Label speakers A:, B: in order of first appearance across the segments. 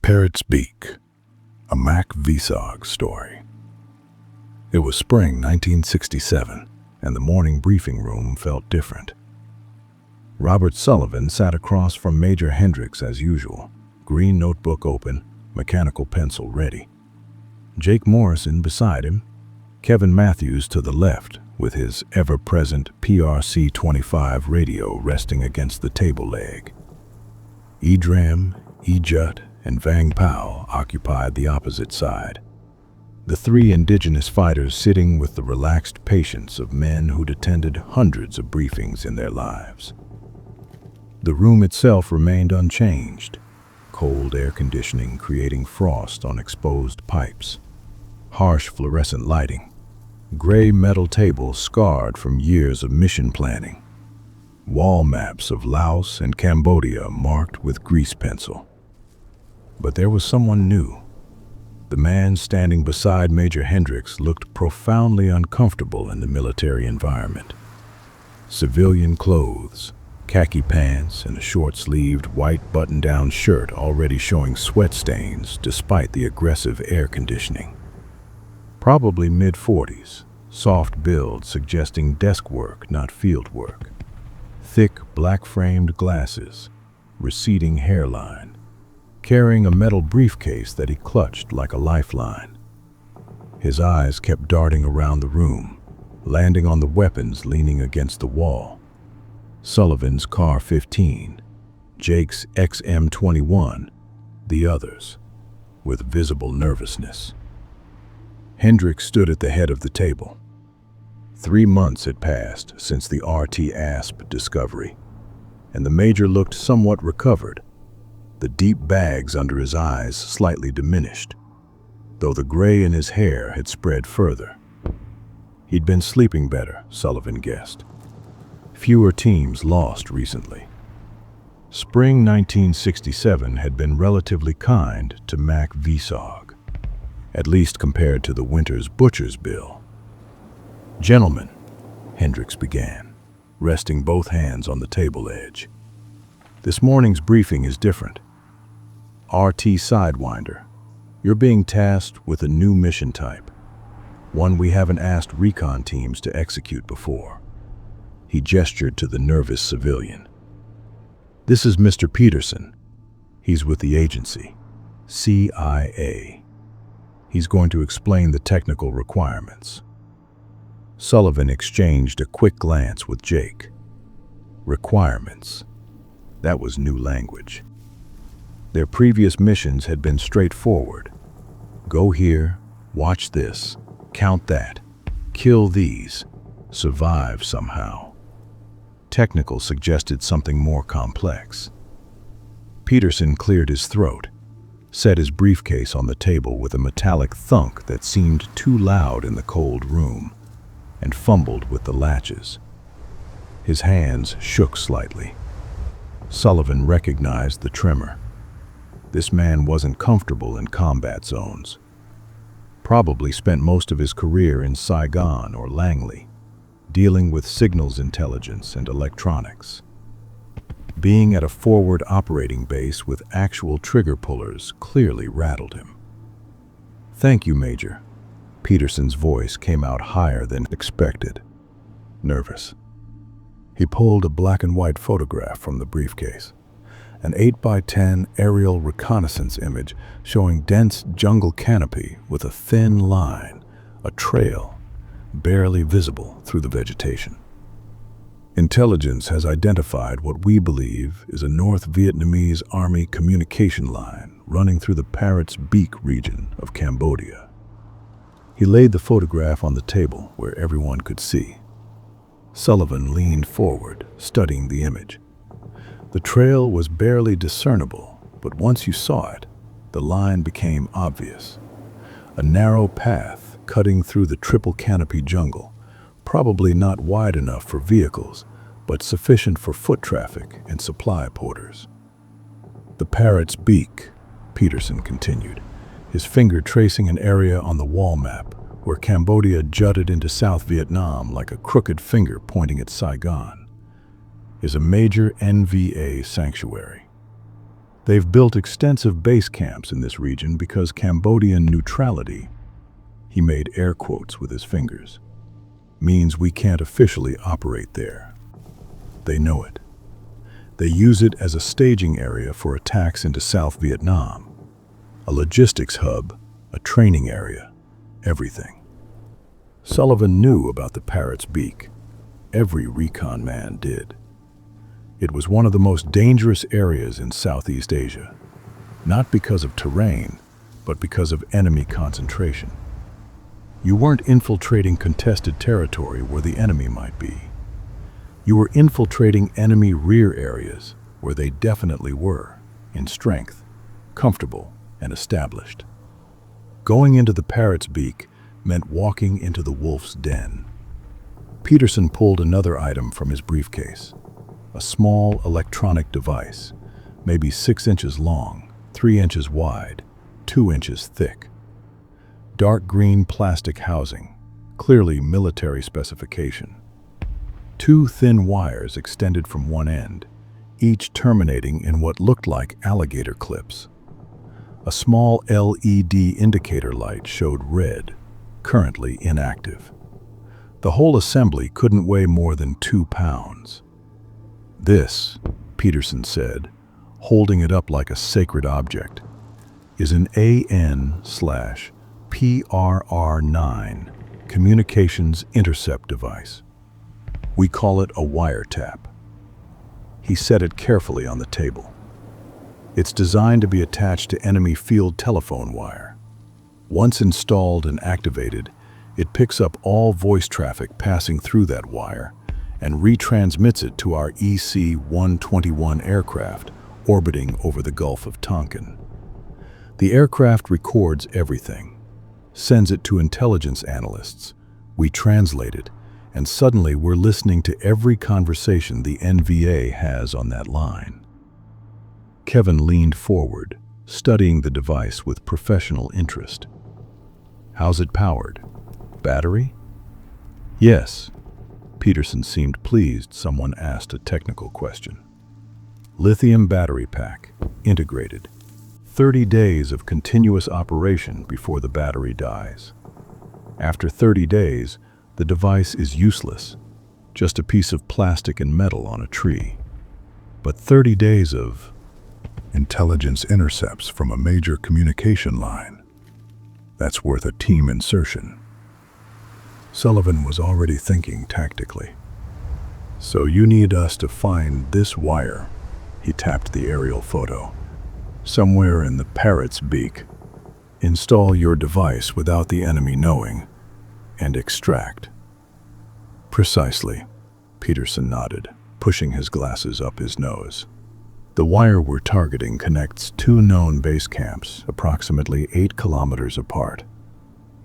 A: Parrot's Beak, a MACV-SOG story. It was spring 1967, and the morning briefing room felt different. Robert Sullivan sat across from Major Hendricks as usual, green notebook open, mechanical pencil ready. Jake Morrison beside him, Kevin Matthews to the left, with his ever-present PRC-25 radio resting against the table leg. Edram, Ejut, and Vang Pao occupied the opposite side. The three indigenous fighters sitting with the relaxed patience of men who'd attended hundreds of briefings in their lives. The room itself remained unchanged, cold air conditioning creating frost on exposed pipes, harsh fluorescent lighting, gray metal tables scarred from years of mission planning, wall maps of Laos and Cambodia marked with grease pencil. But there was someone new. The man standing beside Major Hendricks looked profoundly uncomfortable in the military environment. Civilian clothes, khaki pants, and a short-sleeved white button-down shirt already showing sweat stains despite the aggressive air conditioning. Probably mid-40s, soft build suggesting desk work, not field work. Thick, black-framed glasses, receding hairline, carrying a metal briefcase that he clutched like a lifeline. His eyes kept darting around the room, landing on the weapons leaning against the wall. Sullivan's CAR-15, Jake's XM-21, the others, with visible nervousness. Hendricks stood at the head of the table. 3 months had passed since the RT-ASP discovery, and the Major looked somewhat recovered, the deep bags under his eyes slightly diminished, though the gray in his hair had spread further. He'd been sleeping better, Sullivan guessed. Fewer teams lost recently. Spring 1967 had been relatively kind to MACV-SOG, at least compared to the winter's butcher's bill. "Gentlemen," Hendricks began, resting both hands on the table edge. "This morning's briefing is different. RT Sidewinder, you're being tasked with a new mission type, one we haven't asked Recon teams to execute before." He gestured to the nervous civilian. "This is Mr. Peterson. He's with the agency, CIA. He's going to explain the technical requirements." Sullivan exchanged a quick glance with Jake. Requirements. That was new language. Their previous missions had been straightforward. Go here, watch this, count that, kill these, survive somehow. Technical suggested something more complex. Peterson cleared his throat, set his briefcase on the table with a metallic thunk that seemed too loud in the cold room, and fumbled with the latches. His hands shook slightly. Sullivan recognized the tremor. This man wasn't comfortable in combat zones. Probably spent most of his career in Saigon or Langley, dealing with signals intelligence and electronics. Being at a forward operating base with actual trigger pullers clearly rattled him. "Thank you, Major." Peterson's voice came out higher than expected. Nervous. He pulled a black and white photograph from the briefcase, an 8x10 aerial reconnaissance image showing dense jungle canopy with a thin line, a trail, barely visible through the vegetation. "Intelligence has identified what we believe is a North Vietnamese Army communication line running through the Parrot's Beak region of Cambodia." He laid the photograph on the table where everyone could see. Sullivan leaned forward, studying the image. The trail was barely discernible, but once you saw it, the line became obvious. A narrow path cutting through the triple-canopy jungle, probably not wide enough for vehicles, but sufficient for foot traffic and supply porters. "The Parrot's Beak," Peterson continued, his finger tracing an area on the wall map where Cambodia jutted into South Vietnam like a crooked finger pointing at Saigon, "is a major NVA sanctuary. They've built extensive base camps in this region because Cambodian neutrality, he made air quotes with his fingers, means we can't officially operate there. They know it. They use it as a staging area for attacks into South Vietnam, a logistics hub, a training area, everything. Sullivan knew about the Parrot's beak. Every recon man did. It was one of the most dangerous areas in Southeast Asia, not because of terrain, but because of enemy concentration. You weren't infiltrating contested territory where the enemy might be. You were infiltrating enemy rear areas where they definitely were, in strength, comfortable, and established. Going into the Parrot's beak meant walking into the wolf's den. Peterson pulled another item from his briefcase. A small electronic device, maybe 6 inches long, 3 inches wide, 2 inches thick. Dark green plastic housing, clearly military specification. 2 thin wires extended from one end, each terminating in what looked like alligator clips. A small LED indicator light showed red, currently inactive. The whole assembly couldn't weigh more than 2 pounds. This, Peterson said, holding it up like a sacred object, is an AN/PRR9 communications intercept device. We call it a wiretap. He set it carefully on the table. It's designed to be attached to enemy field telephone wire. Once installed and activated, it picks up all voice traffic passing through that wire and retransmits it to our EC-121 aircraft orbiting over the Gulf of Tonkin. The aircraft records everything, sends it to intelligence analysts. We translate it, and suddenly we're listening to every conversation the NVA has on that line. Kevin leaned forward, studying the device with professional interest. How's it powered? Battery? Yes. Peterson seemed pleased someone asked a technical question. Lithium battery pack, integrated. 30 days of continuous operation before the battery dies. After 30 days, the device is useless, just a piece of plastic and metal on a tree. But 30 days of intelligence intercepts from a major communication line, that's worth a team insertion. Sullivan was already thinking tactically. So you need us to find this wire. He tapped the aerial photo. Somewhere in the Parrot's beak. Install your device without the enemy knowing, and extract. Precisely, Peterson nodded, pushing his glasses up his nose. The wire we're targeting connects 2 known base camps, approximately 8 kilometers apart.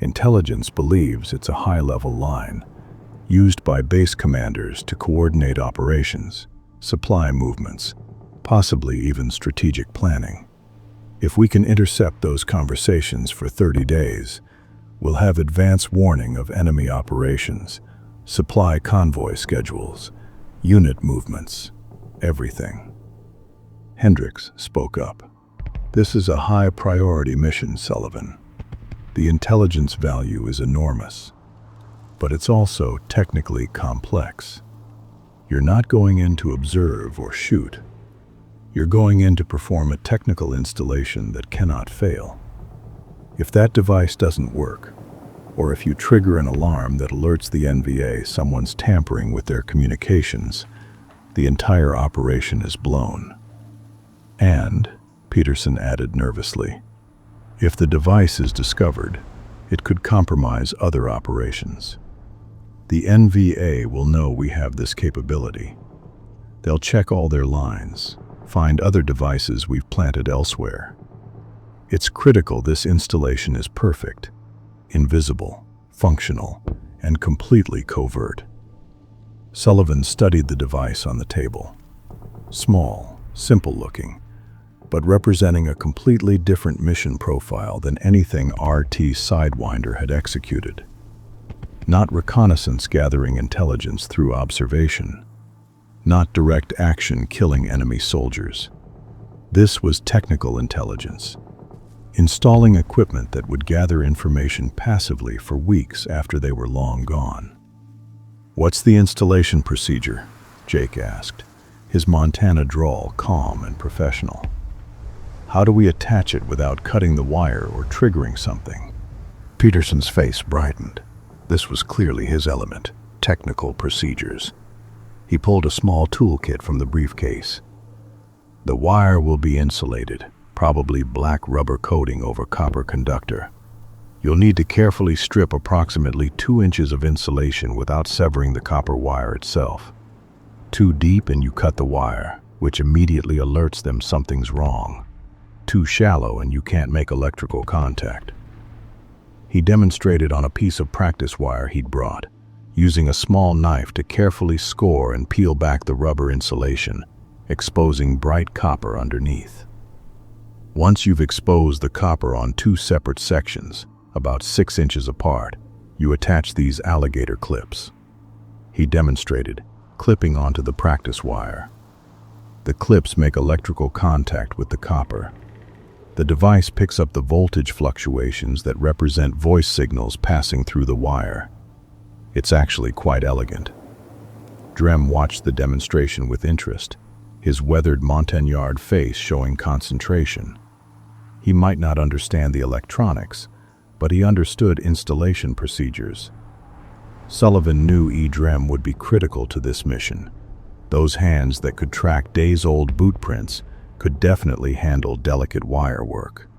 A: Intelligence believes it's a high-level line, used by base commanders to coordinate operations, supply movements, possibly even strategic planning. If we can intercept those conversations for 30 days, we'll have advance warning of enemy operations, supply convoy schedules, unit movements, everything. Hendricks spoke up. This is a high-priority mission, Sullivan. The intelligence value is enormous, but it's also technically complex. You're not going in to observe or shoot. You're going in to perform a technical installation that cannot fail. If that device doesn't work, or if you trigger an alarm that alerts the NVA someone's tampering with their communications, the entire operation is blown. And, Peterson added nervously, if the device is discovered, it could compromise other operations. The NVA will know we have this capability. They'll check all their lines, find other devices we've planted elsewhere. It's critical this installation is perfect, invisible, functional, and completely covert. Sullivan studied the device on the table. Small, simple-looking, but representing a completely different mission profile than anything RT Sidewinder had executed. Not reconnaissance gathering intelligence through observation, not direct action killing enemy soldiers. This was technical intelligence, installing equipment that would gather information passively for weeks after they were long gone. "What's the installation procedure?" Jake asked, his Montana drawl calm and professional. "How do we attach it without cutting the wire or triggering something?" Peterson's face brightened. This was clearly his element, technical procedures. He pulled a small toolkit from the briefcase. "The wire will be insulated, probably black rubber coating over copper conductor. You'll need to carefully strip approximately 2 inches of insulation without severing the copper wire itself. Too deep and you cut the wire, which immediately alerts them something's wrong. Too shallow and you can't make electrical contact." He demonstrated on a piece of practice wire he'd brought, using a small knife to carefully score and peel back the rubber insulation, exposing bright copper underneath. Once you've exposed the copper on 2 separate sections, about 6 inches apart, you attach these alligator clips. He demonstrated, clipping onto the practice wire. The clips make electrical contact with the copper. The device picks up the voltage fluctuations that represent voice signals passing through the wire. It's actually quite elegant. Drem watched the demonstration with interest, his weathered Montagnard face showing concentration. He might not understand the electronics, but he understood installation procedures. Sullivan knew Drem would be critical to this mission. Those hands that could track days-old boot prints could definitely handle delicate wire work.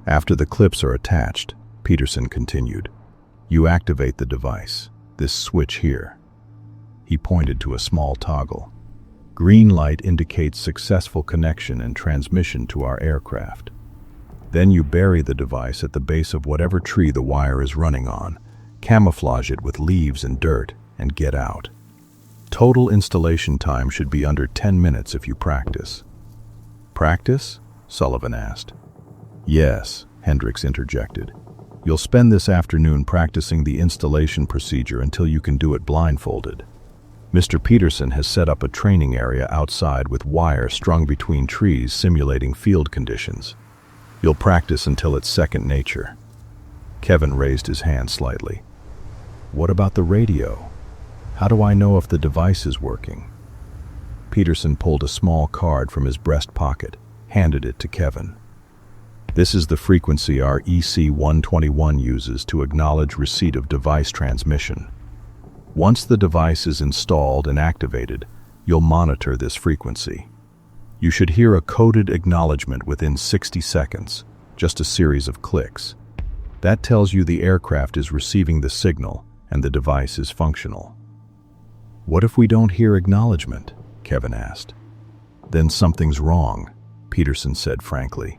A: After the clips are attached, Peterson continued, "You activate the device, this switch here." He pointed to a small toggle. Green light indicates successful connection and transmission to our aircraft. Then you bury the device at the base of whatever tree the wire is running on, camouflage it with leaves and dirt, and get out. Total installation time should be under 10 minutes if you practice. "Practice?" Sullivan asked. "Yes," Hendricks interjected. "You'll spend this afternoon practicing the installation procedure until you can do it blindfolded. Mr. Peterson has set up a training area outside with wire strung between trees simulating field conditions. You'll practice until it's second nature." Kevin raised his hand slightly. "What about the radio? How do I know if the device is working?" Peterson pulled a small card from his breast pocket, handed it to Kevin. "This is the frequency our EC-121 uses to acknowledge receipt of device transmission. Once the device is installed and activated, you'll monitor this frequency. You should hear a coded acknowledgement within 60 seconds, just a series of clicks. That tells you the aircraft is receiving the signal and the device is functional." "What if we don't hear acknowledgement?" Kevin asked. "Then something's wrong," Peterson said frankly.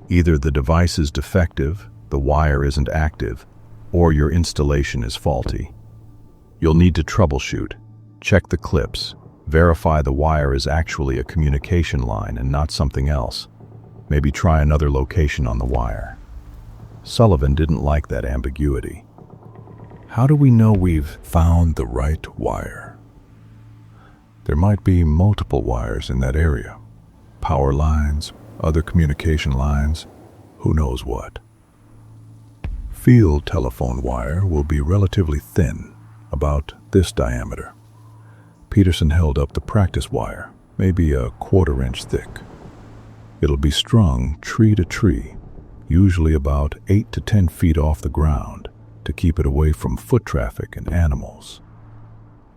A: "Either the device is defective, the wire isn't active, or your installation is faulty. You'll need to troubleshoot, check the clips, verify the wire is actually a communication line and not something else. Maybe try another location on the wire." Sullivan didn't like that ambiguity. "How do we know we've found the right wire?" "There might be multiple wires in that area. Power lines, other communication lines, who knows what. Field telephone wire will be relatively thin, about this diameter." Peterson held up the practice wire, maybe a 1/4 inch thick. "It'll be strung tree to tree, usually about 8 to 10 feet off the ground, to keep it away from foot traffic and animals.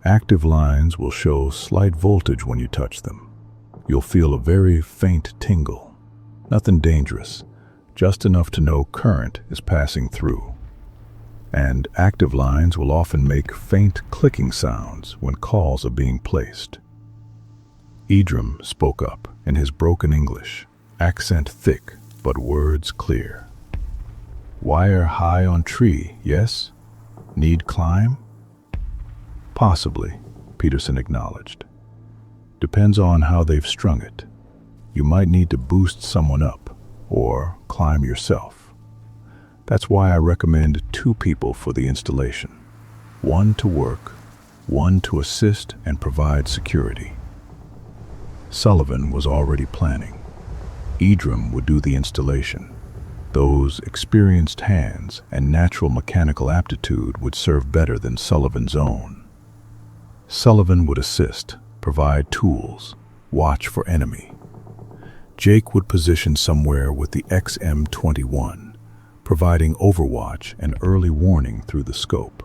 A: Active lines will show slight voltage when you touch them. You'll feel a very faint tingle. Nothing dangerous, just enough to know current is passing through. And active lines will often make faint clicking sounds when calls are being placed." Idrim spoke up in his broken English, accent thick but words clear. "Wire high on tree, yes? Need climb?" "Possibly," Peterson acknowledged. "Depends on how they've strung it. You might need to boost someone up, or climb yourself. That's why I recommend 2 people for the installation. 1 to work, 1 to assist and provide security." Sullivan was already planning. Edram would do the installation. Those experienced hands and natural mechanical aptitude would serve better than Sullivan's own. Sullivan would assist, provide tools, watch for enemy. Jake would position somewhere with the XM-21, providing overwatch and early warning through the scope.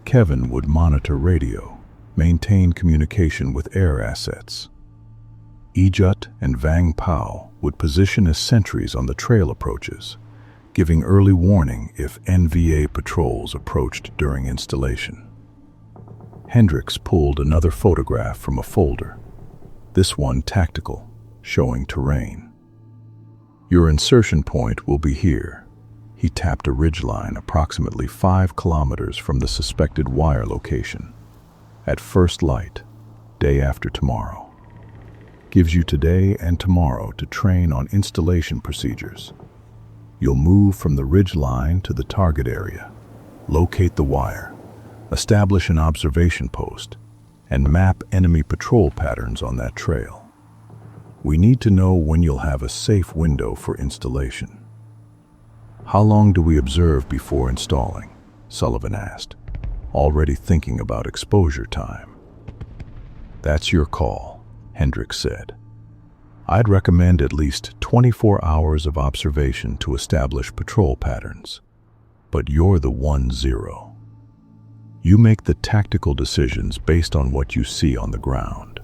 A: Kevin would monitor radio, maintain communication with air assets. Ejut and Vang Pao would position as sentries on the trail approaches, giving early warning if NVA patrols approached during installation. Hendricks pulled another photograph from a folder, this one tactical, showing terrain. Your insertion point will be here. He tapped a ridgeline approximately 5 kilometers from the suspected wire location. At first light, day after tomorrow. Gives you today and tomorrow to train on installation procedures. You'll move from the ridge line to the target area, locate the wire, establish an observation post, and map enemy patrol patterns on that trail. We need to know when you'll have a safe window for installation. How long do we observe before installing? Sullivan asked, already thinking about exposure time. That's your call, Hendricks said. I'd recommend at least 24 hours of observation to establish patrol patterns. But you're the 1-0. You make the tactical decisions based on what you see on the ground.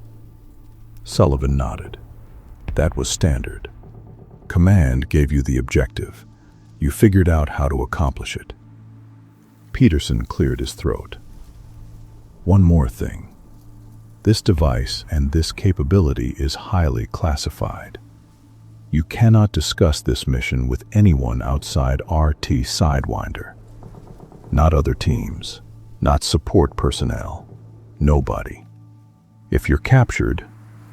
A: Sullivan nodded. That was standard. Command gave you the objective. You figured out how to accomplish it. Peterson cleared his throat. One more thing. This device and this capability is highly classified. You cannot discuss this mission with anyone outside RT Sidewinder. Not other teams, not support personnel, nobody. If you're captured,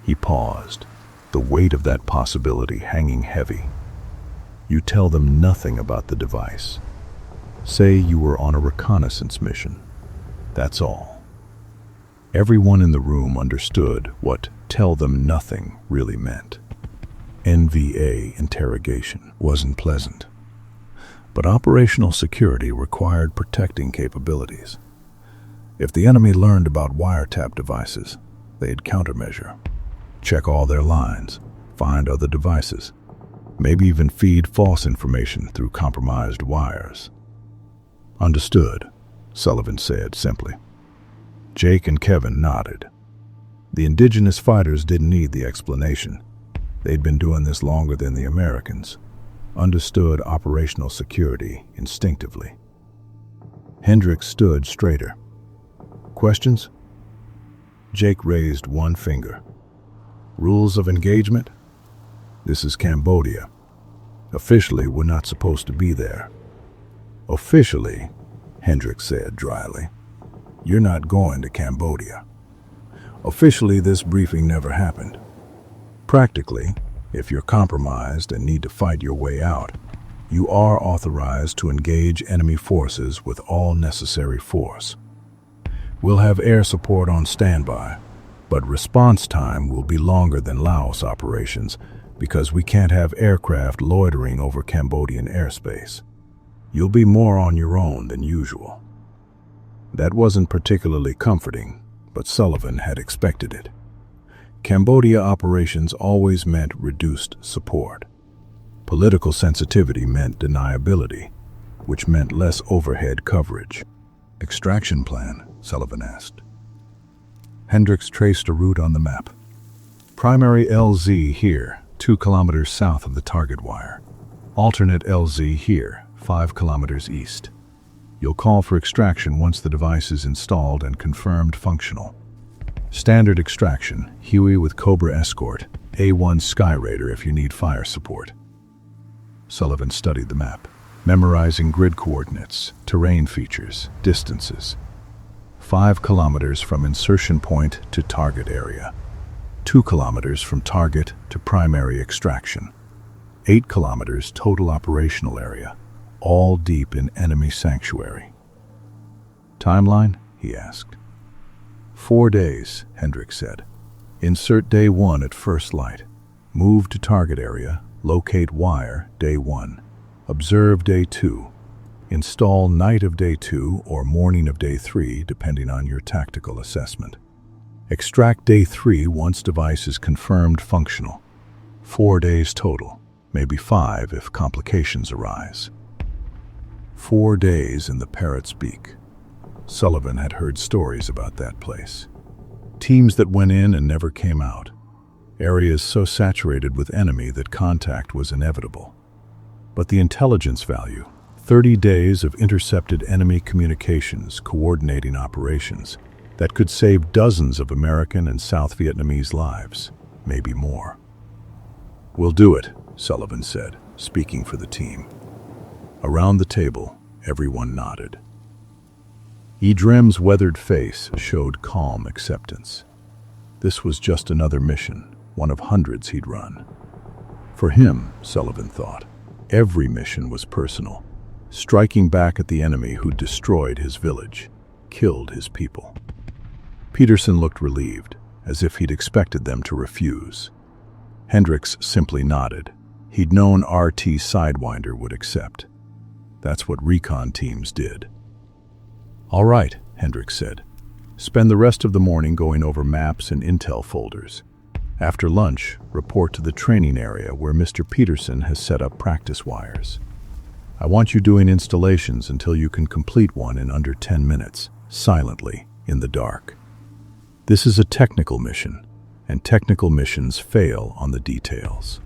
A: he paused, the weight of that possibility hanging heavy. You tell them nothing about the device. Say you were on a reconnaissance mission. That's all. Everyone in the room understood what "tell them nothing" really meant. NVA interrogation wasn't pleasant, but operational security required protecting capabilities. If the enemy learned about wiretap devices, they'd countermeasure, check all their lines, find other devices, maybe even feed false information through compromised wires. Understood, Sullivan said simply. Jake and Kevin nodded. The indigenous fighters didn't need the explanation. They'd been doing this longer than the Americans. Understood operational security instinctively. Hendricks stood straighter. Questions? Jake raised one finger. Rules of engagement? This is Cambodia. Officially, we're not supposed to be there. Officially, Hendricks said dryly, you're not going to Cambodia. Officially, this briefing never happened. Practically, if you're compromised and need to fight your way out, you are authorized to engage enemy forces with all necessary force. We'll have air support on standby, but response time will be longer than Laos operations because we can't have aircraft loitering over Cambodian airspace. You'll be more on your own than usual. That wasn't particularly comforting, but Sullivan had expected it. Cambodia operations always meant reduced support. Political sensitivity meant deniability, which meant less overhead coverage. Extraction plan, Sullivan asked. Hendricks traced a route on the map. Primary LZ here, 2 kilometers south of the target wire. Alternate LZ here, 5 kilometers east. You'll call for extraction once the device is installed and confirmed functional. Standard extraction, Huey with Cobra escort, A1 Skyraider if you need fire support. Sullivan studied the map, memorizing grid coordinates, terrain features, distances. 5 kilometers from insertion point to target area. 2 kilometers from target to primary extraction. 8 kilometers total operational area, all deep in enemy sanctuary. Timeline? He asked. 4 days, Hendricks said. Insert day 1 at first light. Move to target area, locate wire, day 1. Observe day 2. Install night of day 2 or morning of day 3, depending on your tactical assessment. Extract day 3 once device is confirmed functional. 4 days total, maybe 5 if complications arise. 4 days in the Parrot's Beak. Sullivan had heard stories about that place. Teams that went in and never came out. Areas so saturated with enemy that contact was inevitable. But the intelligence value, 30 days of intercepted enemy communications coordinating operations that could save dozens of American and South Vietnamese lives, maybe more. "We'll do it," Sullivan said, speaking for the team. Around the table, everyone nodded. Edrim's weathered face showed calm acceptance. This was just another mission, one of hundreds he'd run. For him, Sullivan thought, every mission was personal, striking back at the enemy who'd destroyed his village, killed his people. Peterson looked relieved, as if he'd expected them to refuse. Hendricks simply nodded. He'd known RT Sidewinder would accept. That's what Recon teams did. "All right," Hendricks said. "Spend the rest of the morning going over maps and intel folders. After lunch, report to the training area where Mr. Peterson has set up practice wires. I want you doing installations until you can complete one in under 10 minutes, silently, in the dark. This is a technical mission, and technical missions fail on the details."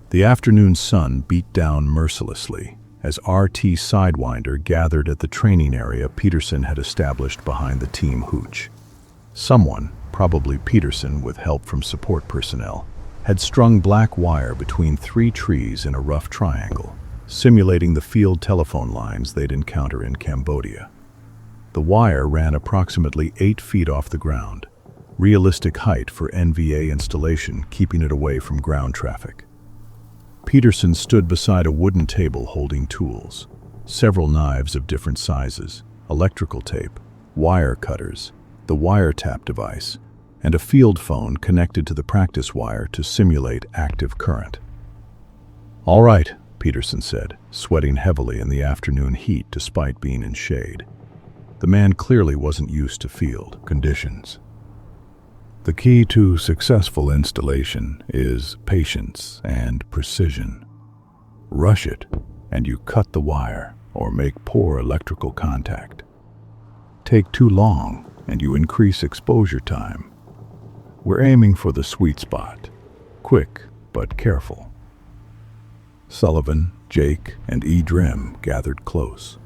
A: The afternoon sun beat down mercilessly as RT Sidewinder gathered at the training area Peterson had established behind the team hooch. Someone, probably Peterson with help from support personnel, had strung black wire between 3 trees in a rough triangle, simulating the field telephone lines they'd encounter in Cambodia. The wire ran approximately 8 feet off the ground, realistic height for NVA installation, keeping it away from ground traffic. Peterson stood beside a wooden table holding tools, several knives of different sizes, electrical tape, wire cutters, the Wiretap device, and a field phone connected to the practice wire to simulate active current. "All right," Peterson said, sweating heavily in the afternoon heat despite being in shade. The man clearly wasn't used to field conditions. "The key to successful installation is patience and precision. Rush it, and you cut the wire or make poor electrical contact. Take too long, and you increase exposure time. We're aiming for the sweet spot, quick but careful." Sullivan, Jake, and Edrim gathered close.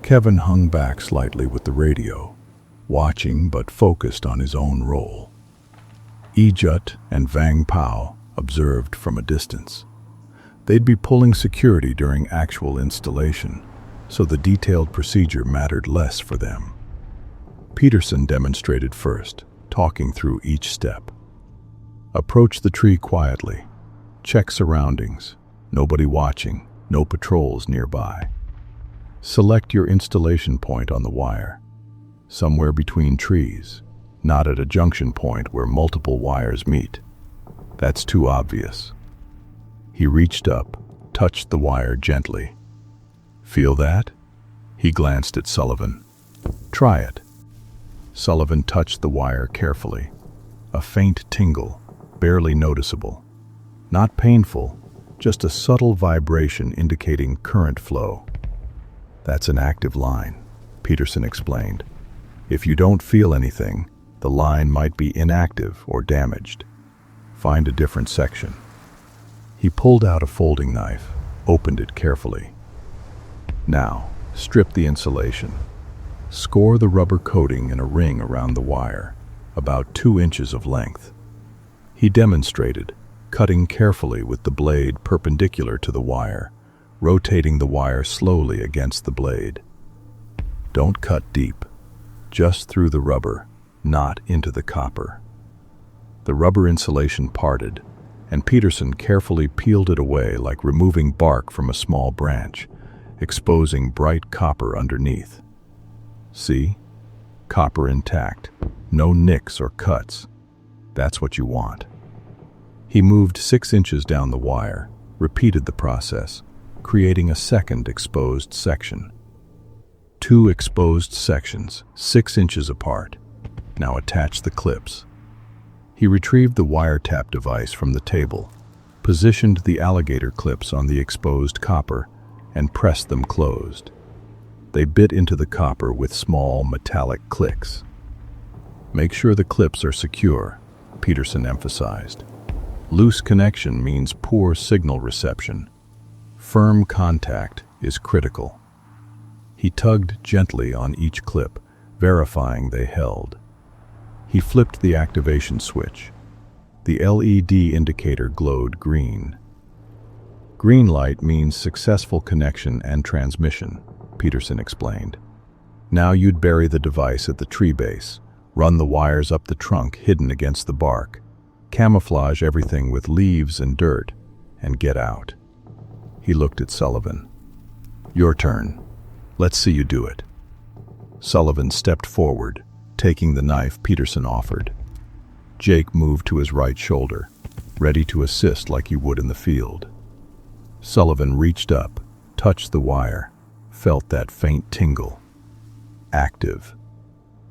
A: Kevin hung back slightly with the radio, watching but focused on his own role. Ejut and Vang Pao observed from a distance. They'd be pulling security during actual installation, so the detailed procedure mattered less for them. Peterson demonstrated first, talking through each step. Approach the tree quietly. Check surroundings. Nobody watching, no patrols nearby. Select your installation point on the wire. Somewhere between trees, not at a junction point where multiple wires meet. That's too obvious. He reached up, touched the wire gently. "Feel that?" He glanced at Sullivan. "Try it." Sullivan touched the wire carefully. A faint tingle, barely noticeable. Not painful, just a subtle vibration indicating current flow. "That's an active line," Peterson explained. "If you don't feel anything, the line might be inactive or damaged. Find a different section." He pulled out a folding knife, opened it carefully. "Now, strip the insulation. Score the rubber coating in a ring around the wire, about 2 inches of length." He demonstrated, cutting carefully with the blade perpendicular to the wire, rotating the wire slowly against the blade. Don't cut deep, just through the rubber, not into the copper. The rubber insulation parted, and Peterson carefully peeled it away like removing bark from a small branch, exposing bright copper underneath. See? Copper intact, no nicks or cuts. That's what you want. He moved 6 inches down the wire, repeated the process, creating a second exposed section. 2 exposed sections, 6 inches apart. Now attach the clips. He retrieved the wiretap device from the table, positioned the alligator clips on the exposed copper, and pressed them closed. They bit into the copper with small metallic clicks. "Make sure the clips are secure," Peterson emphasized. "Loose connection means poor signal reception. Firm contact is critical." He tugged gently on each clip, verifying they held. He flipped the activation switch. The LED indicator glowed green. "Green light means successful connection and transmission," Peterson explained. "Now you'd bury the device at the tree base, run the wires up the trunk hidden against the bark, camouflage everything with leaves and dirt, and get out." He looked at Sullivan. "Your turn. Let's see you do it." Sullivan stepped forward, taking the knife Peterson offered. Jake moved to his right shoulder, ready to assist like you would in the field. Sullivan reached up, touched the wire, felt that faint tingle. Active.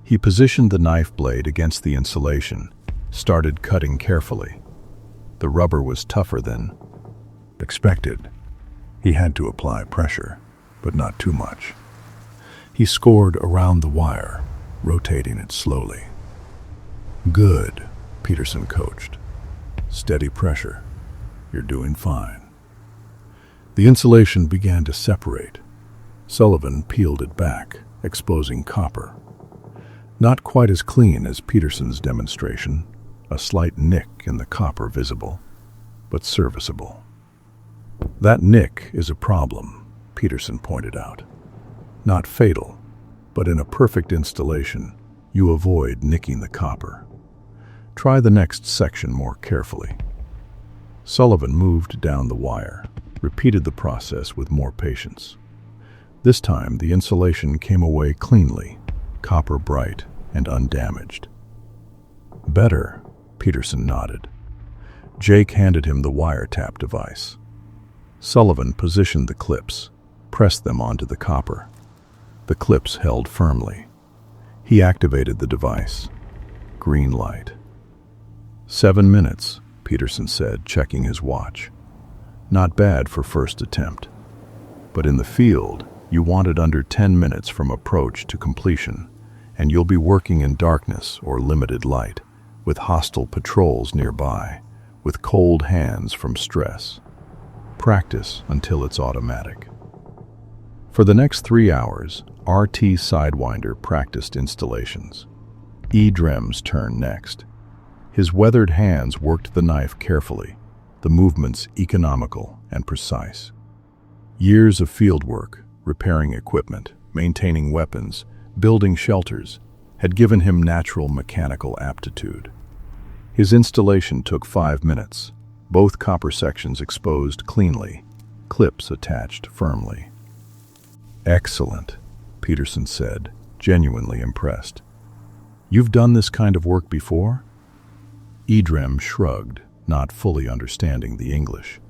A: He positioned the knife blade against the insulation, started cutting carefully. The rubber was tougher than expected. He had to apply pressure, but not too much. He scored around the wire, rotating it slowly. "Good," Peterson coached. "Steady pressure. You're doing fine." The insulation began to separate. Sullivan peeled it back, exposing copper. Not quite as clean as Peterson's demonstration, a slight nick in the copper visible, but serviceable. "That nick is a problem," Peterson pointed out. "Not fatal, but in a perfect installation, you avoid nicking the copper. Try the next section more carefully." Sullivan moved down the wire, repeated the process with more patience. This time, the insulation came away cleanly, copper bright and undamaged. "Better," Peterson nodded. Jake handed him the wiretap device. Sullivan positioned the clips, pressed them onto the copper. The clips held firmly. He activated the device. Green light. 7 minutes, Peterson said, checking his watch. Not bad for first attempt. But in the field, you want it under 10 minutes from approach to completion, and you'll be working in darkness or limited light, with hostile patrols nearby, with cold hands from stress. Practice until it's automatic. For the next 3 hours, RT Sidewinder practiced installations. Edrem's turn next. His weathered hands worked the knife carefully, the movements economical and precise. Years of field work, repairing equipment, maintaining weapons, building shelters, had given him natural mechanical aptitude. His installation took 5 minutes, both copper sections exposed cleanly, clips attached firmly. "Excellent," Peterson said, genuinely impressed. "You've done this kind of work before?" Edrem shrugged, not fully understanding the English.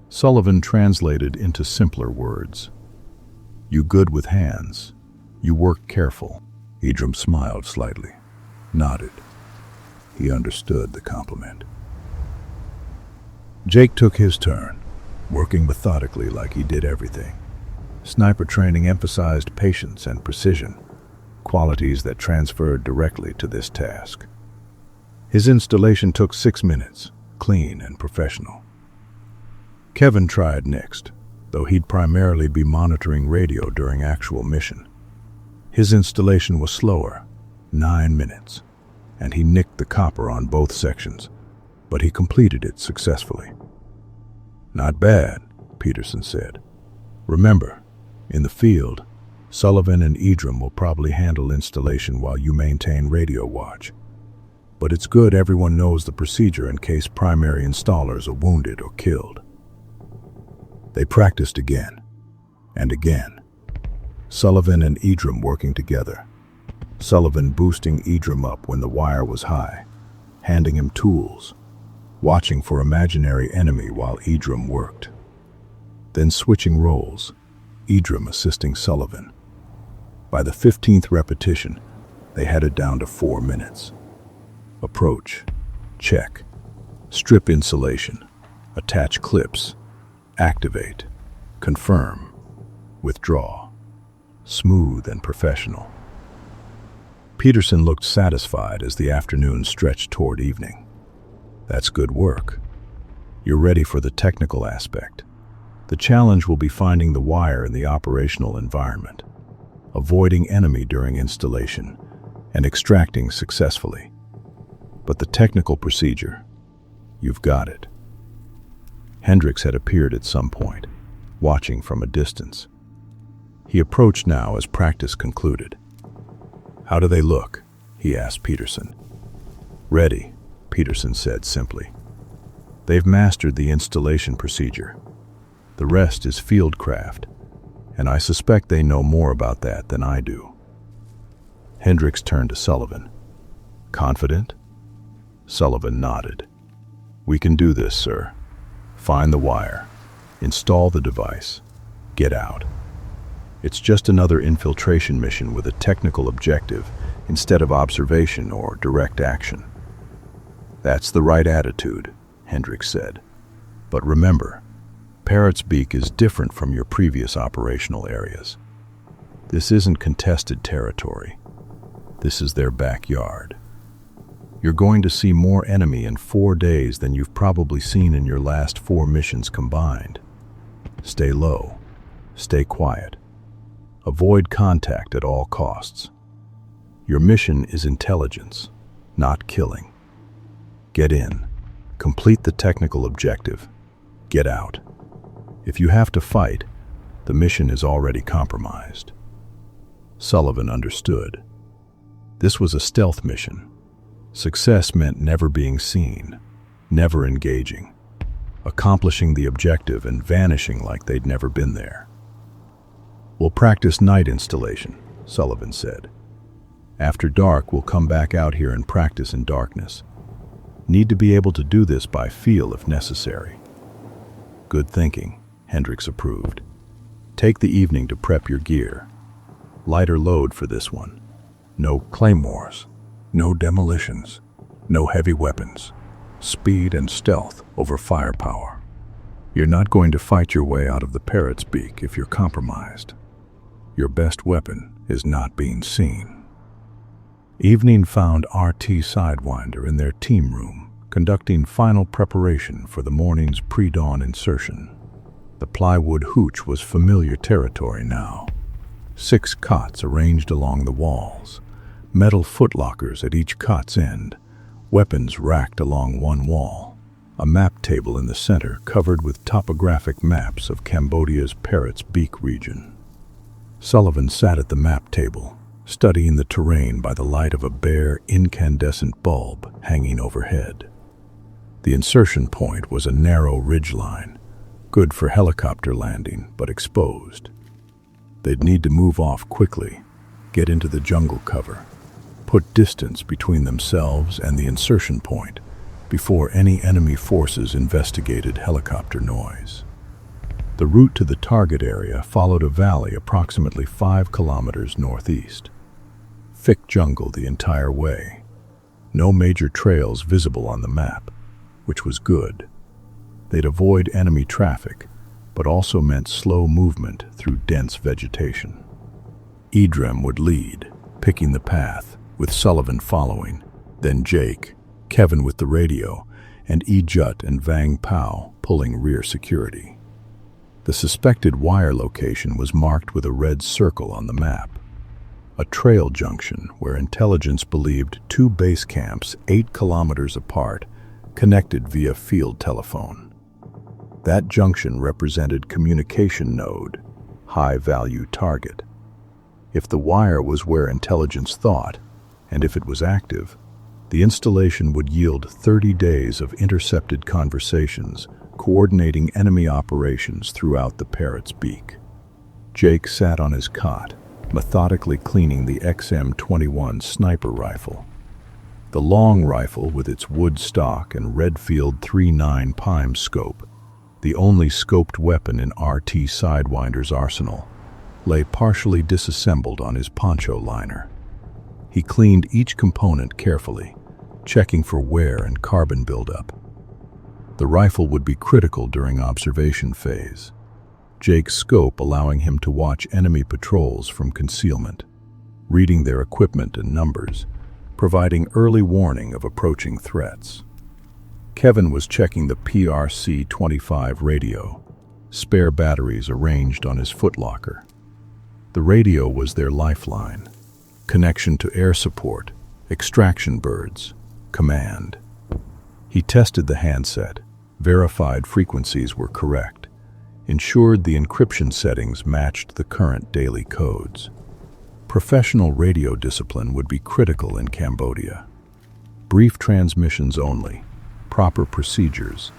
A: Sullivan translated into simpler words. "You good with hands. You work careful." Edrem smiled slightly, nodded. He understood the compliment. Jake took his turn, working methodically like he did everything. Sniper training emphasized patience and precision, qualities that transferred directly to this task. His installation took 6 minutes, clean and professional. Kevin tried next, though he'd primarily be monitoring radio during actual mission. His installation was slower, 9 minutes, and he nicked the copper on both sections, but he completed it successfully. "Not bad," Peterson said. "Remember, in the field, Sullivan and Edrem will probably handle installation while you maintain radio watch. But it's good everyone knows the procedure in case primary installers are wounded or killed." They practiced again and again. Sullivan and Edrem working together. Sullivan boosting Edrem up when the wire was high, handing him tools, watching for imaginary enemy while Edram worked. Then switching roles, Edram assisting Sullivan. By the 15th repetition, they had it down to 4 minutes. Approach, check, strip insulation, attach clips, activate, confirm, withdraw. Smooth and professional. Peterson looked satisfied as the afternoon stretched toward evening. That's good work. You're ready for the technical aspect. The challenge will be finding the wire in the operational environment, avoiding enemy during installation, and extracting successfully. But the technical procedure, you've got it. Hendricks had appeared at some point, watching from a distance. He approached now as practice concluded. "How do they look?" he asked Peterson. "Ready," Peterson said simply. "They've mastered the installation procedure. The rest is fieldcraft, and I suspect they know more about that than I do." Hendricks turned to Sullivan. "Confident?" Sullivan nodded. "We can do this, sir. Find the wire, install the device, get out. It's just another infiltration mission with a technical objective instead of observation or direct action." "That's the right attitude," Hendricks said. "But remember, Parrot's Beak is different from your previous operational areas. This isn't contested territory. This is their backyard. You're going to see more enemy in 4 days than you've probably seen in your last 4 missions combined. Stay low, stay quiet. Avoid contact at all costs. Your mission is intelligence, not killing. Get in, complete the technical objective, get out. If you have to fight, the mission is already compromised." Sullivan understood. This was a stealth mission. Success meant never being seen, never engaging, accomplishing the objective and vanishing like they'd never been there. "We'll practice night installation," Sullivan said. "After dark, we'll come back out here and practice in darkness. Need to be able to do this by feel if necessary." "Good thinking," Hendricks approved. "Take the evening to prep your gear. Lighter load for this one. No claymores, no demolitions, no heavy weapons. Speed and stealth over firepower. You're not going to fight your way out of the Parrot's Beak if you're compromised. Your best weapon is not being seen." Evening found RT Sidewinder in their team room, conducting final preparation for the morning's pre-dawn insertion. The plywood hooch was familiar territory now. 6 cots arranged along the walls, metal footlockers at each cot's end, weapons racked along one wall, a map table in the center covered with topographic maps of Cambodia's Parrot's Beak region. Sullivan sat at the map table, studying the terrain by the light of a bare, incandescent bulb hanging overhead. The insertion point was a narrow ridgeline, good for helicopter landing, but exposed. They'd need to move off quickly, get into the jungle cover, put distance between themselves and the insertion point before any enemy forces investigated helicopter noise. The route to the target area followed a valley approximately 5 kilometers northeast. Thick jungle the entire way. No major trails visible on the map, which was good. They'd avoid enemy traffic, but also meant slow movement through dense vegetation. Edram would lead, picking the path, with Sullivan following, then Jake, Kevin with the radio, and Ejut and Vang Pao pulling rear security. The suspected wire location was marked with a red circle on the map. A trail junction where intelligence believed 2 base camps 8 kilometers apart connected via field telephone. That junction represented communication node, high-value target. If the wire was where intelligence thought, and if it was active, the installation would yield 30 days of intercepted conversations coordinating enemy operations throughout the Parrot's Beak. Jake sat on his cot, methodically cleaning the XM-21 sniper rifle. The long rifle with its wood stock and Redfield 3.9 Pime scope, the only scoped weapon in RT Sidewinder's arsenal, lay partially disassembled on his poncho liner. He cleaned each component carefully, checking for wear and carbon buildup. The rifle would be critical during observation phase, Jake's scope allowing him to watch enemy patrols from concealment, reading their equipment and numbers, providing early warning of approaching threats. Kevin was checking the PRC-25 radio, spare batteries arranged on his footlocker. The radio was their lifeline, connection to air support, extraction birds, command. He tested the handset, verified frequencies were correct, ensured the encryption settings matched the current daily codes. Professional radio discipline would be critical in Cambodia. Brief transmissions only, proper procedures,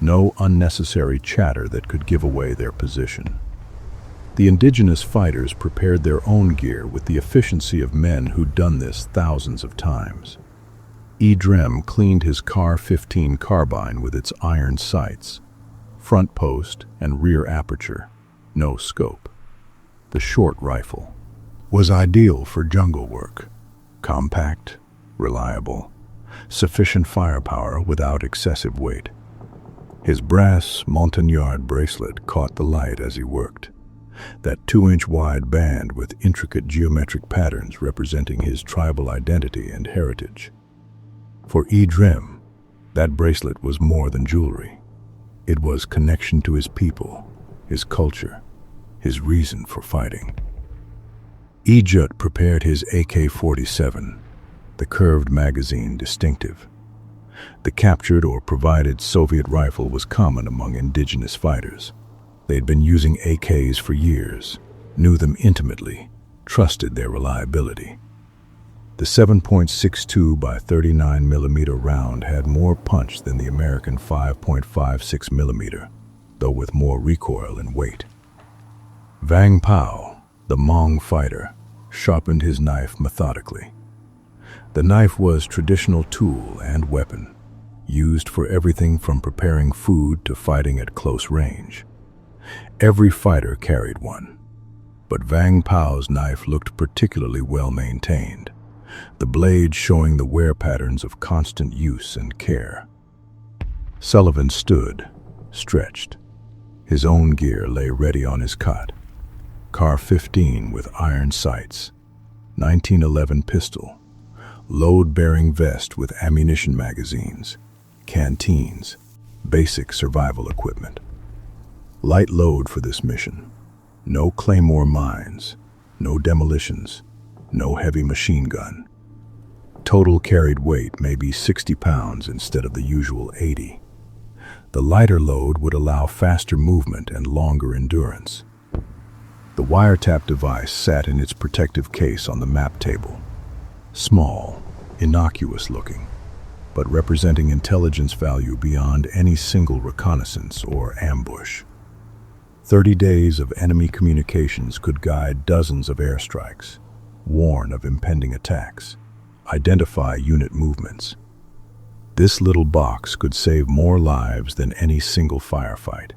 A: no unnecessary chatter that could give away their position. The indigenous fighters prepared their own gear with the efficiency of men who'd done this thousands of times. Edrem cleaned his CAR-15 carbine with its iron sights, front post and rear aperture, no scope. The short rifle was ideal for jungle work, compact, reliable, sufficient firepower without excessive weight. His brass Montagnard bracelet caught the light as he worked, that 2-inch wide band with intricate geometric patterns representing his tribal identity and heritage. For Edrem, that bracelet was more than jewelry. It was connection to his people, his culture, his reason for fighting. Ejut prepared his AK-47, the curved magazine distinctive. The captured or provided Soviet rifle was common among indigenous fighters. They had been using AKs for years, knew them intimately, trusted their reliability. The 7.62 by 39 millimeter round had more punch than the American 5.56 millimeter, though with more recoil and weight. Vang Pao, the Hmong fighter, sharpened his knife methodically. The knife was traditional tool and weapon, used for everything from preparing food to fighting at close range. Every fighter carried one, but Vang Pao's knife looked particularly well maintained, the blade showing the wear patterns of constant use and care. Sullivan stood, stretched. His own gear lay ready on his cot. CAR-15 with iron sights, 1911 pistol, load-bearing vest with ammunition magazines, canteens, basic survival equipment. Light load for this mission. No claymore mines, no demolitions, no heavy machine gun. Total carried weight may be 60 pounds instead of the usual 80. The lighter load would allow faster movement and longer endurance. The Wiretap device sat in its protective case on the map table. Small, innocuous looking, but representing intelligence value beyond any single reconnaissance or ambush. 30 days of enemy communications could guide dozens of airstrikes, warn of impending attacks, identify unit movements. This little box could save more lives than any single firefight.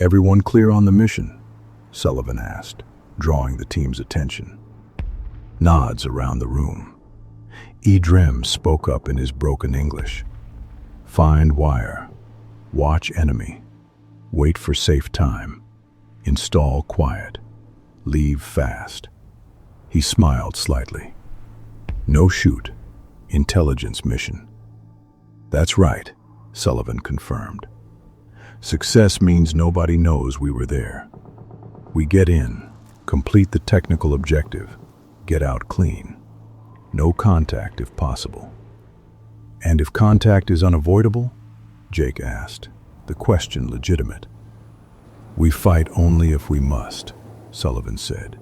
A: "Everyone clear on the mission?" Sullivan asked, drawing the team's attention. Nods around the room. Edrem spoke up in his broken English. "Find wire. Watch enemy. Wait for safe time. Install quiet. Leave fast." He smiled slightly. "No shoot. Intelligence mission." "That's right," Sullivan confirmed. "Success means nobody knows we were there. We get in, complete the technical objective, get out clean. No contact if possible." "And if contact is unavoidable?" Jake asked, the question legitimate. "We fight only if we must," Sullivan said.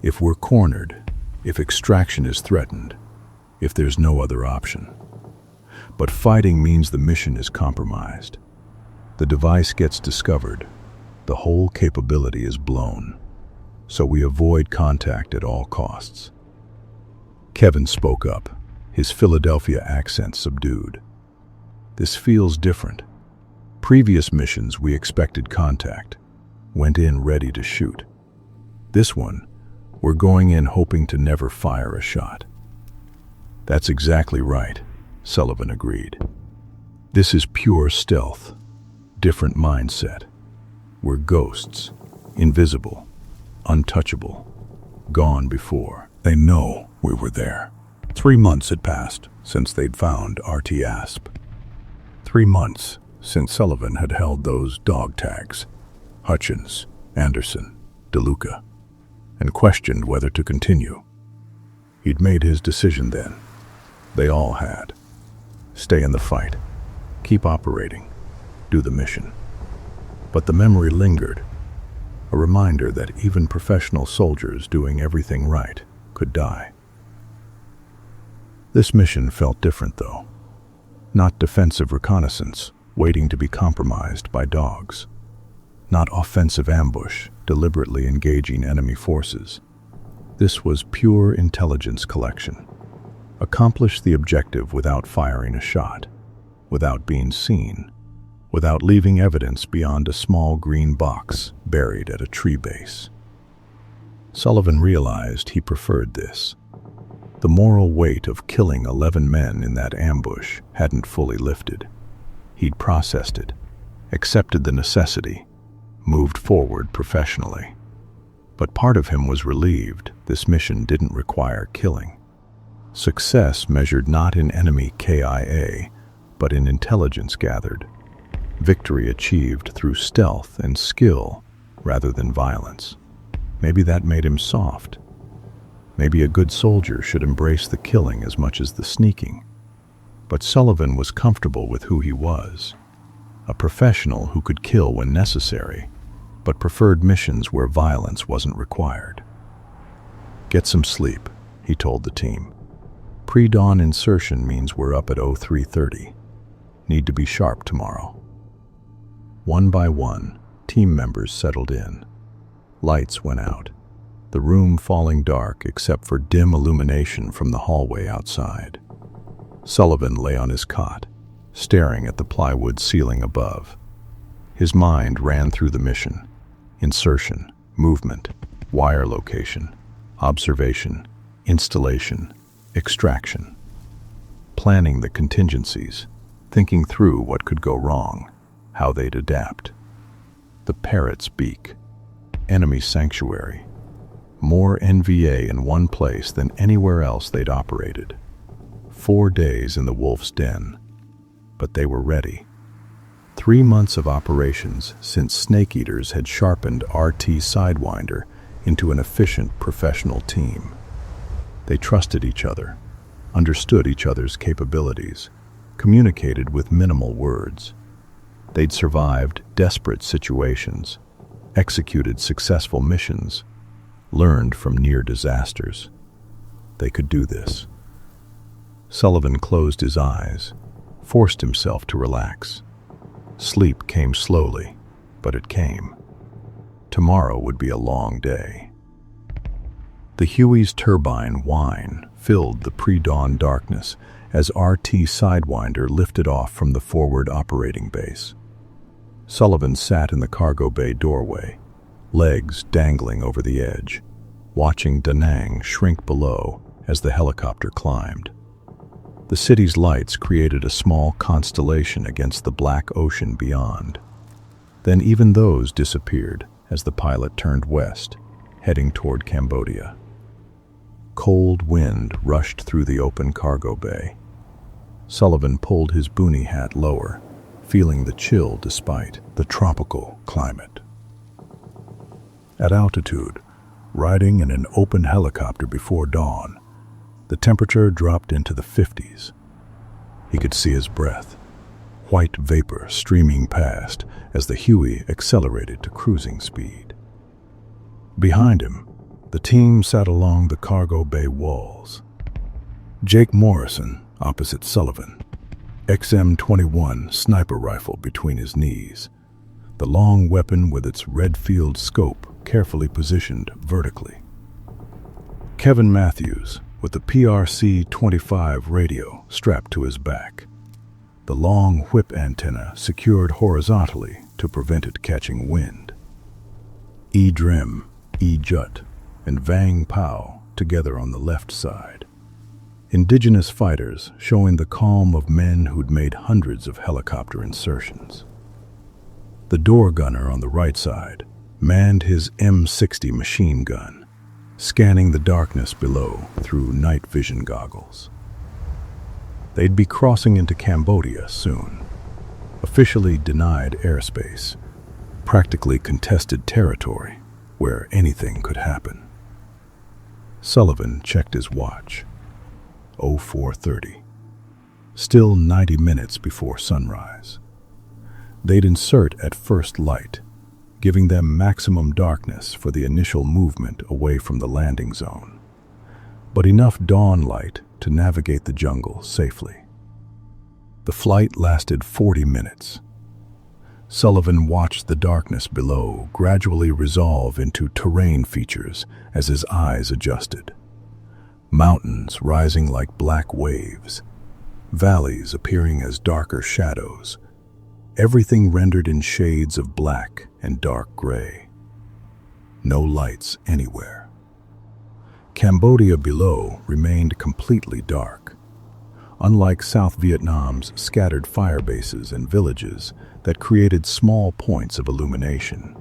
A: "If we're cornered, if extraction is threatened, if there's no other option. But fighting means the mission is compromised. The device gets discovered, the whole capability is blown, so we avoid contact at all costs." Kevin spoke up, his Philadelphia accent subdued. "This feels different. Previous missions we expected contact, went in ready to shoot. This one, we're going in hoping to never fire a shot." "That's exactly right," Sullivan agreed. "This is pure stealth, different mindset. We're ghosts, invisible, untouchable, gone before they know we were there." 3 months had passed since they'd found RT Asp. 3 months since Sullivan had held those dog tags, Hutchins, Anderson, DeLuca, and questioned whether to continue. He'd made his decision then. They all had. Stay in the fight, keep operating, do the mission. But the memory lingered, a reminder that even professional soldiers doing everything right could die. This mission felt different, though. Not defensive reconnaissance, waiting to be compromised by dogs. Not offensive ambush, deliberately engaging enemy forces. This was pure intelligence collection. Accomplish the objective without firing a shot, without being seen, without leaving evidence beyond a small green box buried at a tree base. Sullivan realized he preferred this. The moral weight of killing 11 men in that ambush hadn't fully lifted. He'd processed it, accepted the necessity, moved forward professionally. But part of him was relieved this mission didn't require killing. Success measured not in enemy KIA, but in intelligence gathered. Victory achieved through stealth and skill rather than violence. Maybe that made him soft. Maybe a good soldier should embrace the killing as much as the sneaking. But Sullivan was comfortable with who he was. A professional who could kill when necessary, but preferred missions where violence wasn't required. "Get some sleep," he told the team. "Pre-dawn insertion means we're up at 0330. Need to be sharp tomorrow." One by one, team members settled in. Lights went out, the room falling dark except for dim illumination from the hallway outside. Sullivan lay on his cot, staring at the plywood ceiling above. His mind ran through the mission: insertion, movement, wire location, observation, installation, extraction. Planning the contingencies, thinking through what could go wrong, how they'd adapt. The Parrot's Beak, enemy sanctuary, more NVA in one place than anywhere else they'd operated. 4 days in the wolf's den, but they were ready. 3 months of operations since snake eaters had sharpened RT Sidewinder into an efficient professional team. They trusted each other, understood each other's capabilities, communicated with minimal words. They'd survived desperate situations, executed successful missions, learned from near disasters. They could do this. Sullivan closed his eyes, forced himself to relax. Sleep came slowly, but it came. Tomorrow would be a long day. The Huey's turbine whine filled the pre-dawn darkness as RT Sidewinder lifted off from the forward operating base. Sullivan sat in the cargo bay doorway, legs dangling over the edge, watching Da Nang shrink below as the helicopter climbed. The city's lights created a small constellation against the black ocean beyond. Then even those disappeared as the pilot turned west, heading toward Cambodia. Cold wind rushed through the open cargo bay. Sullivan pulled his boonie hat lower, feeling the chill despite the tropical climate. At altitude, riding in an open helicopter before dawn, the temperature dropped into the 50s. He could see his breath, white vapor streaming past as the Huey accelerated to cruising speed. Behind him, the team sat along the cargo bay walls. Jake Morrison opposite Sullivan, XM-21 sniper rifle between his knees, the long weapon with its red-field scope carefully positioned vertically. Kevin Matthews, with the PRC-25 radio strapped to his back, the long whip antenna secured horizontally to prevent it catching wind. Drim, Jut, and Vang Pao together on the left side. Indigenous fighters showing the calm of men who'd made hundreds of helicopter insertions. The door gunner on the right side manned his M60 machine gun, scanning the darkness below through night vision goggles. They'd be crossing into Cambodia soon, officially denied airspace, practically contested territory where anything could happen. Sullivan checked his watch. 04:30. Still 90 minutes before sunrise. They'd insert at first light, giving them maximum darkness for the initial movement away from the landing zone, but enough dawn light to navigate the jungle safely. The flight lasted 40 minutes. Sullivan watched the darkness below gradually resolve into terrain features as his eyes adjusted. Mountains rising like black waves, valleys appearing as darker shadows, everything rendered in shades of black and dark gray. No lights anywhere. Cambodia below remained completely dark, unlike South Vietnam's scattered fire bases and villages that created small points of illumination.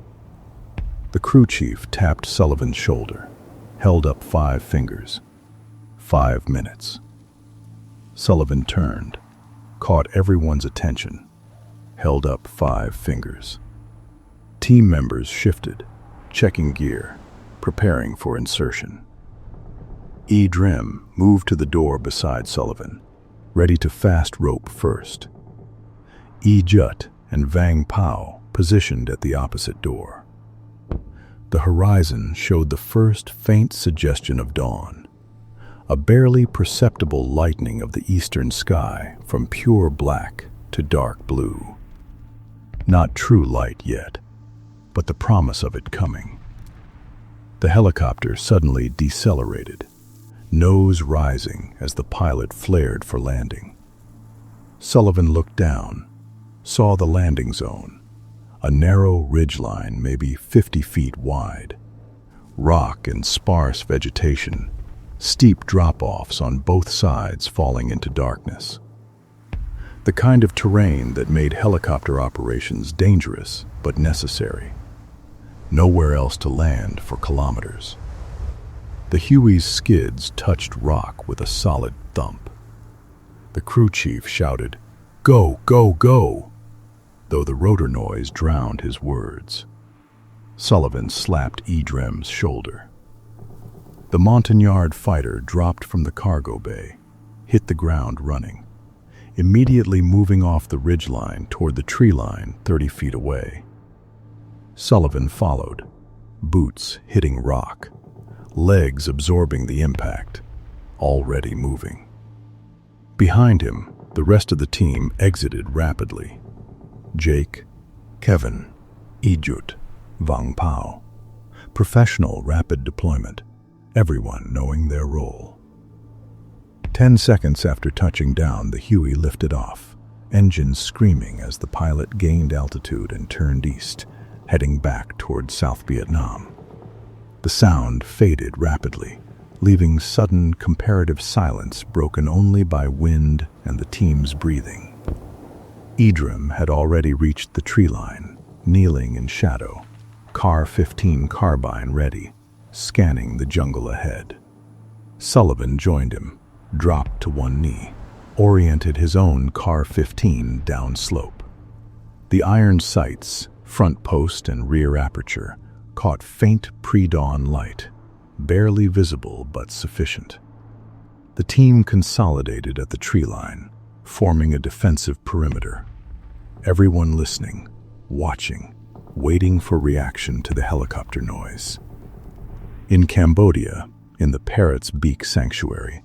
A: The crew chief tapped Sullivan's shoulder, held up 5 fingers. 5 minutes. Sullivan turned, caught everyone's attention, held up 5 fingers. Team members shifted, checking gear, preparing for insertion. Drim moved to the door beside Sullivan, ready to fast rope first. Jut and Vang Pao positioned at the opposite door. The horizon showed the first faint suggestion of dawn, a barely perceptible lightening of the eastern sky from pure black to dark blue. Not true light yet, but the promise of it coming. The helicopter suddenly decelerated, nose rising as the pilot flared for landing. Sullivan looked down, saw the landing zone, a narrow ridgeline maybe 50 feet wide, rock and sparse vegetation, steep drop-offs on both sides falling into darkness. The kind of terrain that made helicopter operations dangerous but necessary. Nowhere else to land for kilometers. The Huey's skids touched rock with a solid thump. The crew chief shouted, "Go, go, go!" though the rotor noise drowned his words. Sullivan slapped Drim's shoulder. The Montagnard fighter dropped from the cargo bay, hit the ground running, immediately moving off the ridgeline toward the tree line 30 feet away. Sullivan followed, boots hitting rock, legs absorbing the impact, already moving. Behind him, the rest of the team exited rapidly. Jake, Kevin, Jut, Vang Pao. Professional rapid deployment, everyone knowing their role. 10 seconds after touching down, the Huey lifted off, engines screaming as the pilot gained altitude and turned east, heading back toward South Vietnam. The sound faded rapidly, leaving sudden comparative silence broken only by wind and the team's breathing. Drim had already reached the tree line, kneeling in shadow, Car 15 carbine ready, scanning the jungle ahead. Sullivan joined him, dropped to one knee, oriented his own Car 15 downslope. The iron sights, front post and rear aperture, caught faint pre-dawn light, barely visible but sufficient. The team consolidated at the tree line, forming a defensive perimeter. Everyone listening, watching, waiting for reaction to the helicopter noise. In Cambodia, in the Parrot's Beak sanctuary,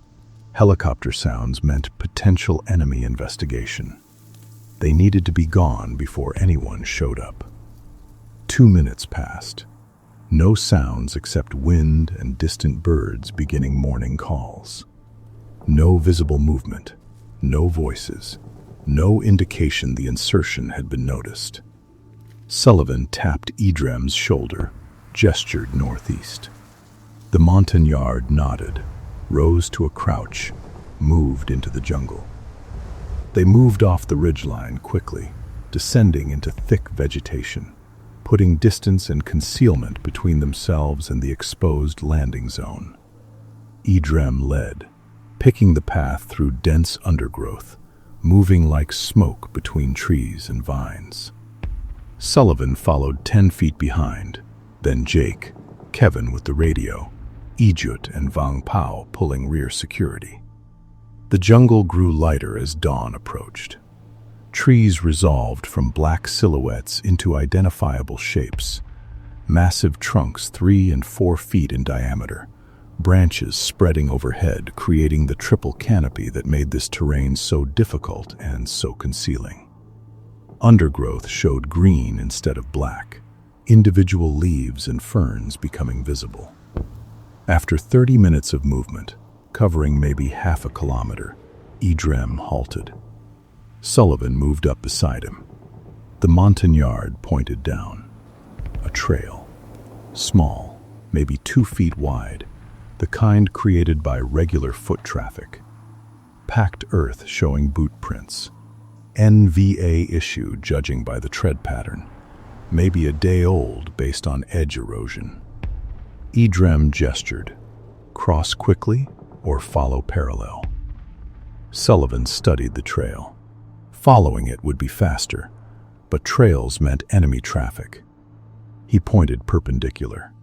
A: helicopter sounds meant potential enemy investigation. They needed to be gone before anyone showed up. 2 minutes passed. No sounds except wind and distant birds beginning morning calls. No visible movement, no voices, no indication the insertion had been noticed. Sullivan tapped Idrem's shoulder, gestured northeast. The Montagnard nodded, rose to a crouch, moved into the jungle. They moved off the ridgeline quickly, descending into thick vegetation, putting distance and concealment between themselves and the exposed landing zone. Idrem led, picking the path through dense undergrowth, moving like smoke between trees and vines. Sullivan followed 10 feet behind, then Jake, Kevin with the radio, Ejut and Vang Pao pulling rear security. The jungle grew lighter as dawn approached. Trees resolved from black silhouettes into identifiable shapes, massive trunks 3 and 4 feet in diameter, branches spreading overhead, creating the triple canopy that made this terrain so difficult and so concealing. Undergrowth showed green instead of black, individual leaves and ferns becoming visible. After 30 minutes of movement, covering maybe half a kilometer, Idrem halted. Sullivan moved up beside him. The Montagnard pointed down. A trail. Small, maybe 2 feet wide, the kind created by regular foot traffic. Packed earth showing boot prints. NVA issue judging by the tread pattern. Maybe a day old based on edge erosion. Idrem gestured. Cross quickly or follow parallel. Sullivan studied the trail. Following it would be faster, but trails meant enemy traffic. He pointed perpendicular.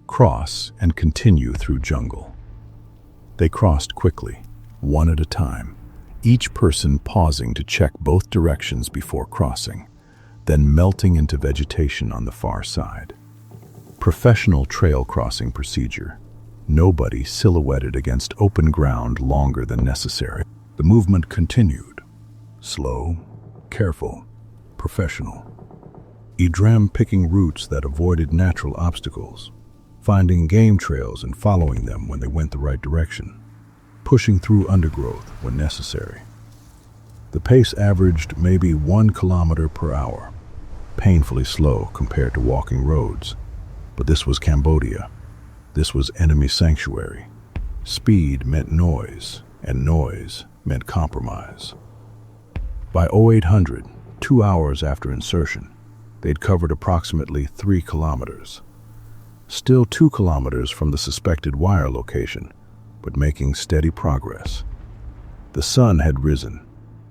A: Cross and continue through jungle. They crossed quickly, one at a time, each person pausing to check both directions before crossing, then melting into vegetation on the far side. Professional trail crossing procedure. Nobody silhouetted against open ground longer than necessary. The movement continued. Slow, careful, professional. Idrem picking routes that avoided natural obstacles, finding game trails and following them when they went the right direction, pushing through undergrowth when necessary. The pace averaged maybe 1 kilometer per hour, painfully slow compared to walking roads. But this was Cambodia. This was enemy sanctuary. Speed meant noise, and noise meant compromise. By 0800, 2 hours after insertion, they'd covered approximately 3 kilometers. Still 2 kilometers from the suspected wire location, but making steady progress. The sun had risen,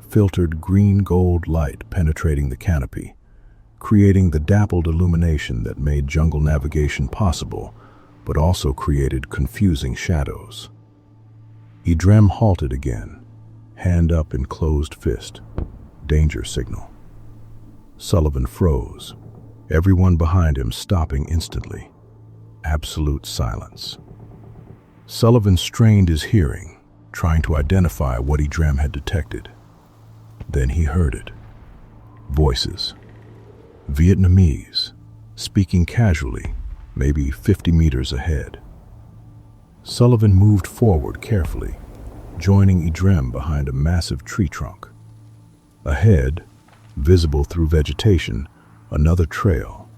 A: filtered green-gold light penetrating the canopy, creating the dappled illumination that made jungle navigation possible, but also created confusing shadows. Idrem halted again, hand up in closed fist. Danger signal. Sullivan froze, everyone behind him stopping instantly. Absolute silence. Sullivan strained his hearing, trying to identify what Idrem had detected. Then he heard it. Voices. Vietnamese, speaking casually, maybe 50 meters ahead. Sullivan moved forward carefully, joining Idrem behind a massive tree trunk. Ahead, visible through vegetation, another trail,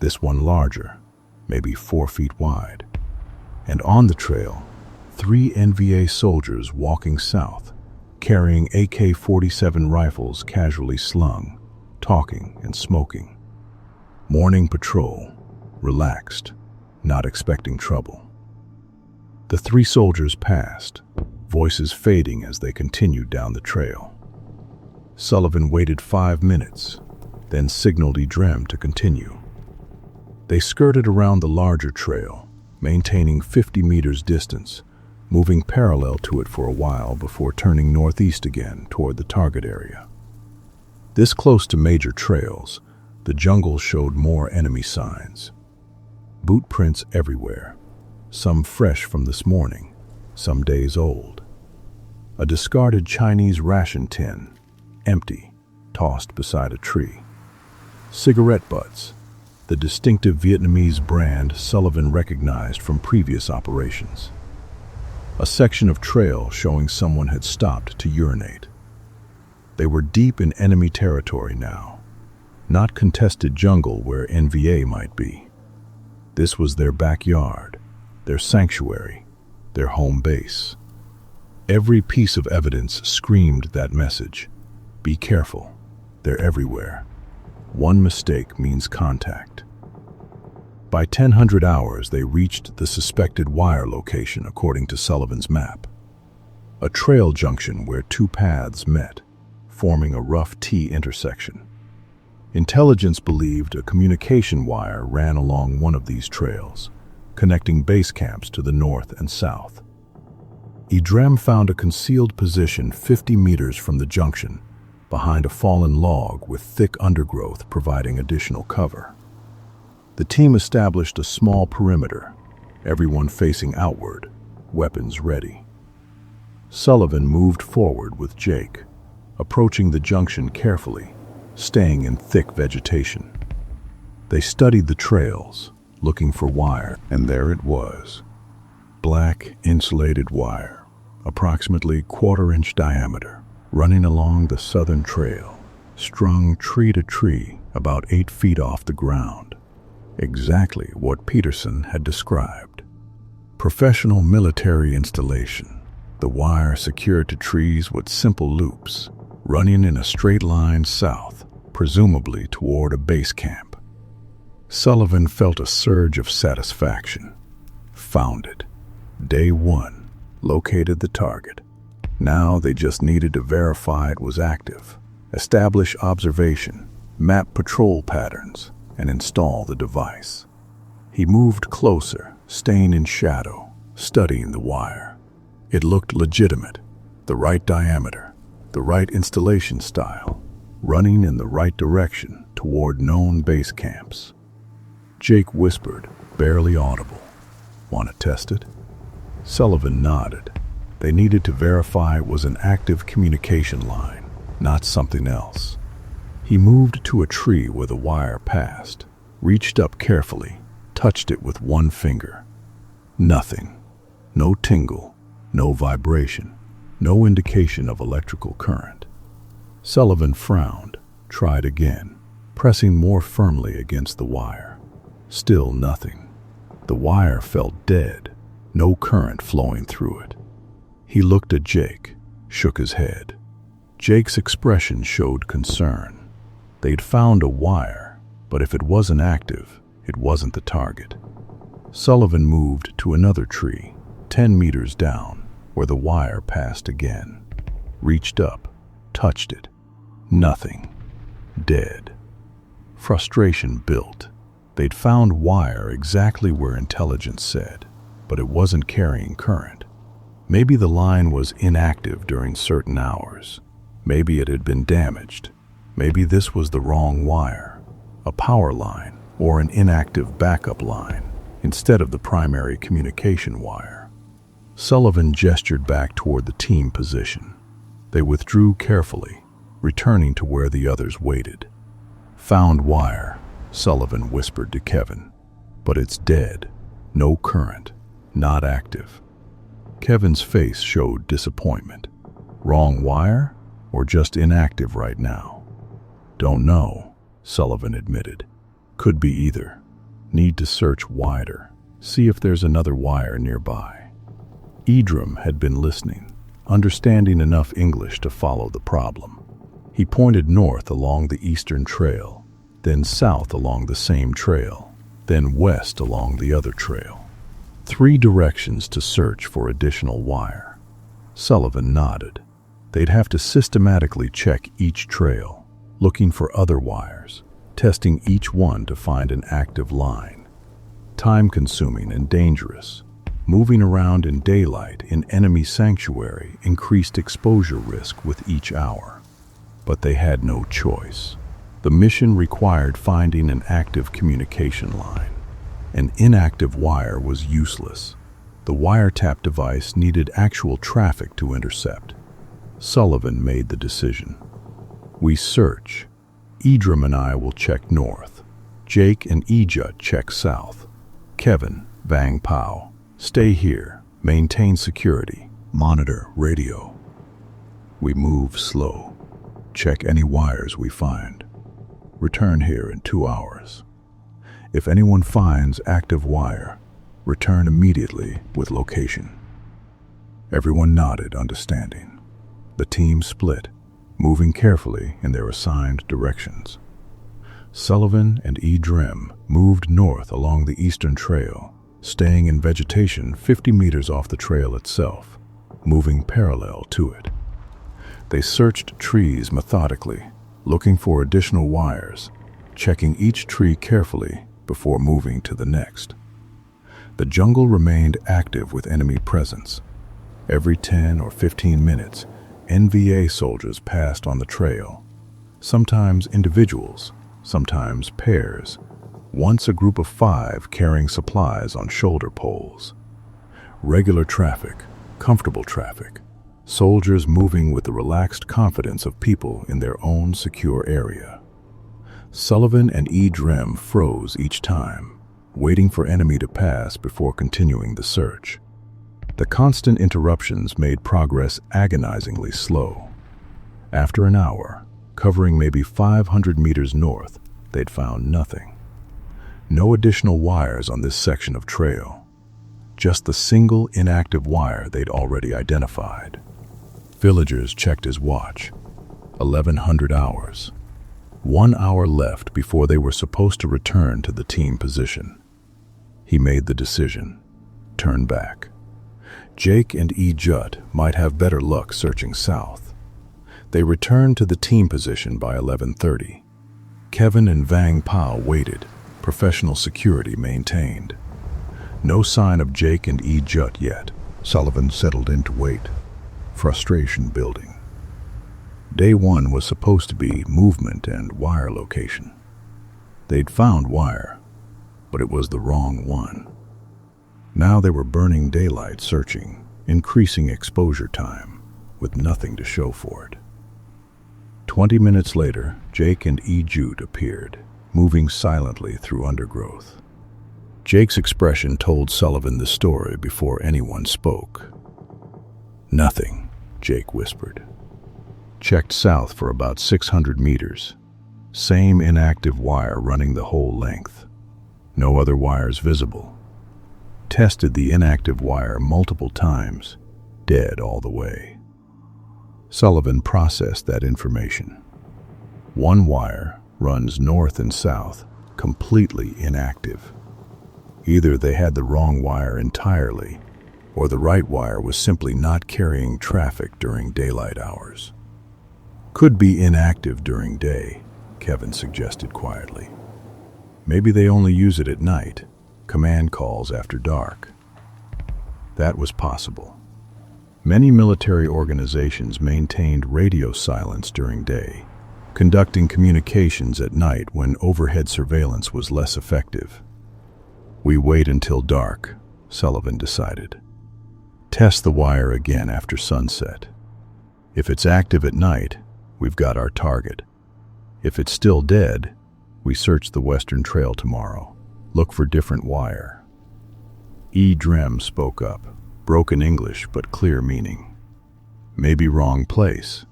A: this one larger, maybe 4 feet wide. And on the trail, 3 NVA soldiers walking south, carrying AK-47 rifles casually slung, talking and smoking. Morning patrol, relaxed, not expecting trouble. The 3 soldiers passed, voices fading as they continued down the trail. Sullivan waited 5 minutes, then signaled Idrem to continue. They skirted around the larger trail, maintaining 50 meters distance, moving parallel to it for a while before turning northeast again toward the target area. This close to major trails, the jungle showed more enemy signs. Boot prints everywhere, some fresh from this morning, some days old. A discarded Chinese ration tin, empty, tossed beside a tree. Cigarette butts, the distinctive Vietnamese brand Sullivan recognized from previous operations. a section of trail showing someone had stopped to urinate. They were deep in enemy territory now, not contested jungle where NVA might be. This was their backyard, their sanctuary, their home base. Every piece of evidence screamed that message. Be careful, they're everywhere. One mistake means contact. By 1000 hours, they reached the suspected wire location according to Sullivan's map. A trail junction where two paths met, forming a rough T intersection. Intelligence believed a communication wire ran along one of these trails, connecting base camps to the north and south. Idrem found a concealed position 50 meters from the junction, behind a fallen log with thick undergrowth providing additional cover. The team established a small perimeter, everyone facing outward, weapons ready. Sullivan moved forward with Jake, approaching the junction carefully, staying in thick vegetation. They studied the trails, looking for wire, and there it was. Black, insulated wire, approximately 1/4 inch diameter, running along the southern trail, strung tree to tree about 8 feet off the ground. Exactly what Peterson had described. Professional military installation, the wire secured to trees with simple loops, running in a straight line south, presumably toward a base camp. Sullivan felt a surge of satisfaction. Found it. Day 1, located the target. Now they just needed to verify it was active, establish observation, map patrol patterns, and install the device. He moved closer, staying in shadow, studying the wire. It looked legitimate, the right diameter, the right installation style, running in the right direction toward known base camps. Jake whispered, barely audible, "Want to test it?" Sullivan nodded. They needed to verify it was an active communication line, not something else. He moved to a tree where the wire passed, reached up carefully, touched it with one finger. Nothing. No tingle, no vibration, no indication of electrical current. Sullivan frowned, tried again, pressing more firmly against the wire. Still nothing. The wire felt dead, no current flowing through it. He looked at Jake, shook his head. Jake's expression showed concern. They'd found a wire, but if it wasn't active, it wasn't the target. Sullivan moved to another tree, 10 meters down, where the wire passed again. Reached up, touched it. Nothing. Dead. Frustration built. They'd found wire exactly where intelligence said, but it wasn't carrying current. Maybe the line was inactive during certain hours. Maybe it had been damaged. Maybe this was the wrong wire, a power line or an inactive backup line, instead of the primary communication wire. Sullivan gestured back toward the team position. They withdrew carefully, returning to where the others waited. "Found wire," Sullivan whispered to Kevin, "but it's dead. No current. Not active." Kevin's face showed disappointment. "Wrong wire, or just inactive right now?" "Don't know," Sullivan admitted. "Could be either. Need to search wider, see if there's another wire nearby." Idrem had been listening, understanding enough English to follow the problem. He pointed north along the eastern trail, then south along the same trail, then west along the other trail. 3 directions to search for additional wire. Sullivan nodded. They'd have to systematically check each trail, looking for other wires, testing each one to find an active line. Time-consuming and dangerous. Moving around in daylight in enemy sanctuary increased exposure risk with each hour. But they had no choice. The mission required finding an active communication line. An inactive wire was useless. The wiretap device needed actual traffic to intercept. Sullivan made the decision. "We search. Idrem and I will check north. Jake and Ejut check south. Kevin, Vang Pao, stay here. Maintain security. Monitor radio. We move slow. Check any wires we find. Return here in 2 hours. If anyone finds active wire, return immediately with location." Everyone nodded, understanding. The team split, moving carefully in their assigned directions. Sullivan and Drim moved north along the eastern trail, staying in vegetation 50 meters off the trail itself, moving parallel to it. They searched trees methodically, looking for additional wires, checking each tree carefully before moving to the next. The jungle remained active with enemy presence. Every 10 or 15 minutes, NVA soldiers passed on the trail, sometimes individuals, sometimes pairs, once a group of 5 carrying supplies on shoulder poles. Regular traffic, comfortable traffic, soldiers moving with the relaxed confidence of people in their own secure area. Sullivan and Drim froze each time, waiting for enemy to pass before continuing the search. The constant interruptions made progress agonizingly slow. After an hour, covering maybe 500 meters north, they'd found nothing. No additional wires on this section of trail. Just the single inactive wire they'd already identified. Villagers checked his watch. 1100 hours. 1 hour left before they were supposed to return to the team position. He made the decision. Turn back. Jake and Jut might have better luck searching south. They returned to the team position by 11:30. Kevin and Vang Pao waited, professional security maintained. No sign of Jake and Jut yet. Sullivan settled in to wait. Frustration building. Day 1 was supposed to be movement and wire location. They'd found wire, but it was the wrong one. Now they were burning daylight searching, increasing exposure time, with nothing to show for it. 20 minutes later, Jake and Jut appeared, moving silently through undergrowth. Jake's expression told Sullivan the story before anyone spoke. "Nothing," Jake whispered. Checked south for about 600 meters. Same inactive wire running the whole length. No other wires visible. Tested the inactive wire multiple times. Dead all the way. Sullivan processed that information. One wire runs north and south, completely inactive. Either they had the wrong wire entirely, or the right wire was simply not carrying traffic during daylight hours. Could be inactive during day, Kevin suggested quietly. Maybe they only use it at night, command calls after dark. That was possible. Many military organizations maintained radio silence during day, conducting communications at night when overhead surveillance was less effective. We wait until dark, Sullivan decided. Test the wire again after sunset. If it's active at night, we've got our target. If it's still dead, we search the Western Trail tomorrow. Look for different wire. Drim spoke up, broken English but clear meaning. Maybe wrong place.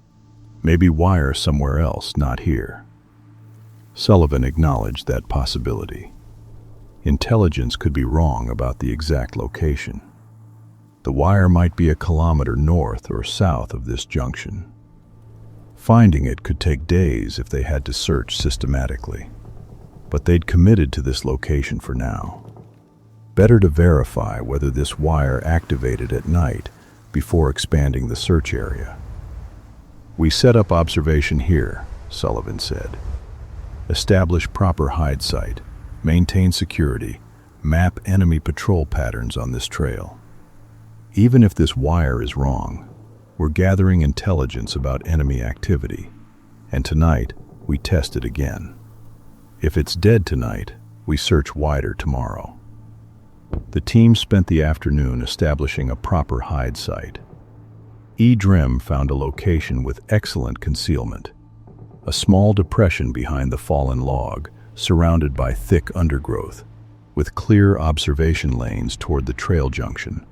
A: Maybe wire somewhere else, not here. Sullivan acknowledged that possibility. Intelligence could be wrong about the exact location. The wire might be a kilometer north or south of this junction. Finding it could take days if they had to search systematically. But they'd committed to this location for now. Better to verify whether this wire activated at night before expanding the search area. We set up observation here, Sullivan said. Establish proper hide site, maintain security, map enemy patrol patterns on this trail. Even if this wire is wrong, we're gathering intelligence about enemy activity, and tonight we test it again. If it's dead tonight, we search wider tomorrow. The team spent the afternoon establishing a proper hide site. Drim found a location with excellent concealment. A small depression behind the fallen log, surrounded by thick undergrowth, with clear observation lanes toward the trail junction.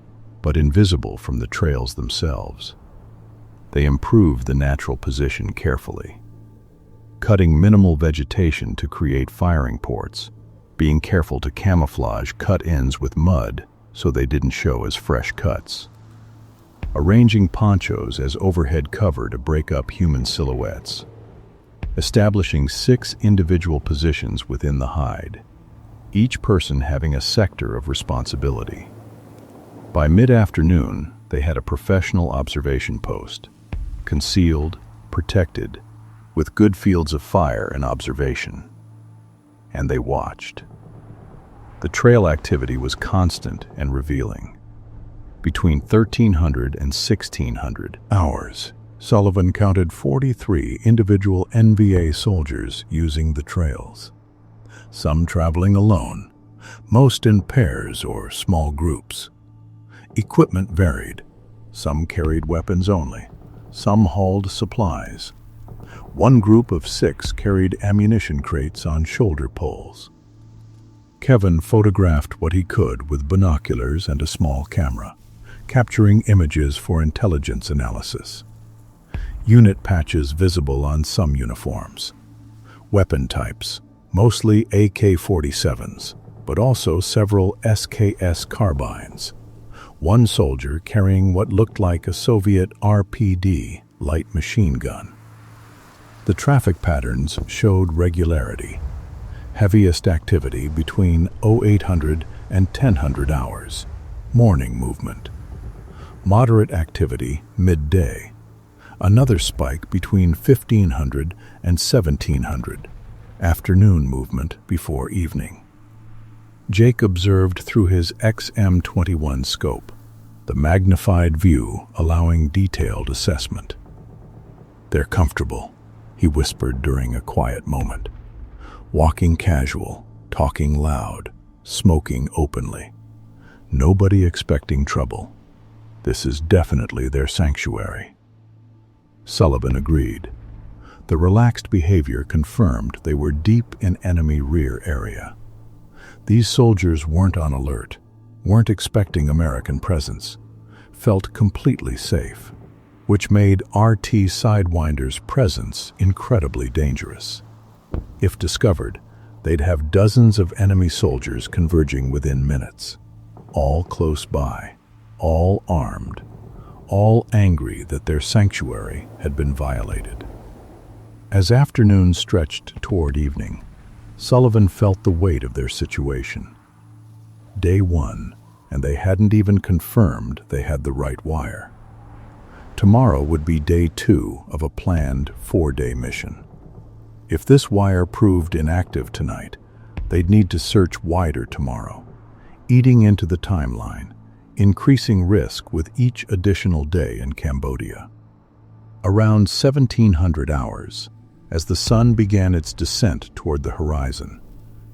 A: but invisible from the trails themselves. They improved the natural position carefully, cutting minimal vegetation to create firing ports, being careful to camouflage cut ends with mud so they didn't show as fresh cuts, arranging ponchos as overhead cover to break up human silhouettes, establishing 6 individual positions within the hide, each person having a sector of responsibility. By mid-afternoon, they had a professional observation post, concealed, protected, with good fields of fire and observation. And they watched. The trail activity was constant and revealing. Between 1,300 and 1,600 hours, Sullivan counted 43 individual NVA soldiers using the trails, some traveling alone, most in pairs or small groups. Equipment varied. Some carried weapons only. Some hauled supplies. One group of 6 carried ammunition crates on shoulder poles. Kevin photographed what he could with binoculars and a small camera, capturing images for intelligence analysis. Unit patches visible on some uniforms. Weapon types, mostly AK-47s, but also several SKS carbines. One soldier carrying what looked like a Soviet RPD light machine gun. The traffic patterns showed regularity. Heaviest activity between 0800 and 1000 hours, morning movement. Moderate activity midday. Another spike between 1500 and 1700, afternoon movement before evening. Jake observed through his XM21 scope, the magnified view allowing detailed assessment. "They're comfortable," he whispered during a quiet moment. "Walking casual, talking loud, smoking openly. Nobody expecting trouble. This is definitely their sanctuary." Sullivan agreed. The relaxed behavior confirmed they were deep in enemy rear area. These soldiers weren't on alert, weren't expecting American presence, felt completely safe, which made RT Sidewinder's presence incredibly dangerous. If discovered, they'd have dozens of enemy soldiers converging within minutes, all close by, all armed, all angry that their sanctuary had been violated. As afternoon stretched toward evening, Sullivan felt the weight of their situation. Day 1, and they hadn't even confirmed they had the right wire. Tomorrow would be day 2 of a planned 4-day mission. If this wire proved inactive tonight, they'd need to search wider tomorrow, eating into the timeline, increasing risk with each additional day in Cambodia. Around 1700 hours, as the sun began its descent toward the horizon,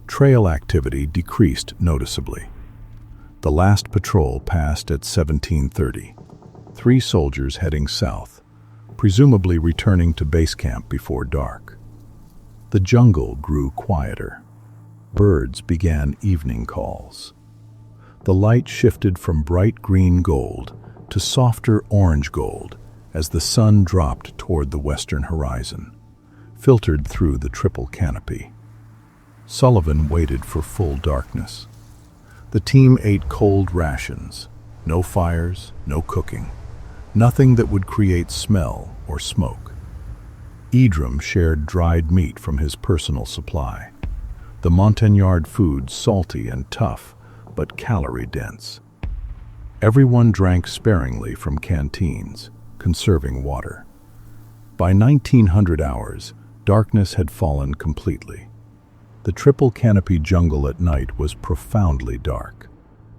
A: trail activity decreased noticeably. The last patrol passed at 1730, 3 soldiers heading south, presumably returning to base camp before dark. The jungle grew quieter. Birds began evening calls. The light shifted from bright green gold to softer orange gold as the sun dropped toward the western horizon, filtered through the triple canopy. Sullivan waited for full darkness. The team ate cold rations, no fires, no cooking, nothing that would create smell or smoke. Idram shared dried meat from his personal supply. The Montagnard food salty and tough, but calorie-dense. Everyone drank sparingly from canteens, conserving water. By 1900 hours, darkness had fallen completely. The triple canopy jungle at night was profoundly dark,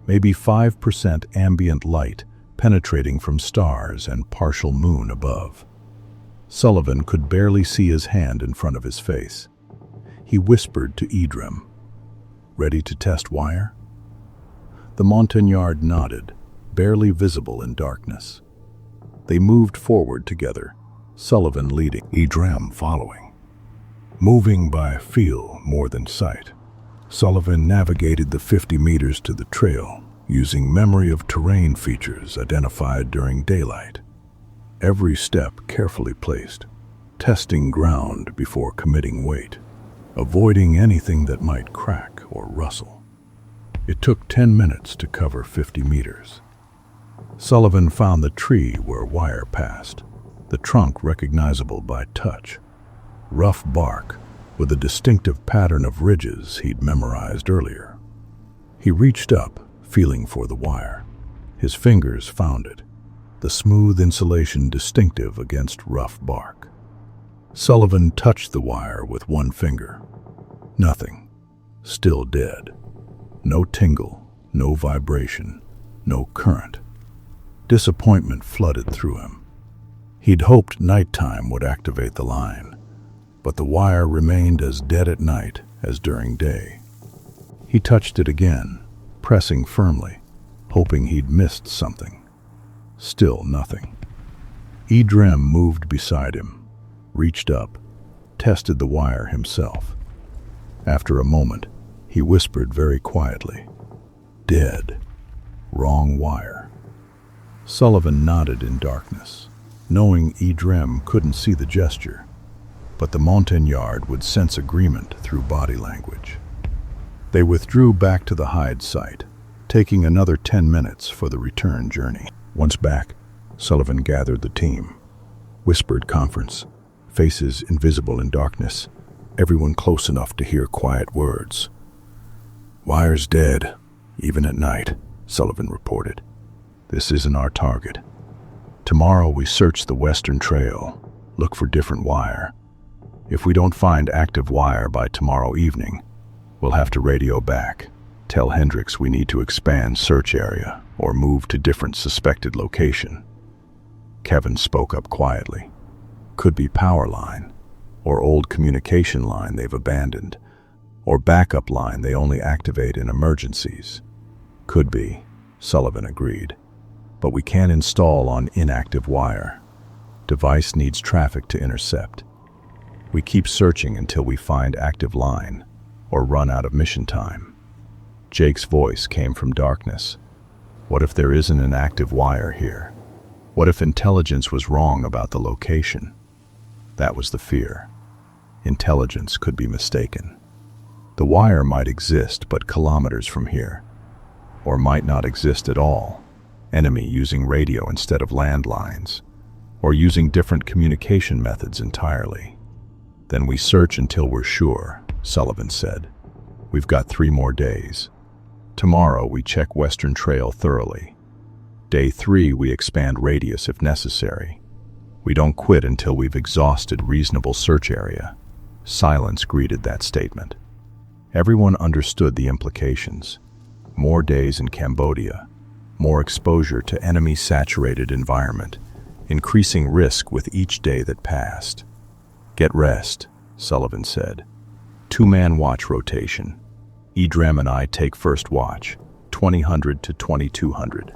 A: maybe 5% ambient light penetrating from stars and partial moon above. Sullivan could barely see his hand in front of his face. He whispered to Idram, "Ready to test wire?" The Montagnard nodded, barely visible in darkness. They moved forward together, Sullivan leading, Idram following. Moving by feel more than sight, Sullivan navigated the 50 meters to the trail, using memory of terrain features identified during daylight. Every step carefully placed, testing ground before committing weight, avoiding anything that might crack or rustle. It took 10 minutes to cover 50 meters. Sullivan found the tree where wire passed, the trunk recognizable by touch. Rough bark with a distinctive pattern of ridges he'd memorized earlier. He reached up, feeling for the wire. His fingers found it, the smooth insulation distinctive against rough bark. Sullivan touched the wire with one finger. Nothing. Still dead. No tingle, no vibration, no current. Disappointment flooded through him. He'd hoped nighttime would activate the line, but the wire remained as dead at night as during day. He touched it again, pressing firmly, hoping he'd missed something. Still nothing. Edrem moved beside him, reached up, tested the wire himself. After a moment, he whispered very quietly, "Dead. Wrong wire." Sullivan nodded in darkness, knowing Edrem couldn't see the gesture, but the Montagnard would sense agreement through body language. They withdrew back to the hide site, taking another 10 minutes for the return journey. Once back, Sullivan gathered the team. Whispered conference, faces invisible in darkness, everyone close enough to hear quiet words. "Wire's dead, even at night," Sullivan reported. "This isn't our target. Tomorrow we search the western trail, look for different wire. If we don't find active wire by tomorrow evening, we'll have to radio back. Tell Hendricks we need to expand search area or move to different suspected location." Kevin spoke up quietly. "Could be power line, or old communication line they've abandoned, or backup line they only activate in emergencies." "Could be," Sullivan agreed. "But we can't install on inactive wire. Device needs traffic to intercept. We keep searching until we find active line, or run out of mission time." Jake's voice came from darkness. "What if there isn't an active wire here? What if intelligence was wrong about the location?" That was the fear. Intelligence could be mistaken. The wire might exist but kilometers from here, or might not exist at all. Enemy using radio instead of landlines, or using different communication methods entirely. "Then we search until we're sure," Sullivan said. "We've got 3 more days. Tomorrow we check Western Trail thoroughly. Day 3 we expand radius if necessary. We don't quit until we've exhausted reasonable search area." Silence greeted that statement. Everyone understood the implications. More days in Cambodia, more exposure to enemy-saturated environment, increasing risk with each day that passed. "Get rest," Sullivan said. 2-man watch rotation. Edrem and I take first watch, 2000 to 2200.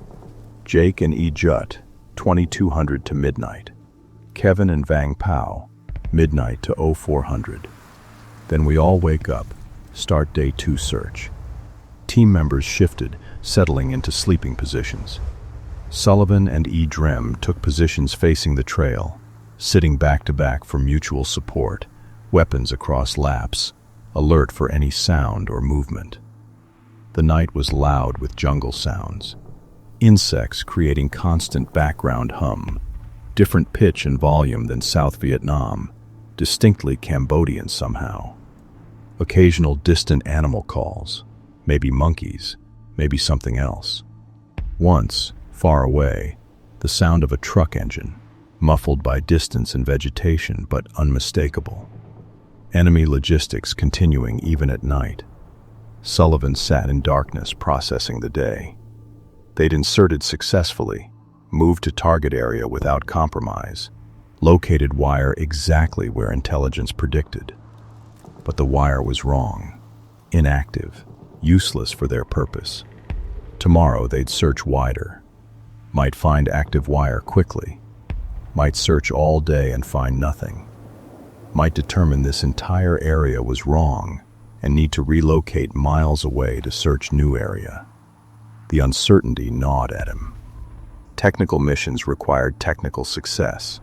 A: Jake and Jut, 2200 to midnight. Kevin and Vang Pao, midnight to 0400. Then we all wake up, start day 2 search. Team members shifted, settling into sleeping positions. Sullivan and Edrem took positions facing the trail, sitting back to back for mutual support, weapons across laps, alert for any sound or movement. The night was loud with jungle sounds. Insects creating constant background hum, different pitch and volume than South Vietnam, distinctly Cambodian somehow. Occasional distant animal calls, maybe monkeys, maybe something else. Once, far away, the sound of a truck engine, muffled by distance and vegetation but unmistakable. Enemy logistics continuing even at night. Sullivan sat in darkness processing the day. They'd inserted successfully, moved to target area without compromise, located wire exactly where intelligence predicted. But the wire was wrong, inactive, useless for their purpose. Tomorrow they'd search wider, might find active wire quickly, might search all day and find nothing, might determine this entire area was wrong and need to relocate miles away to search new area. The uncertainty gnawed at him. Technical missions required technical success.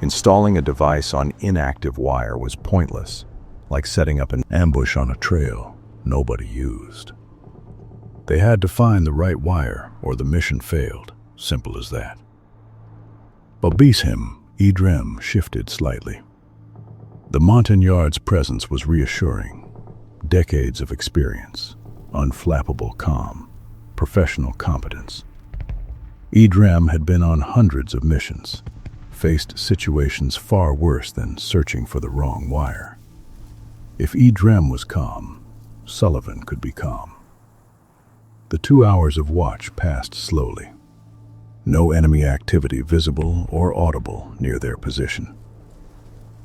A: Installing a device on inactive wire was pointless, like setting up an ambush on a trail nobody used. They had to find the right wire or the mission failed, simple as that. But beneath him, Edrem shifted slightly. The Montagnard's presence was reassuring. Decades of experience, unflappable calm, professional competence. Edrem had been on hundreds of missions, faced situations far worse than searching for the wrong wire. If Edrem was calm, Sullivan could be calm. The 2 hours of watch passed slowly. No enemy activity visible or audible near their position.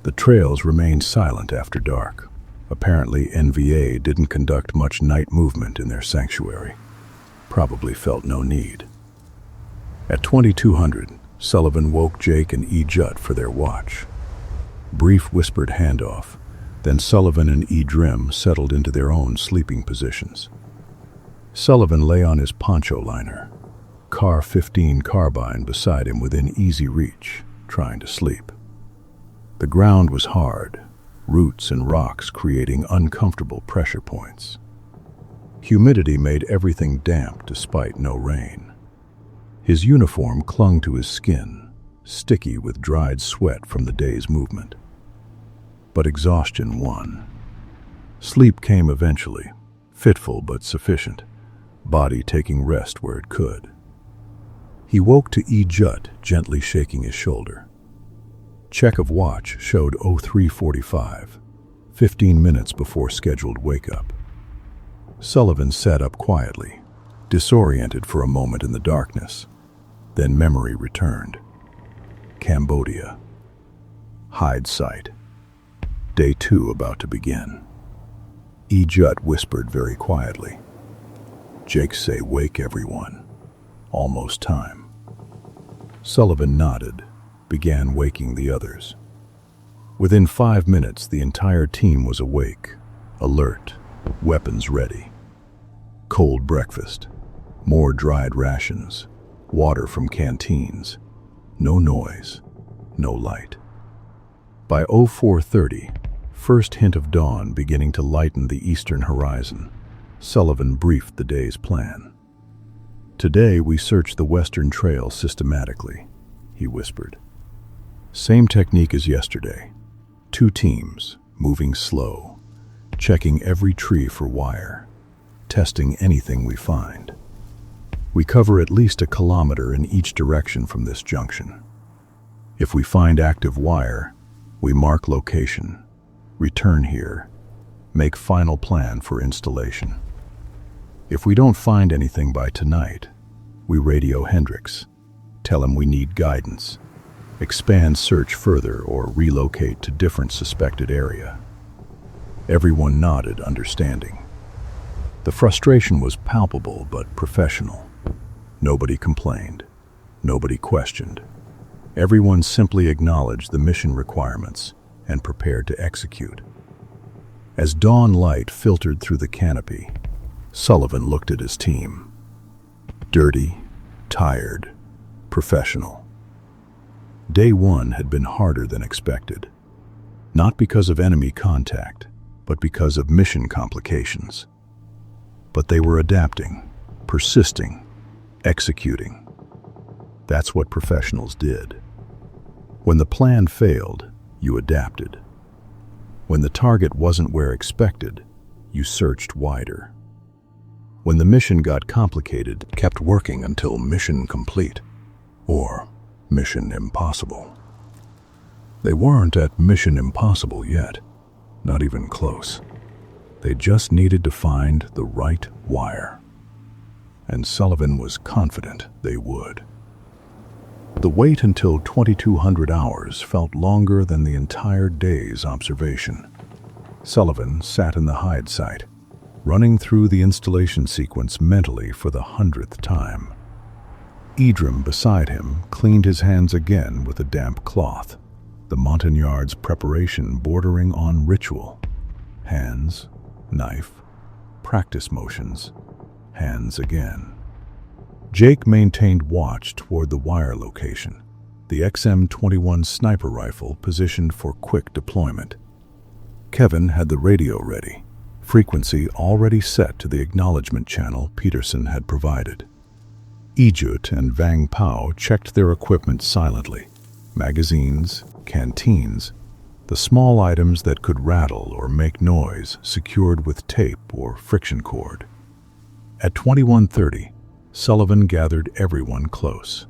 A: The trails remained silent after dark. Apparently, NVA didn't conduct much night movement in their sanctuary. Probably felt no need. At 2200, Sullivan woke Jake and E. Judd for their watch. Brief whispered handoff, then Sullivan and Edrem settled into their own sleeping positions. Sullivan lay on his poncho liner, Car 15 carbine beside him within easy reach, trying to sleep. The ground was hard, roots and rocks creating uncomfortable pressure points. Humidity made everything damp despite no rain. His uniform clung to his skin, sticky with dried sweat from the day's movement. But exhaustion won. Sleep came eventually, fitful but sufficient, body taking rest where it could. He woke to E. Judd gently shaking his shoulder. Check of watch showed 0345, 15 minutes before scheduled wake-up. Sullivan sat up quietly, disoriented for a moment in the darkness. Then memory returned. Cambodia. Hide site. Day 2 about to begin. E. Judd whispered very quietly. Jake say wake everyone. Almost time. Sullivan nodded, began waking the others. Within 5 minutes, the entire team was awake, alert, weapons ready. Cold breakfast, more dried rations, water from canteens, no noise, no light. By 0430, first hint of dawn beginning to lighten the eastern horizon, Sullivan briefed the day's plan. Today we search the western trail systematically, he whispered. Same technique as yesterday. 2 teams, moving slow, checking every tree for wire, testing anything we find. We cover at least 1 kilometer in each direction from this junction. If we find active wire, we mark location, return here, make final plan for installation. If we don't find anything by tonight, we radio Hendricks, tell him we need guidance, expand search further or relocate to different suspected area. Everyone nodded, understanding. The frustration was palpable but professional. Nobody complained. Nobody questioned. Everyone simply acknowledged the mission requirements and prepared to execute. As dawn light filtered through the canopy, Sullivan looked at his team. Dirty, tired, professional. Day 1 had been harder than expected. Not because of enemy contact, but because of mission complications. But they were adapting, persisting, executing. That's what professionals did. When the plan failed, you adapted. When the target wasn't where expected, you searched wider. When the mission got complicated, kept working until mission complete, or mission impossible. They weren't at mission impossible yet, not even close. They just needed to find the right wire. And Sullivan was confident they would. The wait until 2200 hours felt longer than the entire day's observation. Sullivan sat in the hide site, running through the installation sequence mentally for the 100th time. Edrem beside him cleaned his hands again with a damp cloth, the Montagnard's preparation bordering on ritual. Hands, knife, practice motions, hands again. Jake maintained watch toward the wire location, the XM-21 sniper rifle positioned for quick deployment. Kevin had the radio ready, frequency already set to the acknowledgement channel Peterson had provided. Ejut and Vang Pao checked their equipment silently. Magazines, canteens, the small items that could rattle or make noise secured with tape or friction cord. At 21:30, Sullivan gathered everyone close.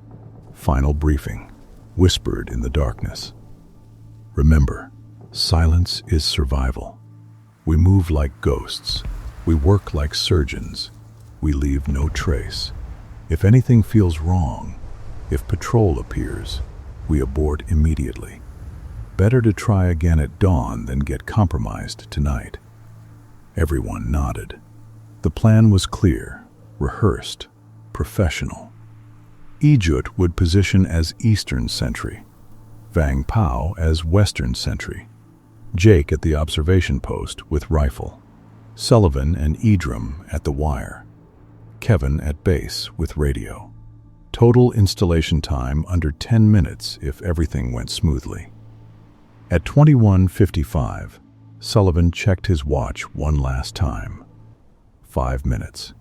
A: Final briefing, whispered in the darkness. Remember, silence is survival. We move like ghosts. We work like surgeons. We leave no trace. If anything feels wrong, if patrol appears, we abort immediately. Better to try again at dawn than get compromised tonight. Everyone nodded. The plan was clear, rehearsed, professional. Ejut would position as Eastern Sentry, Vang Pao as Western Sentry, Jake at the observation post with rifle, Sullivan and Idrim at the wire, Kevin at base with radio. Total installation time under 10 minutes if everything went smoothly. At 21:55, Sullivan checked his watch one last time. 5 minutes.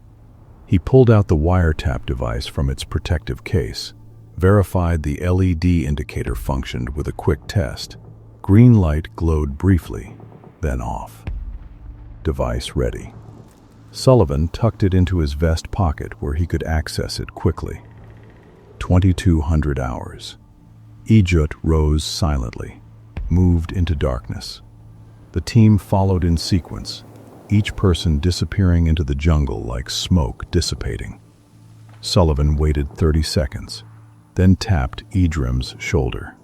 A: He pulled out the wiretap device from its protective case, verified the LED indicator functioned with a quick test. Green light glowed briefly, then off. Device ready. Sullivan tucked it into his vest pocket where he could access it quickly. 2200 hours. Ejut rose silently, moved into darkness. The team followed in sequence, each person disappearing into the jungle like smoke dissipating. Sullivan waited 30 seconds, then tapped Idrim's shoulder.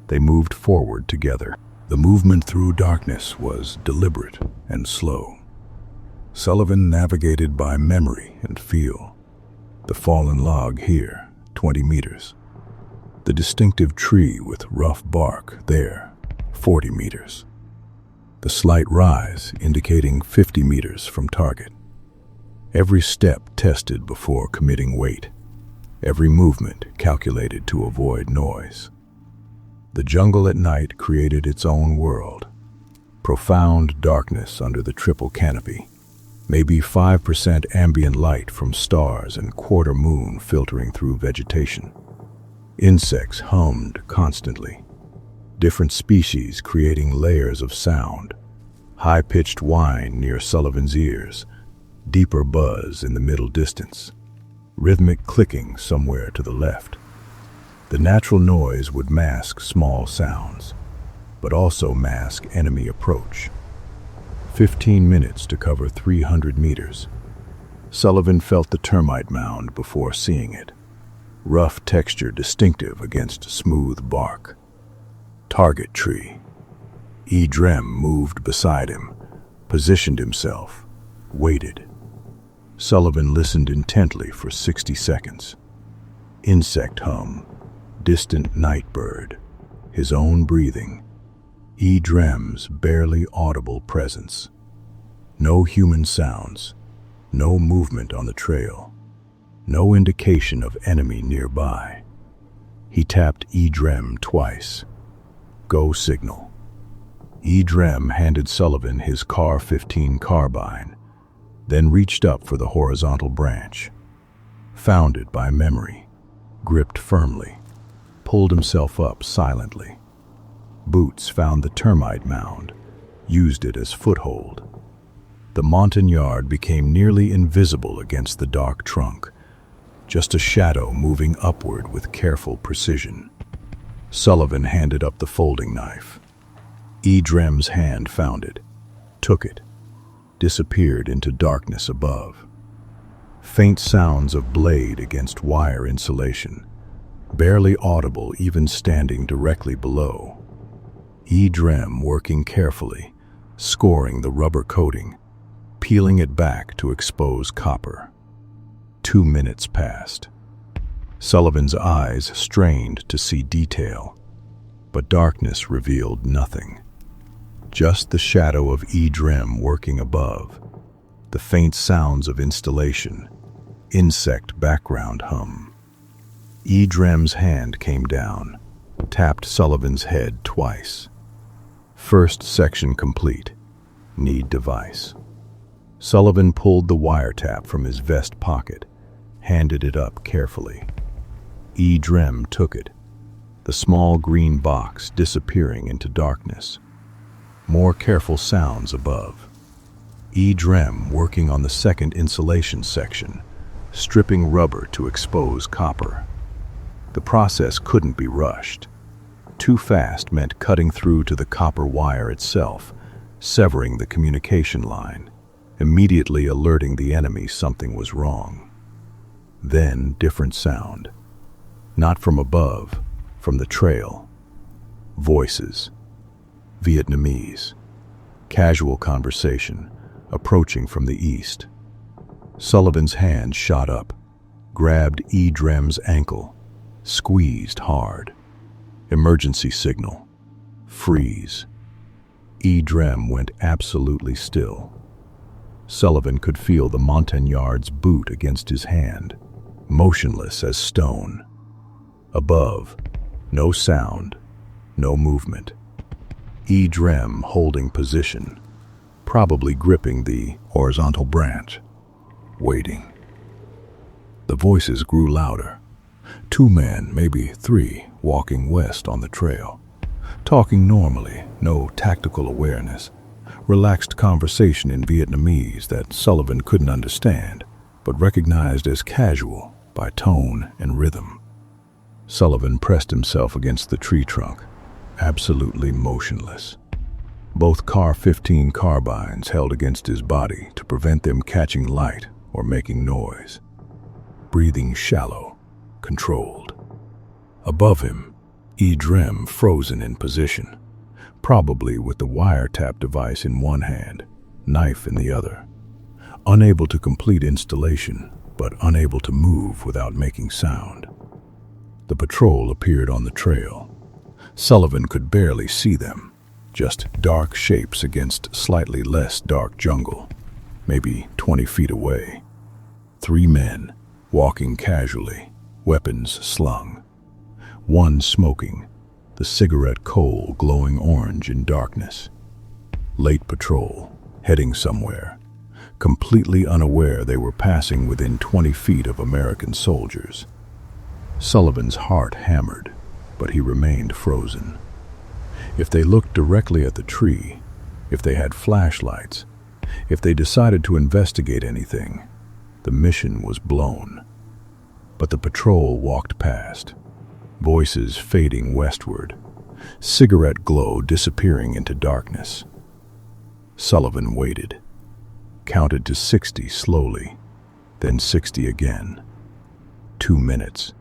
A: They moved forward together. The movement through darkness was deliberate and slow. Sullivan navigated by memory and feel. The fallen log here, 20 meters. The distinctive tree with rough bark there, 40 meters. The slight rise indicating 50 meters from target. Every step tested before committing weight. Every movement calculated to avoid noise. The jungle at night created its own world. Profound darkness under the triple canopy. Maybe 5% ambient light from stars and quarter moon filtering through vegetation. Insects hummed constantly. Different species creating layers of sound. High-pitched whine near Sullivan's ears. Deeper buzz in the middle distance. Rhythmic clicking somewhere to the left. The natural noise would mask small sounds, but also mask enemy approach. 15 minutes to cover 300 meters. Sullivan felt the termite mound before seeing it. Rough texture distinctive against smooth bark. Target tree. Idrim moved beside him, positioned himself, waited. Sullivan listened intently for 60 seconds. Insect hum. Distant night bird, his own breathing, Idrim's barely audible presence. No human sounds, no movement on the trail, no indication of enemy nearby. He tapped Idrim twice. Go signal. Idrim handed Sullivan his CAR-15 carbine, then reached up for the horizontal branch. Found it by memory, gripped firmly. Pulled himself up silently. Boots found the termite mound, used it as foothold. The Montagnard became nearly invisible against the dark trunk, just a shadow moving upward with careful precision. Sullivan handed up the folding knife. Idrim's hand found it, took it, disappeared into darkness above. Faint sounds of blade against wire insulation. Barely audible even standing directly below. Idrim working carefully, scoring the rubber coating, peeling it back to expose copper. 2 minutes passed. Sullivan's eyes strained to see detail, but darkness revealed nothing. Just the shadow of Idrim working above, the faint sounds of installation, insect background hum. Edrem's hand came down, tapped Sullivan's head twice. First section complete. Need device. Sullivan pulled the wiretap from his vest pocket, handed it up carefully. Edrem took it, the small green box disappearing into darkness. More careful sounds above. Edrem working on the second insulation section, stripping rubber to expose copper. The process couldn't be rushed. Too fast meant cutting through to the copper wire itself, severing the communication line, immediately alerting the enemy something was wrong. Then different sound. Not from above, from the trail. Voices. Vietnamese. Casual conversation, approaching from the east. Sullivan's hand shot up, grabbed Edrem's ankle, squeezed hard. Emergency signal. Freeze. Edrem went absolutely still. Sullivan could feel the Montagnard's boot against his hand, motionless as stone. Above, no sound, no movement. Edrem holding position, probably gripping the horizontal branch, waiting. The voices grew louder. 2 men, maybe 3, walking west on the trail. Talking normally, no tactical awareness. Relaxed conversation in Vietnamese that Sullivan couldn't understand, but recognized as casual by tone and rhythm. Sullivan pressed himself against the tree trunk, absolutely motionless. Both CAR-15 carbines held against his body to prevent them catching light or making noise. Breathing shallow, controlled. Above him, Edrem frozen in position, probably with the wiretap device in one hand, knife in the other. Unable to complete installation, but unable to move without making sound. The patrol appeared on the trail. Sullivan could barely see them, just dark shapes against slightly less dark jungle, maybe 20 feet away. 3 men, walking casually, weapons slung. 1 smoking, the cigarette coal glowing orange in darkness. Late patrol, heading somewhere, completely unaware they were passing within 20 feet of American soldiers. Sullivan's heart hammered, but he remained frozen. If they looked directly at the tree, if they had flashlights, if they decided to investigate anything, the mission was blown. But the patrol walked past, voices fading westward, cigarette glow disappearing into darkness. Sullivan waited, counted to 60 slowly, then 60 again. 2 minutes.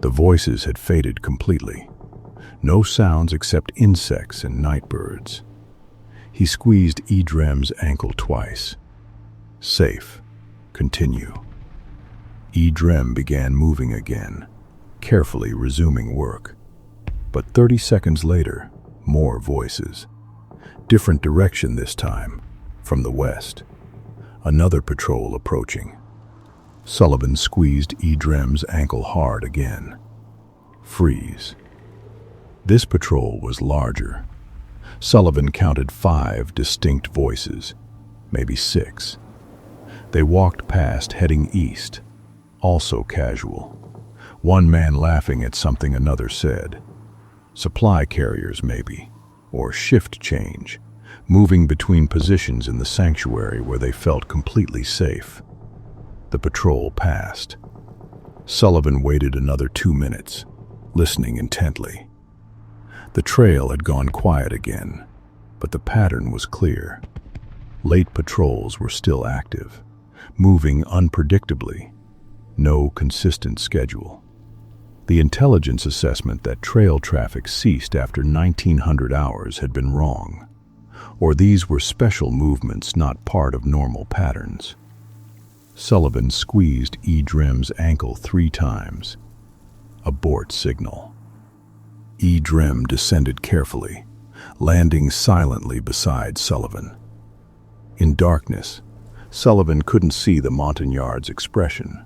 A: The voices had faded completely. No sounds except insects and night birds. He squeezed Edrem's ankle twice. Safe. Continue. Edrem began moving again, carefully resuming work. But 30 seconds later, more voices. Different direction this time, from the west. Another patrol approaching. Sullivan squeezed Edrem's ankle hard again. Freeze. This patrol was larger. Sullivan counted 5 distinct voices, maybe 6. They walked past, heading east, also casual. 1 man laughing at something another said. Supply carriers, maybe, or shift change, moving between positions in the sanctuary where they felt completely safe. The patrol passed. Sullivan waited another 2 minutes, listening intently. The trail had gone quiet again, but the pattern was clear. Late patrols were still active, moving unpredictably. No consistent schedule. The intelligence assessment that trail traffic ceased after 1900 hours had been wrong, or these were special movements not part of normal patterns. Sullivan squeezed Edrem's ankle 3 times. Abort signal. Edrem descended carefully, landing silently beside Sullivan. In darkness, Sullivan couldn't see the Montagnard's expression,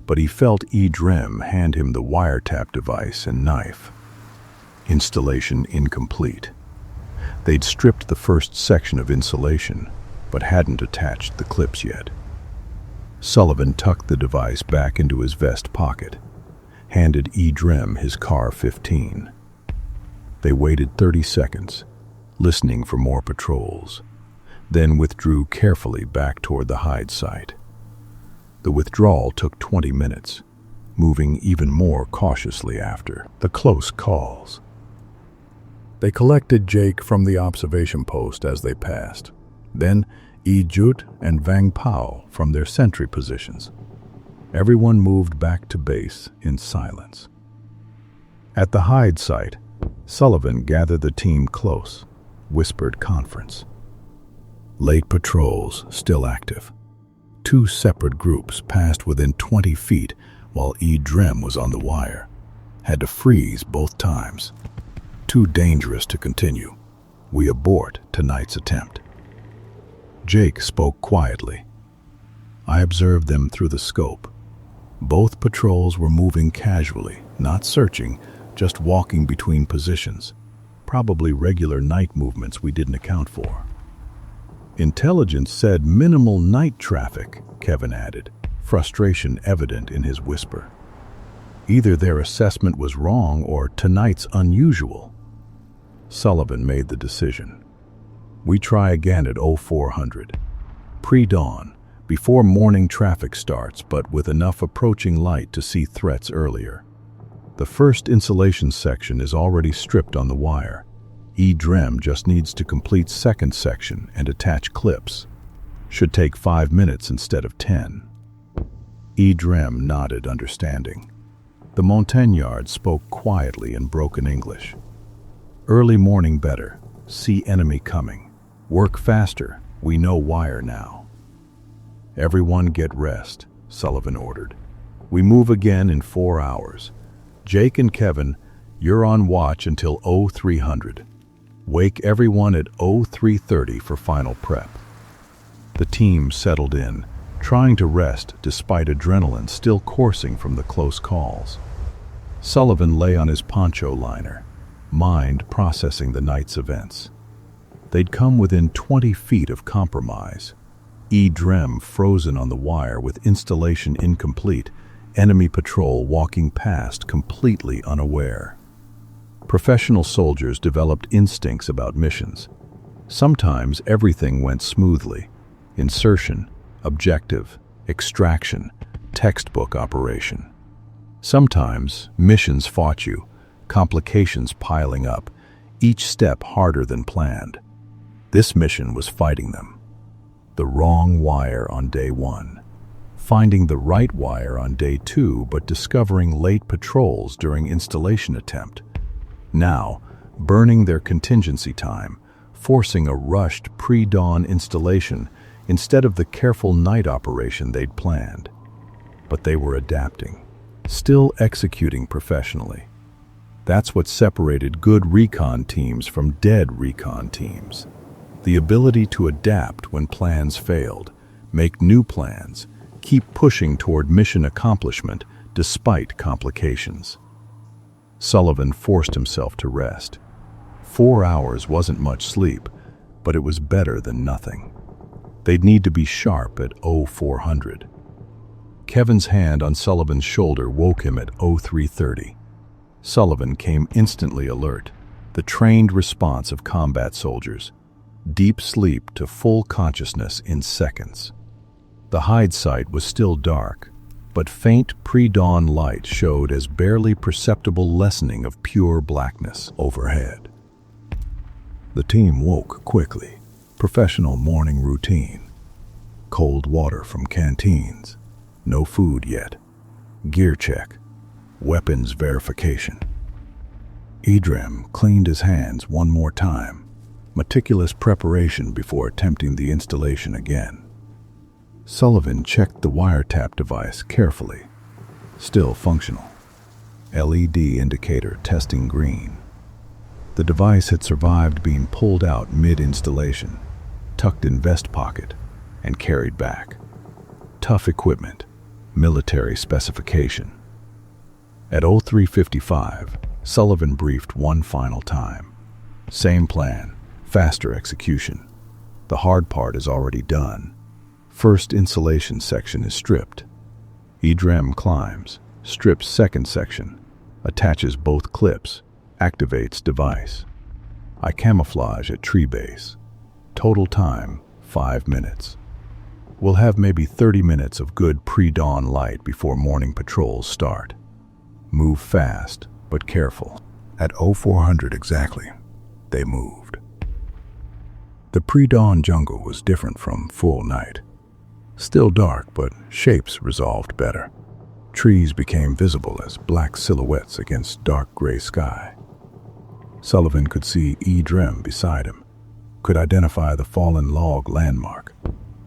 A: but he felt Edrem hand him the wiretap device and knife. Installation incomplete. They'd stripped the first section of insulation, but hadn't attached the clips yet. Sullivan tucked the device back into his vest pocket, handed Edrem his CAR-15. They waited 30 seconds, listening for more patrols, then withdrew carefully back toward the hide site. The withdrawal took 20 minutes, moving even more cautiously after the close calls. They collected Jake from the observation post as they passed, then Jut and Vang Pao from their sentry positions. Everyone moved back to base in silence. At the hide site, Sullivan gathered the team close, whispered conference. Late patrols still active. 2 separate groups passed within 20 feet while Edrem was on the wire. Had to freeze both times. Too dangerous to continue. We abort tonight's attempt. Jake spoke quietly. I observed them through the scope. Both patrols were moving casually, not searching, just walking between positions. Probably regular night movements we didn't account for. Intelligence said minimal night traffic, Kevin added, frustration evident in his whisper. Either their assessment was wrong or tonight's unusual. Sullivan made the decision. We try again at 0400. Pre-dawn, before morning traffic starts, but with enough approaching light to see threats earlier. The first insulation section is already stripped on the wire. Edrem just needs to complete second section and attach clips. Should take 5 minutes instead of 10. Edrem nodded understanding. The Montagnard spoke quietly in broken English. Early morning better. See enemy coming. Work faster. We know wire now. Everyone get rest, Sullivan ordered. We move again in 4 hours. Jake and Kevin, you're on watch until 0300. Wake everyone at 0330 for final prep. The team settled in, trying to rest despite adrenaline still coursing from the close calls. Sullivan lay on his poncho liner, mind processing the night's events. They'd come within 20 feet of compromise. Edrem frozen on the wire with installation incomplete, enemy patrol walking past completely unaware. Professional soldiers developed instincts about missions. Sometimes everything went smoothly. Insertion, objective, extraction, textbook operation. Sometimes missions fought you, complications piling up, each step harder than planned. This mission was fighting them. The wrong wire on day 1. Finding the right wire on day 2, but discovering late patrols during installation attempt. Now, burning their contingency time, forcing a rushed pre-dawn installation instead of the careful night operation they'd planned. But they were adapting, still executing professionally. That's what separated good recon teams from dead recon teams. The ability to adapt when plans failed, make new plans, keep pushing toward mission accomplishment despite complications. Sullivan forced himself to rest. 4 hours wasn't much sleep, but it was better than nothing. They'd need to be sharp at 0400. Kevin's hand on Sullivan's shoulder woke him at 0330. Sullivan came instantly alert, the trained response of combat soldiers. Deep sleep to full consciousness in seconds. The hide site was still dark, but faint pre-dawn light showed as barely perceptible lessening of pure blackness overhead. The team woke quickly. Professional morning routine. Cold water from canteens. No food yet. Gear check. Weapons verification. Edrem cleaned his hands one more time. Meticulous preparation before attempting the installation again. Sullivan checked the wiretap device carefully. Still functional. LED indicator testing green. The device had survived being pulled out mid-installation, tucked in vest pocket, and carried back. Tough equipment, military specification. At 03:55, Sullivan briefed one final time. Same plan, faster execution. The hard part is already done. First insulation section is stripped. EDREM climbs, strips second section, attaches both clips, activates device. I camouflage at tree base. Total time, 5 minutes. We'll have maybe 30 minutes of good pre-dawn light before morning patrols start. Move fast, but careful. At 0400 exactly, they moved. The pre-dawn jungle was different from full night. Still dark, but shapes resolved better. Trees became visible as black silhouettes against dark gray sky. Sullivan could see EDREM beside him, could identify the fallen log landmark,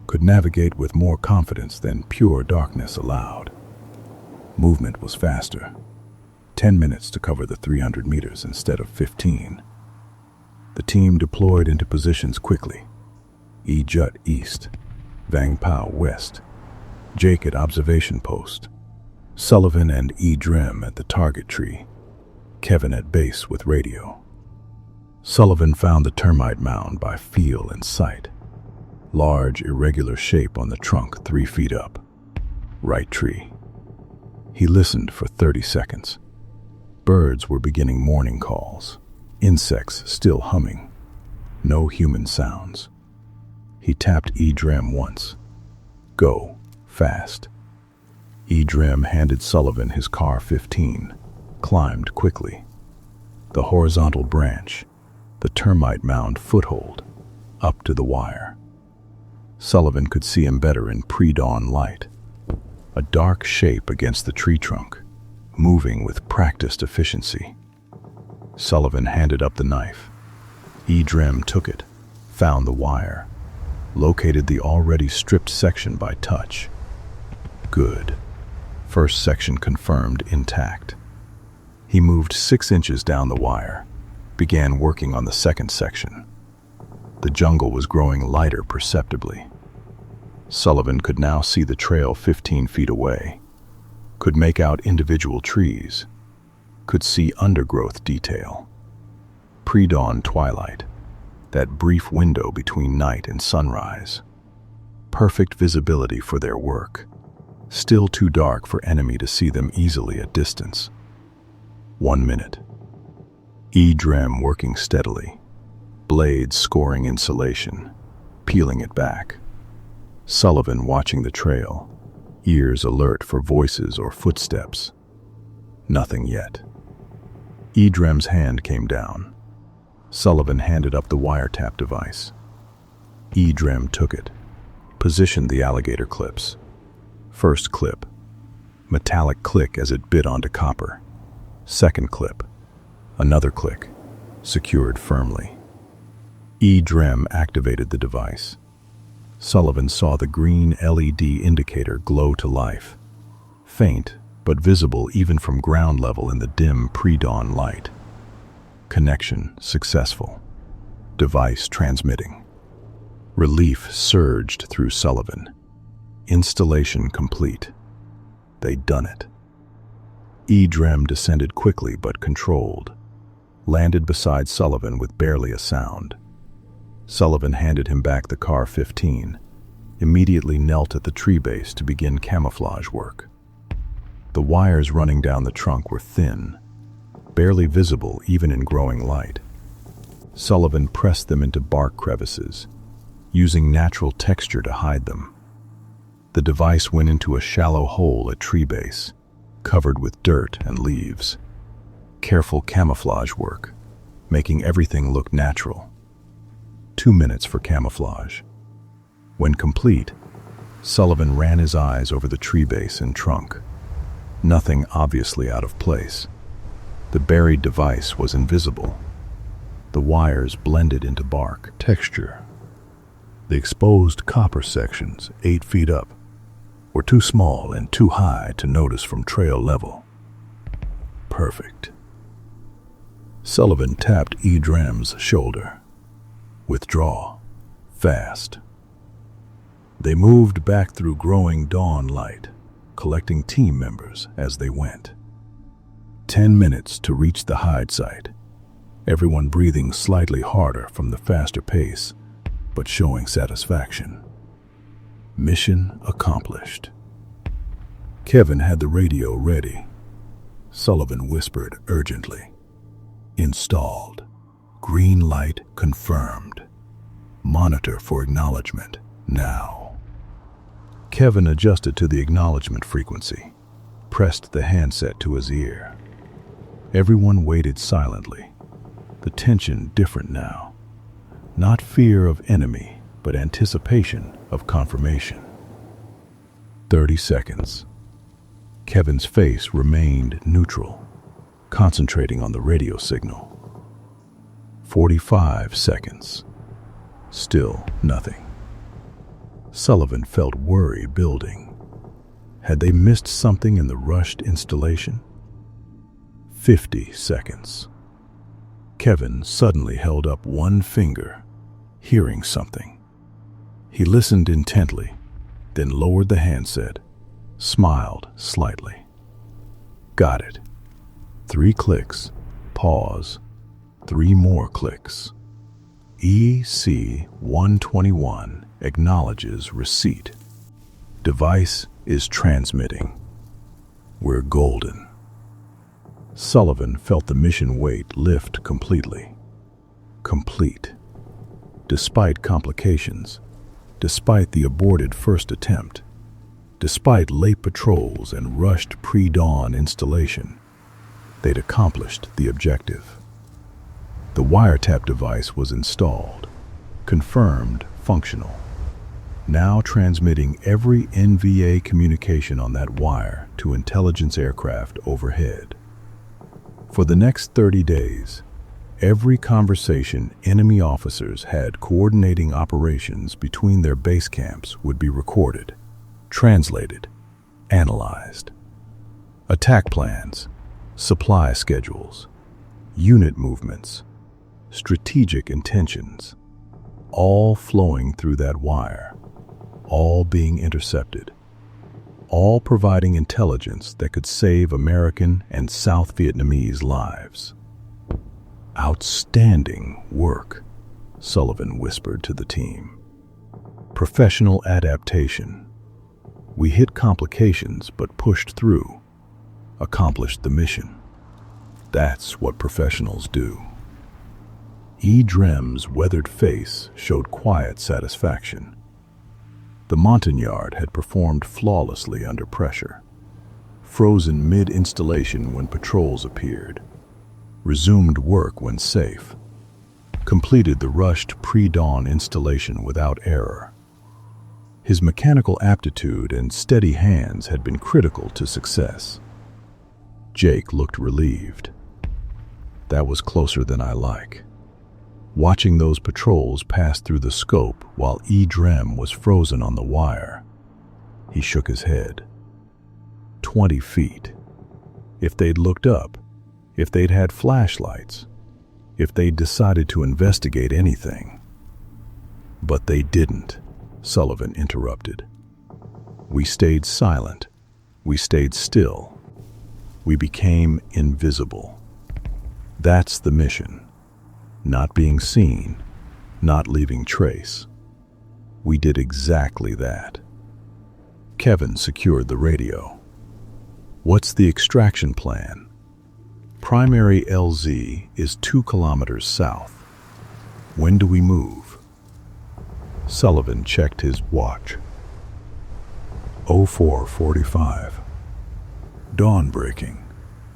A: could navigate with more confidence than pure darkness allowed. Movement was faster. 10 minutes to cover the 300 meters instead of 15. The team deployed into positions quickly. Jut east, Vang Pao west, Jake at observation post, Sullivan and EDREM at the target tree, Kevin at base with radio. Sullivan found the termite mound by feel and sight. Large, irregular shape on the trunk 3 feet up. Right tree. He listened for 30 seconds. Birds were beginning morning calls. Insects still humming. No human sounds. He tapped EDREM once. Go, fast. EDREM handed Sullivan his car 15, climbed quickly. The horizontal branch, the termite mound foothold, up to the wire. Sullivan could see him better in pre-dawn light. A dark shape against the tree trunk, moving with practiced efficiency. Sullivan handed up the knife. EDREM took it, found the wire, located the already stripped section by touch. Good. First section confirmed intact. He moved 6 inches down the wire, began working on the second section. The jungle was growing lighter perceptibly. Sullivan could now see the trail 15 feet away, could make out individual trees, could see undergrowth detail. Pre-dawn twilight, that brief window between night and sunrise. Perfect visibility for their work. Still too dark for enemy to see them easily at distance. 1 minute. EDREM working steadily. Blades scoring insulation, peeling it back. Sullivan watching the trail, ears alert for voices or footsteps. Nothing yet. EDREM's hand came down. Sullivan handed up the wiretap device. EDREM took it, positioned the alligator clips. First clip, metallic click as it bit onto copper. Second clip, another click, secured firmly. EDREM activated the device. Sullivan saw the green LED indicator glow to life. Faint, but visible even from ground level in the dim pre-dawn light. Connection successful. Device transmitting. Relief surged through Sullivan. Installation complete. They'd done it. EDREM descended quickly but controlled. Landed beside Sullivan with barely a sound. Sullivan handed him back the car 15, immediately knelt at the tree base to begin camouflage work. The wires running down the trunk were thin, barely visible even in growing light. Sullivan pressed them into bark crevices, using natural texture to hide them. The device went into a shallow hole at tree base, covered with dirt and leaves. Careful camouflage work, making everything look natural. 2 minutes for camouflage. When complete, Sullivan ran his eyes over the tree base and trunk. Nothing obviously out of place. The buried device was invisible. The wires blended into bark texture. The exposed copper sections, 8 feet up, were too small and too high to notice from trail level. Perfect. Sullivan tapped EDREM's shoulder. Withdraw. Fast. They moved back through growing dawn light, collecting team members as they went. 10 minutes to reach the hide site, everyone breathing slightly harder from the faster pace, but showing satisfaction. Mission accomplished. Kevin had the radio ready. Sullivan whispered urgently. Installed. Green light confirmed. Monitor for acknowledgement now. Kevin adjusted to the acknowledgement frequency, pressed the handset to his ear. Everyone waited silently, the tension different now. Not fear of enemy, but anticipation of confirmation. 30 seconds. Kevin's face remained neutral, concentrating on the radio signal. 45 seconds. Still nothing. Sullivan felt worry building. Had they missed something in the rushed installation? 50 seconds. Kevin suddenly held up one finger, hearing something. He listened intently, then lowered the handset, smiled slightly. Got it. 3 clicks, pause, 3 more clicks. EC-121 acknowledges receipt. Device is transmitting. We're golden. Sullivan felt the mission weight lift completely. Complete. Despite complications, despite the aborted first attempt, despite late patrols and rushed pre-dawn installation, they'd accomplished the objective. The wiretap device was installed, confirmed functional, now transmitting every NVA communication on that wire to intelligence aircraft overhead. For the next 30 days, every conversation enemy officers had coordinating operations between their base camps would be recorded, translated, analyzed. Attack plans, supply schedules, unit movements, strategic intentions, all flowing through that wire, all being intercepted, all providing intelligence that could save American and South Vietnamese lives. Outstanding work, Sullivan whispered to the team. Professional adaptation. We hit complications but pushed through, accomplished the mission. That's what professionals do. Drem's weathered face showed quiet satisfaction. The Montagnard had performed flawlessly under pressure, frozen mid-installation when patrols appeared, resumed work when safe, completed the rushed pre-dawn installation without error. His mechanical aptitude and steady hands had been critical to success. Jake looked relieved. That was closer than I like. Watching those patrols pass through the scope while Drem was frozen on the wire, he shook his head. 20 feet. If they'd looked up, if they'd had flashlights, if they'd decided to investigate anything. But they didn't, Sullivan interrupted. We stayed silent. We stayed still. We became invisible. That's the mission. Not being seen, not leaving trace. We did exactly that. Kevin secured the radio. What's the extraction plan? Primary LZ is 2 kilometers south. When do we move? Sullivan checked his watch. 04:45. Dawn breaking.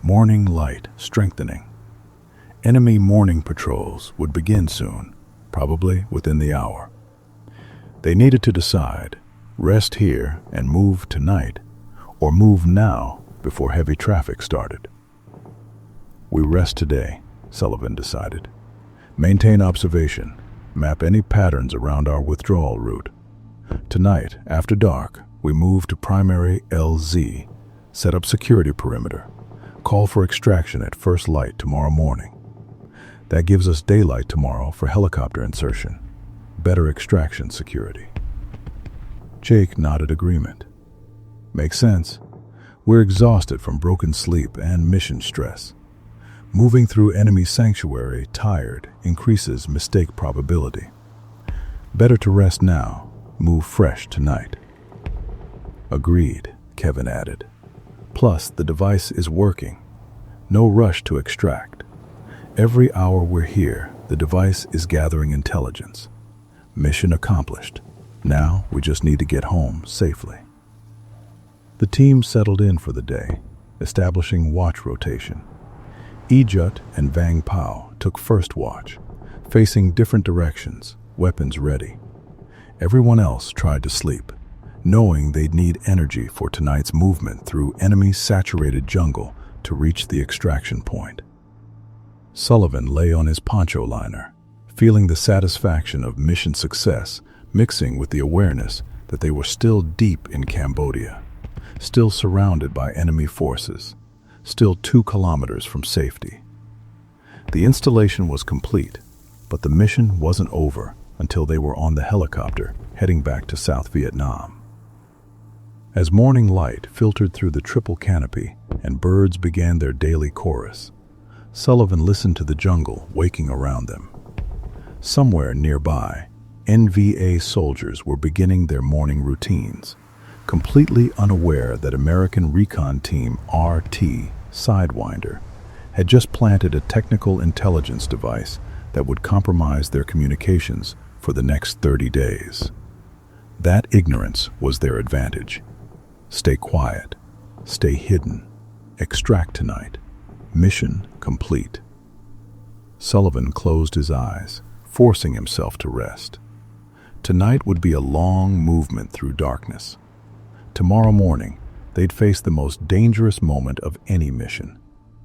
A: Morning light strengthening. Enemy morning patrols would begin soon, probably within the hour. They needed to decide, rest here and move tonight, or move now before heavy traffic started. We rest today, Sullivan decided. Maintain observation, map any patterns around our withdrawal route. Tonight, after dark, we move to primary LZ, set up security perimeter, call for extraction at first light tomorrow morning. That gives us daylight tomorrow for helicopter insertion, better extraction security. Jake nodded agreement. Makes sense. We're exhausted from broken sleep and mission stress. Moving through enemy sanctuary tired increases mistake probability. Better to rest now, move fresh tonight. Agreed, Kevin added. Plus, the device is working. No rush to extract. Every hour we're here, the device is gathering intelligence. Mission accomplished. Now we just need to get home safely. The team settled in for the day, establishing watch rotation. Ejut and Vang Pao took first watch, facing different directions, weapons ready. Everyone else tried to sleep, knowing they'd need energy for tonight's movement through enemy-saturated jungle to reach the extraction point. Sullivan lay on his poncho liner, feeling the satisfaction of mission success mixing with the awareness that they were still deep in Cambodia, still surrounded by enemy forces, still 2 kilometers from safety. The installation was complete, but the mission wasn't over until they were on the helicopter heading back to South Vietnam. As morning light filtered through the triple canopy and birds began their daily chorus, Sullivan listened to the jungle waking around them. Somewhere nearby, NVA soldiers were beginning their morning routines, completely unaware that American Recon Team RT Sidewinder had just planted a technical intelligence device that would compromise their communications for the next 30 days. That ignorance was their advantage. Stay quiet, stay hidden, extract tonight. Mission complete. Sullivan closed his eyes, forcing himself to rest. Tonight would be a long movement through darkness. Tomorrow morning, they'd face the most dangerous moment of any mission,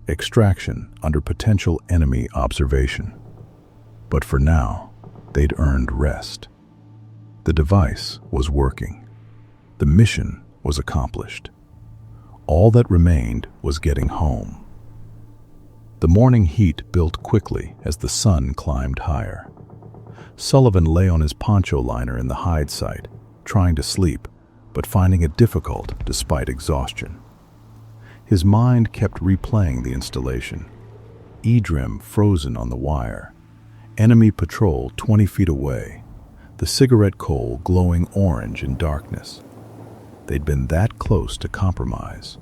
A: extraction under potential enemy observation. But for now, they'd earned rest. The device was working. The mission was accomplished. All that remained was getting home. The morning heat built quickly as the sun climbed higher. Sullivan lay on his poncho liner in the hide site, trying to sleep, but finding it difficult despite exhaustion. His mind kept replaying the installation. EDRIM frozen on the wire. Enemy patrol 20 feet away. The cigarette coal glowing orange in darkness. They'd been that close to compromise,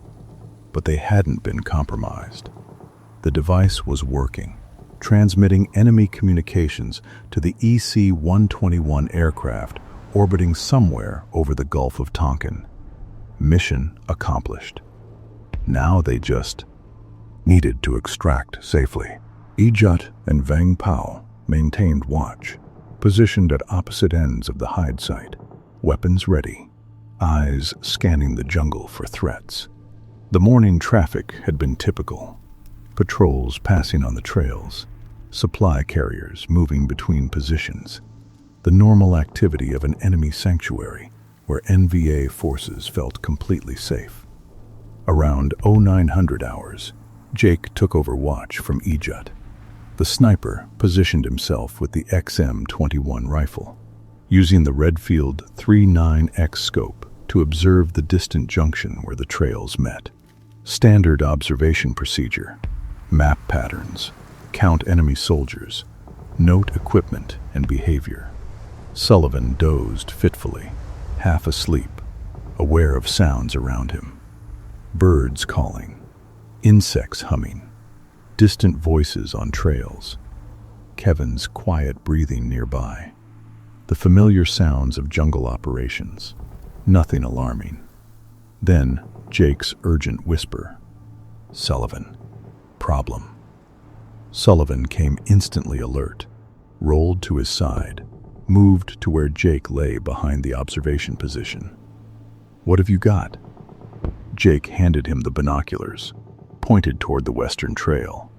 A: but they hadn't been compromised. The device was working, transmitting enemy communications to the EC-121 aircraft orbiting somewhere over the Gulf of Tonkin. Mission accomplished. Now they just needed to extract safely. Ejut and Vang Pao maintained watch, positioned at opposite ends of the hide site, weapons ready, eyes scanning the jungle for threats. The morning traffic had been typical. Patrols passing on the trails, supply carriers moving between positions, the normal activity of an enemy sanctuary where NVA forces felt completely safe. Around 0900 hours, Jake took over watch from Ejut. The sniper positioned himself with the XM-21 rifle, using the Redfield 39X scope to observe the distant junction where the trails met. Standard observation procedure: map patterns, count enemy soldiers, note equipment and behavior. Sullivan dozed fitfully, half asleep, aware of sounds around him. Birds calling, insects humming, distant voices on trails, Kevin's quiet breathing nearby. The familiar sounds of jungle operations, nothing alarming. Then Jake's urgent whisper, "Sullivan, problem." Sullivan came instantly alert, rolled to his side, moved to where Jake lay behind the observation position. "What have you got?" Jake handed him the binoculars, pointed toward the western trail.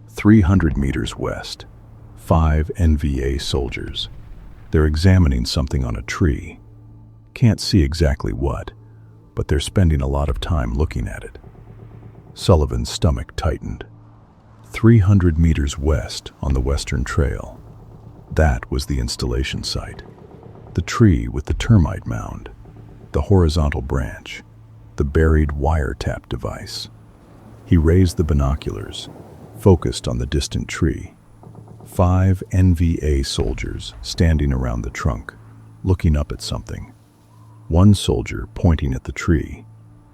A: 300 meters west, 5 NVA soldiers. They're examining something on a tree. Can't see exactly what, but they're spending a lot of time looking at it. Sullivan's stomach tightened. 300 meters west on the western trail. That was the installation site. The tree with the termite mound. The horizontal branch, the buried wiretap device. He raised the binoculars, focused on the distant tree. 5 NVA soldiers standing around the trunk, looking up at something. One soldier pointing at the tree,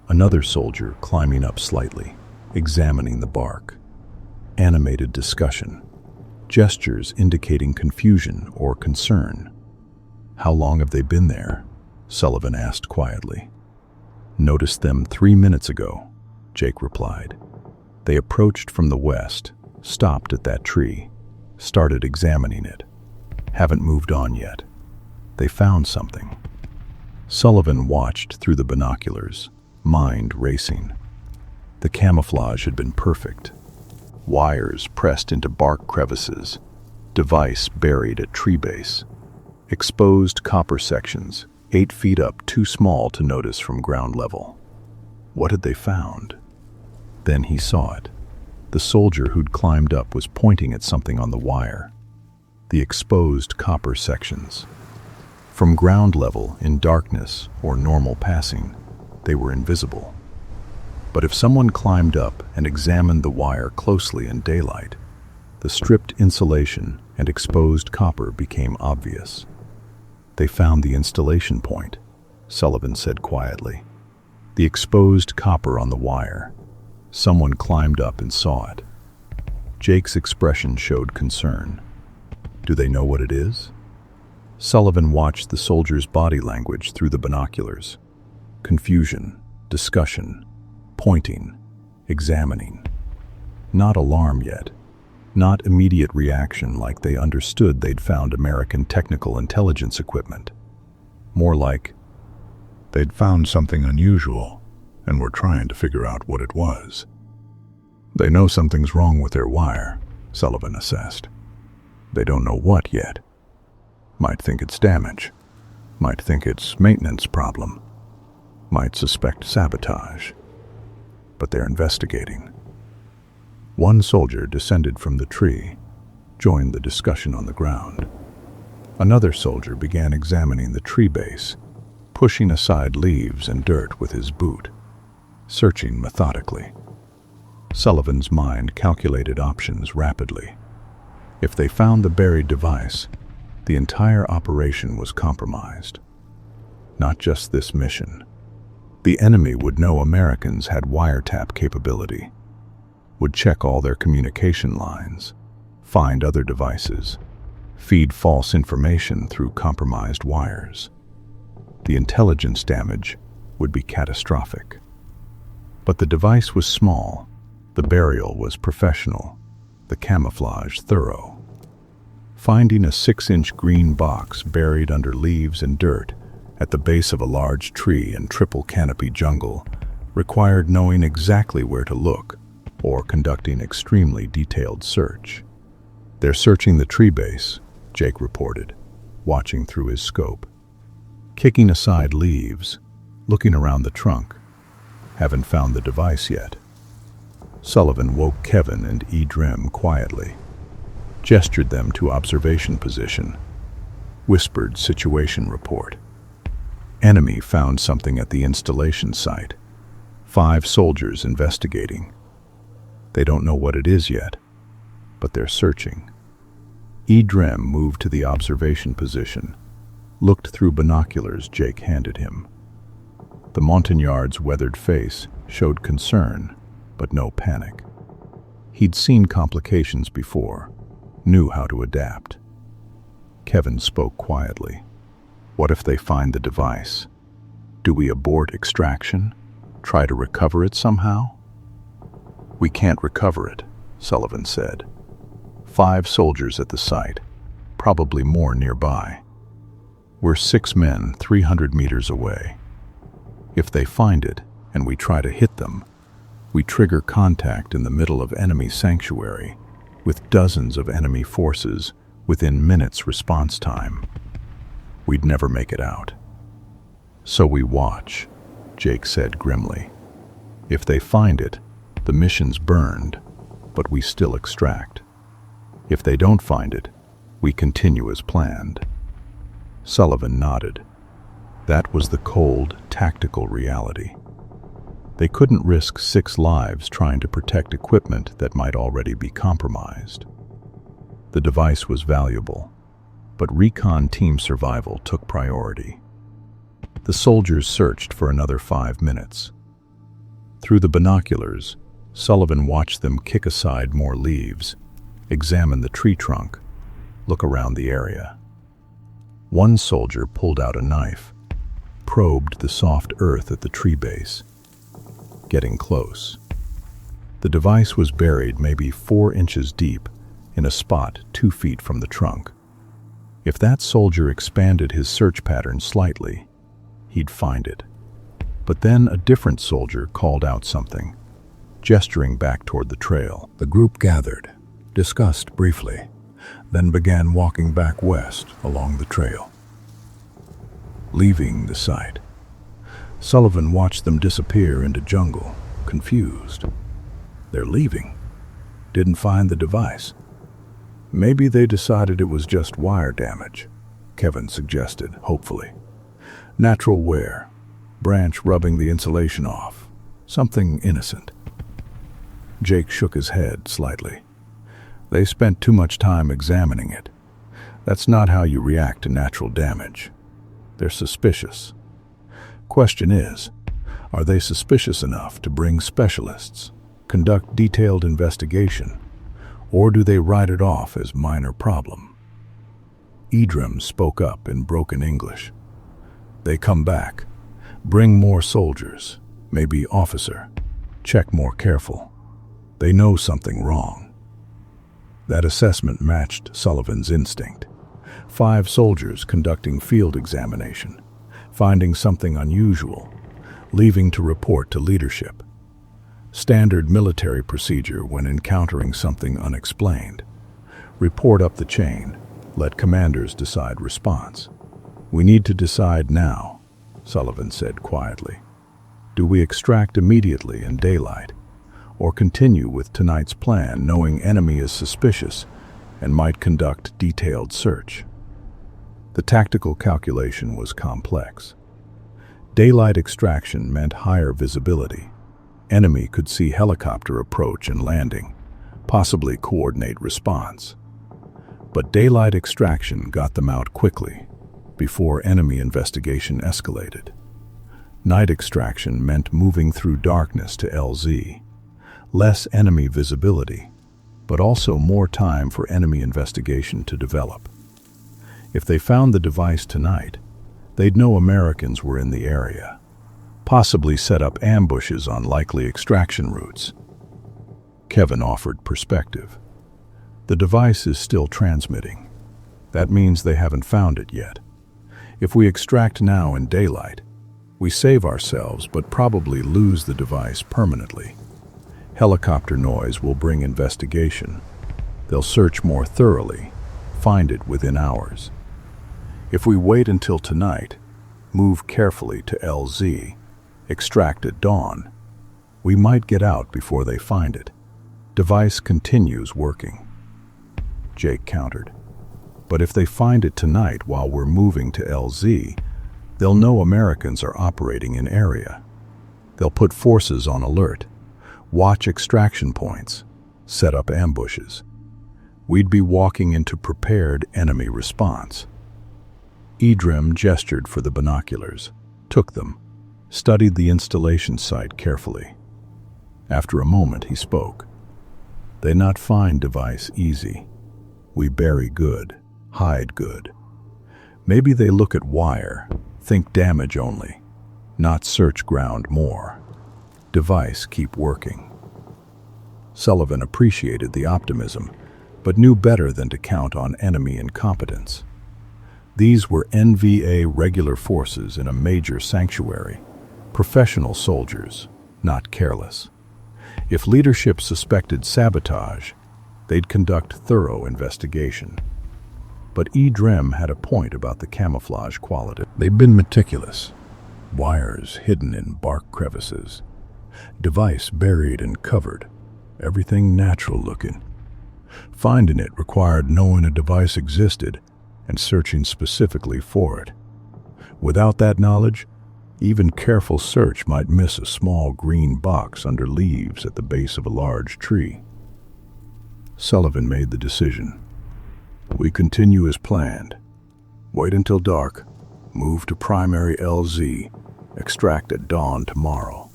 A: another soldier climbing up slightly, examining the bark. Animated discussion, gestures indicating confusion or concern. "How long have they been there?" Sullivan asked quietly. "Noticed them 3 minutes ago," Jake replied. "They approached from the west, stopped at that tree, started examining it. Haven't moved on yet. They found something." Sullivan watched through the binoculars, mind racing. The camouflage had been perfect. Wires pressed into bark crevices, device buried at tree base. Exposed copper sections, 8 feet up, too small to notice from ground level. What had they found? Then he saw it. The soldier who'd climbed up was pointing at something on the wire. The exposed copper sections. From ground level, in darkness or normal passing, they were invisible. But if someone climbed up and examined the wire closely in daylight, the stripped insulation and exposed copper became obvious. "They found the installation point," Sullivan said quietly. "The exposed copper on the wire. Someone climbed up and saw it." Jake's expression showed concern. "Do they know what it is?" Sullivan watched the soldier's body language through the binoculars. Confusion, discussion, pointing, examining. Not alarm yet. Not immediate reaction like they understood they'd found American technical intelligence equipment. More like, they'd found something unusual and were trying to figure out what it was. "They know something's wrong with their wire," Sullivan assessed. "They don't know what yet. Might think it's damage. Might think it's maintenance problem. Might suspect sabotage. But they're investigating." One soldier descended from the tree, joined the discussion on the ground. Another soldier began examining the tree base, pushing aside leaves and dirt with his boot, searching methodically. Sullivan's mind calculated options rapidly. If they found the buried device, the entire operation was compromised. Not just this mission. The enemy would know Americans had wiretap capability, would check all their communication lines, find other devices, feed false information through compromised wires. The intelligence damage would be catastrophic. But the device was small, the burial was professional, the camouflage thorough. Finding a 6-inch green box buried under leaves and dirt at the base of a large tree in triple-canopy jungle required knowing exactly where to look or conducting extremely detailed search. "They're searching the tree base," Jake reported, watching through his scope. "Kicking aside leaves, looking around the trunk. Haven't found the device yet." Sullivan woke Kevin and Edrim quietly, gestured them to observation position, whispered situation report. "Enemy found something at the installation site. 5 soldiers investigating. They don't know what it is yet, but they're searching." Edrim moved to the observation position, looked through binoculars Jake handed him. The Montagnard's weathered face showed concern, but no panic. He'd seen complications before, knew how to adapt. Kevin spoke quietly. "What if they find the device? Do we abort extraction? Try to recover it somehow?" "We can't recover it," Sullivan said. 5 soldiers at the site, probably more nearby. We're 6 men 300 meters away. If they find it and we try to hit them, we trigger contact in the middle of enemy sanctuary with dozens of enemy forces within minutes response time. We'd never make it out. "So we watch," Jake said grimly. "If they find it, the mission's burned, but we still extract. If they don't find it, we continue as planned." Sullivan nodded. That was the cold, tactical reality. They couldn't risk 6 lives trying to protect equipment that might already be compromised. The device was valuable, but Recon team survival took priority. The soldiers searched for another 5 minutes. Through the binoculars, Sullivan watched them kick aside more leaves, examine the tree trunk, look around the area. One soldier pulled out a knife, probed the soft earth at the tree base. Getting close. The device was buried maybe 4 inches deep in a spot 2 feet from the trunk. If that soldier expanded his search pattern slightly, he'd find it. But then a different soldier called out something, gesturing back toward the trail. The group gathered, discussed briefly, then began walking back west along the trail. Leaving the site, Sullivan watched them disappear into jungle, confused. They're leaving. Didn't find the device. Maybe they decided it was just wire damage, Kevin suggested, hopefully. Natural wear, branch rubbing the insulation off, something innocent. Jake shook his head slightly. They spent too much time examining it. That's not how you react to natural damage. They're suspicious. Question is, are they suspicious enough to bring specialists, conduct detailed investigation, or do they write it off as minor problem? Idrim spoke up in broken English. They come back, bring more soldiers, maybe officer, check more careful. They know something wrong. That assessment matched Sullivan's instinct. 5 soldiers conducting field examination, finding something unusual, leaving to report to leadership. Standard military procedure when encountering something unexplained. Report up the chain, let commanders decide response. We need to decide now, Sullivan said quietly. Do we extract immediately in daylight, or continue with tonight's plan knowing enemy is suspicious and might conduct detailed search? The tactical calculation was complex. Daylight extraction meant higher visibility. Enemy could see helicopter approach and landing, possibly coordinate response. But daylight extraction got them out quickly, before enemy investigation escalated. Night extraction meant moving through darkness to LZ. Less enemy visibility, but also more time for enemy investigation to develop. If they found the device tonight, they'd know Americans were in the area, possibly set up ambushes on likely extraction routes. Kevin offered perspective. The device is still transmitting. That means they haven't found it yet. If we extract now in daylight, we save ourselves but probably lose the device permanently. Helicopter noise will bring investigation. They'll search more thoroughly, find it within hours. If we wait until tonight, move carefully to LZ, extract at dawn, we might get out before they find it. Device continues working. Jake countered. But if they find it tonight while we're moving to LZ, they'll know Americans are operating in area. They'll put forces on alert, watch extraction points, set up ambushes. We'd be walking into prepared enemy response. Idrim gestured for the binoculars, took them, studied the installation site carefully. After a moment, he spoke. They not find device easy. We bury good, hide good. Maybe they look at wire, think damage only, not search ground more. Device keep working. Sullivan appreciated the optimism, but knew better than to count on enemy incompetence. These were NVA regular forces in a major sanctuary, professional soldiers, not careless. If leadership suspected sabotage, they'd conduct thorough investigation. But Idrim had a point about the camouflage quality. They'd been meticulous. Wires hidden in bark crevices. Device buried and covered. Everything natural looking. Finding it required knowing a device existed and searching specifically for it. Without that knowledge, even careful search might miss a small green box under leaves at the base of a large tree. Sullivan made the decision. We continue as planned. Wait until dark, move to primary LZ, extract at dawn tomorrow.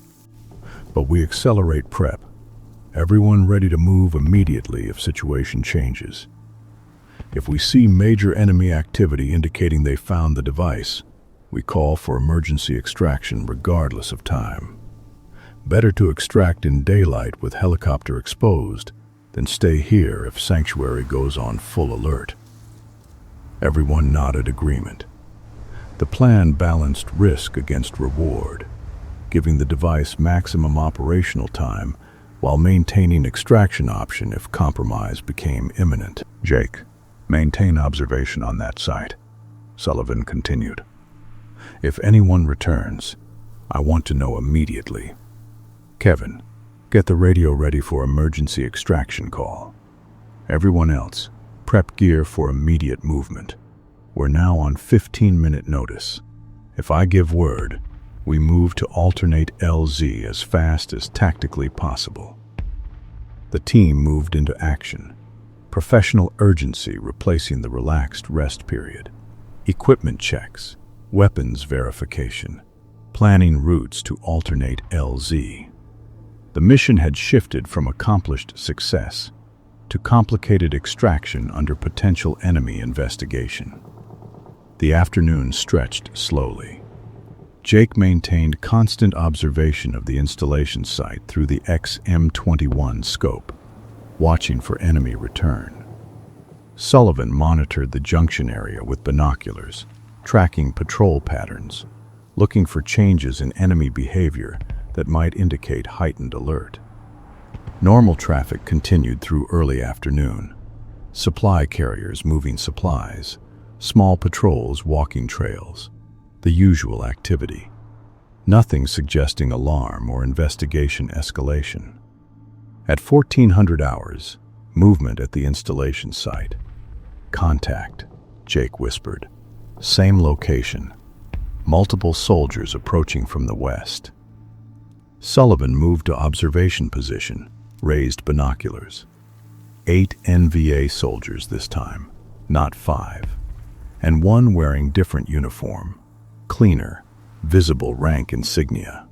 A: But we accelerate prep. Everyone ready to move immediately if situation changes. If we see major enemy activity indicating they found the device, we call for emergency extraction regardless of time. Better to extract in daylight with helicopter exposed than stay here if Sanctuary goes on full alert. Everyone nodded agreement. The plan balanced risk against reward, giving the device maximum operational time while maintaining extraction option if compromise became imminent. Jake, maintain observation on that site, Sullivan continued. If anyone returns, I want to know immediately. Kevin, get the radio ready for emergency extraction call. Everyone else, prep gear for immediate movement. We're now on 15-minute notice. If I give word, we move to alternate LZ as fast as tactically possible. The team moved into action, professional urgency replacing the relaxed rest period. Equipment checks, weapons verification, planning routes to alternate LZ. The mission had shifted from accomplished success to complicated extraction under potential enemy investigation. The afternoon stretched slowly. Jake maintained constant observation of the installation site through the XM21 scope, watching for enemy return. Sullivan monitored the junction area with binoculars, tracking patrol patterns, looking for changes in enemy behavior that might indicate heightened alert. Normal traffic continued through early afternoon. Supply carriers moving supplies, small patrols walking trails, the usual activity. Nothing suggesting alarm or investigation escalation. At 1400 hours, movement at the installation site. Contact, Jake whispered. Same location. Multiple soldiers approaching from the west. Sullivan moved to observation position, raised binoculars. 8 NVA soldiers this time, not 5. And one wearing different uniform. Cleaner, visible rank insignia.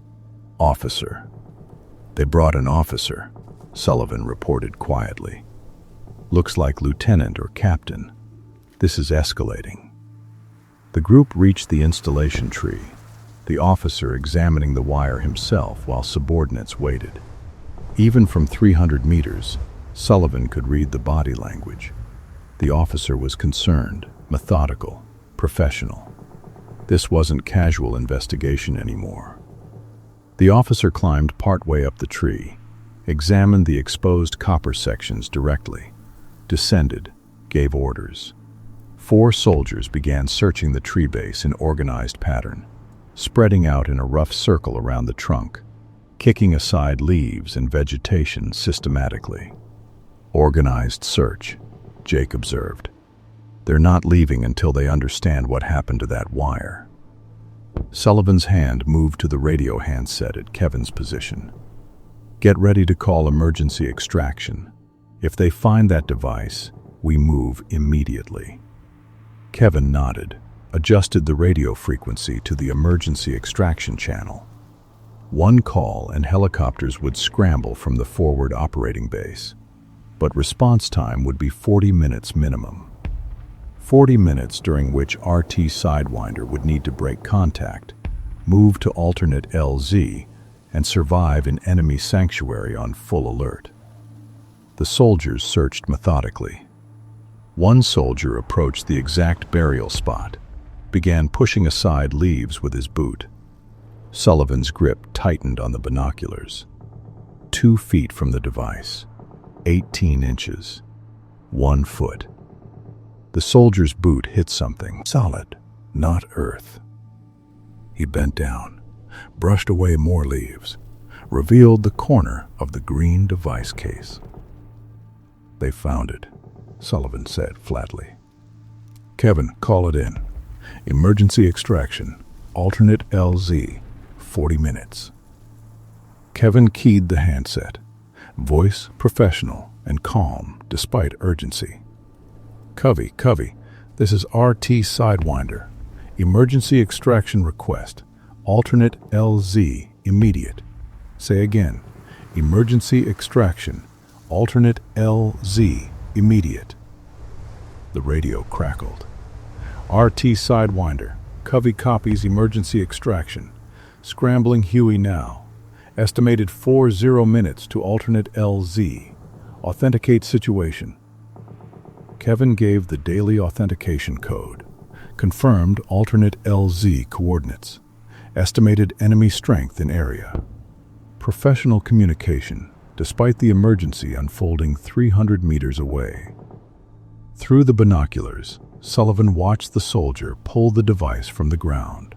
A: Officer. They brought an officer, Sullivan reported quietly. Looks like lieutenant or captain. This is escalating. The group reached the installation tree, the officer examining the wire himself while subordinates waited. Even from 300 meters, Sullivan could read the body language. The officer was concerned, methodical, professional. This wasn't casual investigation anymore. The officer climbed partway up the tree, examined the exposed copper sections directly, descended, gave orders. 4 soldiers began searching the tree base in organized pattern, spreading out in a rough circle around the trunk, kicking aside leaves and vegetation systematically. Organized search, Jake observed. They're not leaving until they understand what happened to that wire. Sullivan's hand moved to the radio handset at Kevin's position. Get ready to call emergency extraction. If they find that device, we move immediately. Kevin nodded, adjusted the radio frequency to the emergency extraction channel. One call and helicopters would scramble from the forward operating base, but response time would be 40 minutes minimum. 40 minutes during which RT Sidewinder would need to break contact, move to alternate LZ, and survive in enemy sanctuary on full alert. The soldiers searched methodically. One soldier approached the exact burial spot, began pushing aside leaves with his boot. Sullivan's grip tightened on the binoculars. 2 feet from the device, 18 inches, 1 foot. The soldier's boot hit something solid, not earth. He bent down, brushed away more leaves, revealed the corner of the green device case. They found it, Sullivan said flatly. Kevin, call it in. Emergency extraction. alternate LZ, 40 minutes. Kevin keyed the handset, voice professional and calm despite urgency. Covey, this is RT Sidewinder. Emergency extraction request. Alternate LZ, immediate. Say again. Emergency extraction. Alternate LZ, immediate. The radio crackled. RT Sidewinder. Covey copies emergency extraction. Scrambling Huey now. Estimated 40 minutes to alternate LZ. Authenticate situation. Kevin gave the daily authentication code. Confirmed alternate LZ coordinates. Estimated enemy strength in area. Professional communication, despite the emergency unfolding 300 meters away. Through the binoculars, Sullivan watched the soldier pull the device from the ground,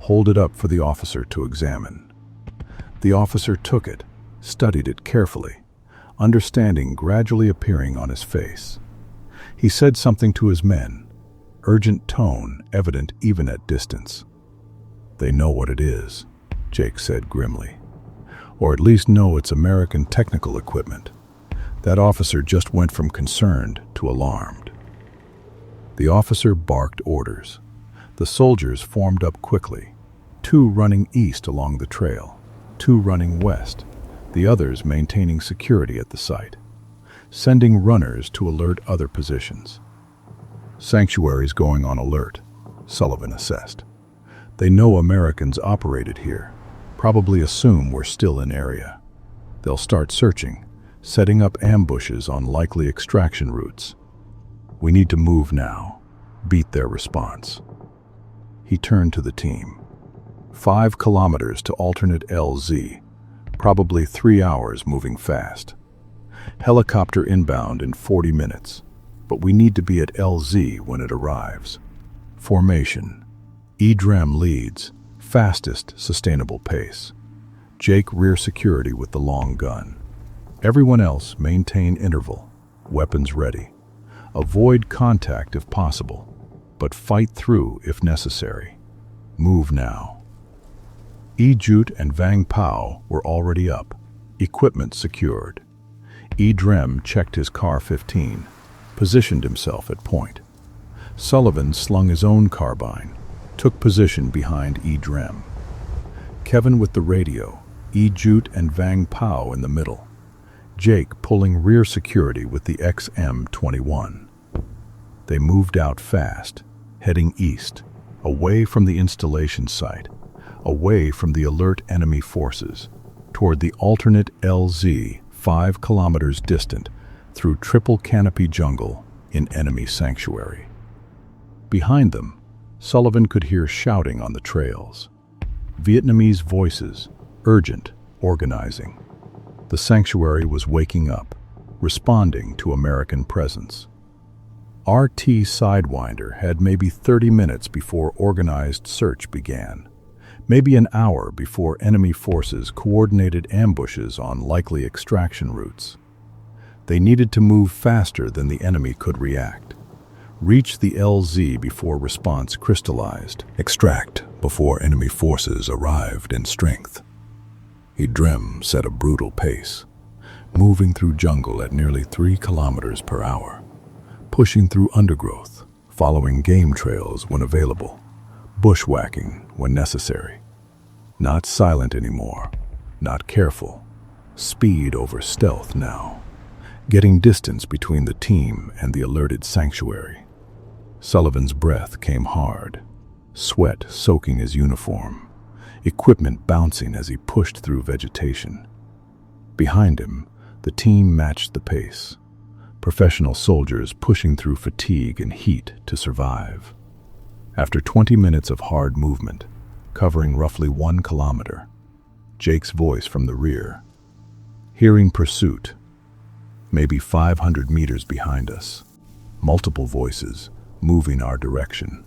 A: hold it up for the officer to examine. The officer took it, studied it carefully, understanding gradually appearing on his face. He said something to his men, urgent tone evident even at distance. "They know what it is," Jake said grimly. "Or at least know it's American technical equipment." That officer just went from concerned to alarmed. The officer barked orders. The soldiers formed up quickly, 2 running east along the trail, 2 running west, the others maintaining security at the site, sending runners to alert other positions. "Sanctuary's going on alert," Sullivan assessed. "They know Americans operated here, probably assume we're still in area. They'll start searching, setting up ambushes on likely extraction routes. We need to move now, beat their response." He turned to the team. 5 kilometers to alternate LZ, probably 3 hours moving fast. Helicopter inbound in 40 minutes, but we need to be at LZ when it arrives. Formation. EDREM leads, fastest sustainable pace. Jake rear security with the long gun. Everyone else maintain interval, weapons ready. Avoid contact if possible, but fight through if necessary. Move now. Jute and Vang Pao were already up, equipment secured. Drem checked his Car 15, positioned himself at point. Sullivan slung his own carbine, took position behind Drem. Kevin with the radio, Jute and Vang Pao in the middle. Jake pulling rear security with the XM-21. They moved out fast, heading east, away from the installation site, away from the alert enemy forces, toward the alternate LZ 5 kilometers distant, through triple-canopy jungle in enemy sanctuary. Behind them, Sullivan could hear shouting on the trails. Vietnamese voices, urgent, organizing. The sanctuary was waking up, responding to American presence. RT Sidewinder had maybe 30 minutes before organized search began. Maybe an hour before enemy forces coordinated ambushes on likely extraction routes. They needed to move faster than the enemy could react. Reach the LZ before response crystallized. Extract before enemy forces arrived in strength. Drem set a brutal pace, moving through jungle at nearly 3 kilometers per hour, pushing through undergrowth, following game trails when available, bushwhacking when necessary. Not silent anymore, not careful. Speed over stealth now, getting distance between the team and the alerted sanctuary. Sullivan's breath came hard, sweat soaking his uniform, equipment bouncing as he pushed through vegetation. Behind him, the team matched the pace, professional soldiers pushing through fatigue and heat to survive. After 20 minutes of hard movement, covering roughly 1 kilometer, Jake's voice from the rear. Hearing pursuit, maybe 500 meters behind us. Multiple voices, moving our direction.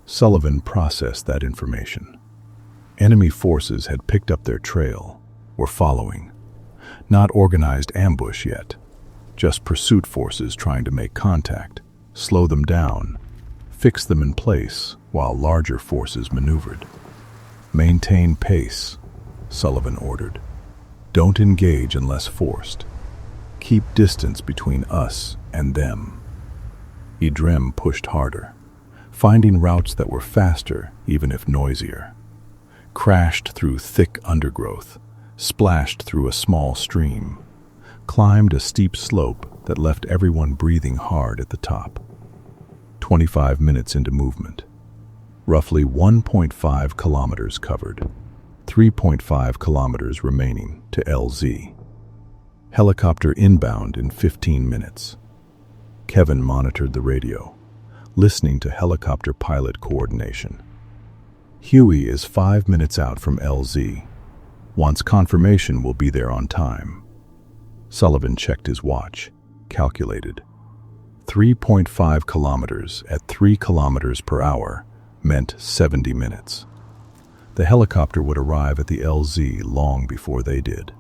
A: Sullivan processed that information. Enemy forces had picked up their trail, were following. Not organized ambush yet, just pursuit forces trying to make contact, slow them down, fix them in place while larger forces maneuvered. "Maintain pace," Sullivan ordered. "Don't engage unless forced. Keep distance between us and them." Idrem pushed harder, finding routes that were faster even if noisier. Crashed through thick undergrowth, splashed through a small stream, climbed a steep slope that left everyone breathing hard at the top. 25 minutes into movement. Roughly 1.5 kilometers covered, 3.5 kilometers remaining to LZ. Helicopter inbound in 15 minutes. Kevin monitored the radio, listening to helicopter pilot coordination. "Huey is 5 minutes out from LZ. Wants confirmation we'll be there on time." Sullivan checked his watch, calculated. 3.5 kilometers at 3 kilometers per hour meant 70 minutes. The helicopter would arrive at the LZ long before they did.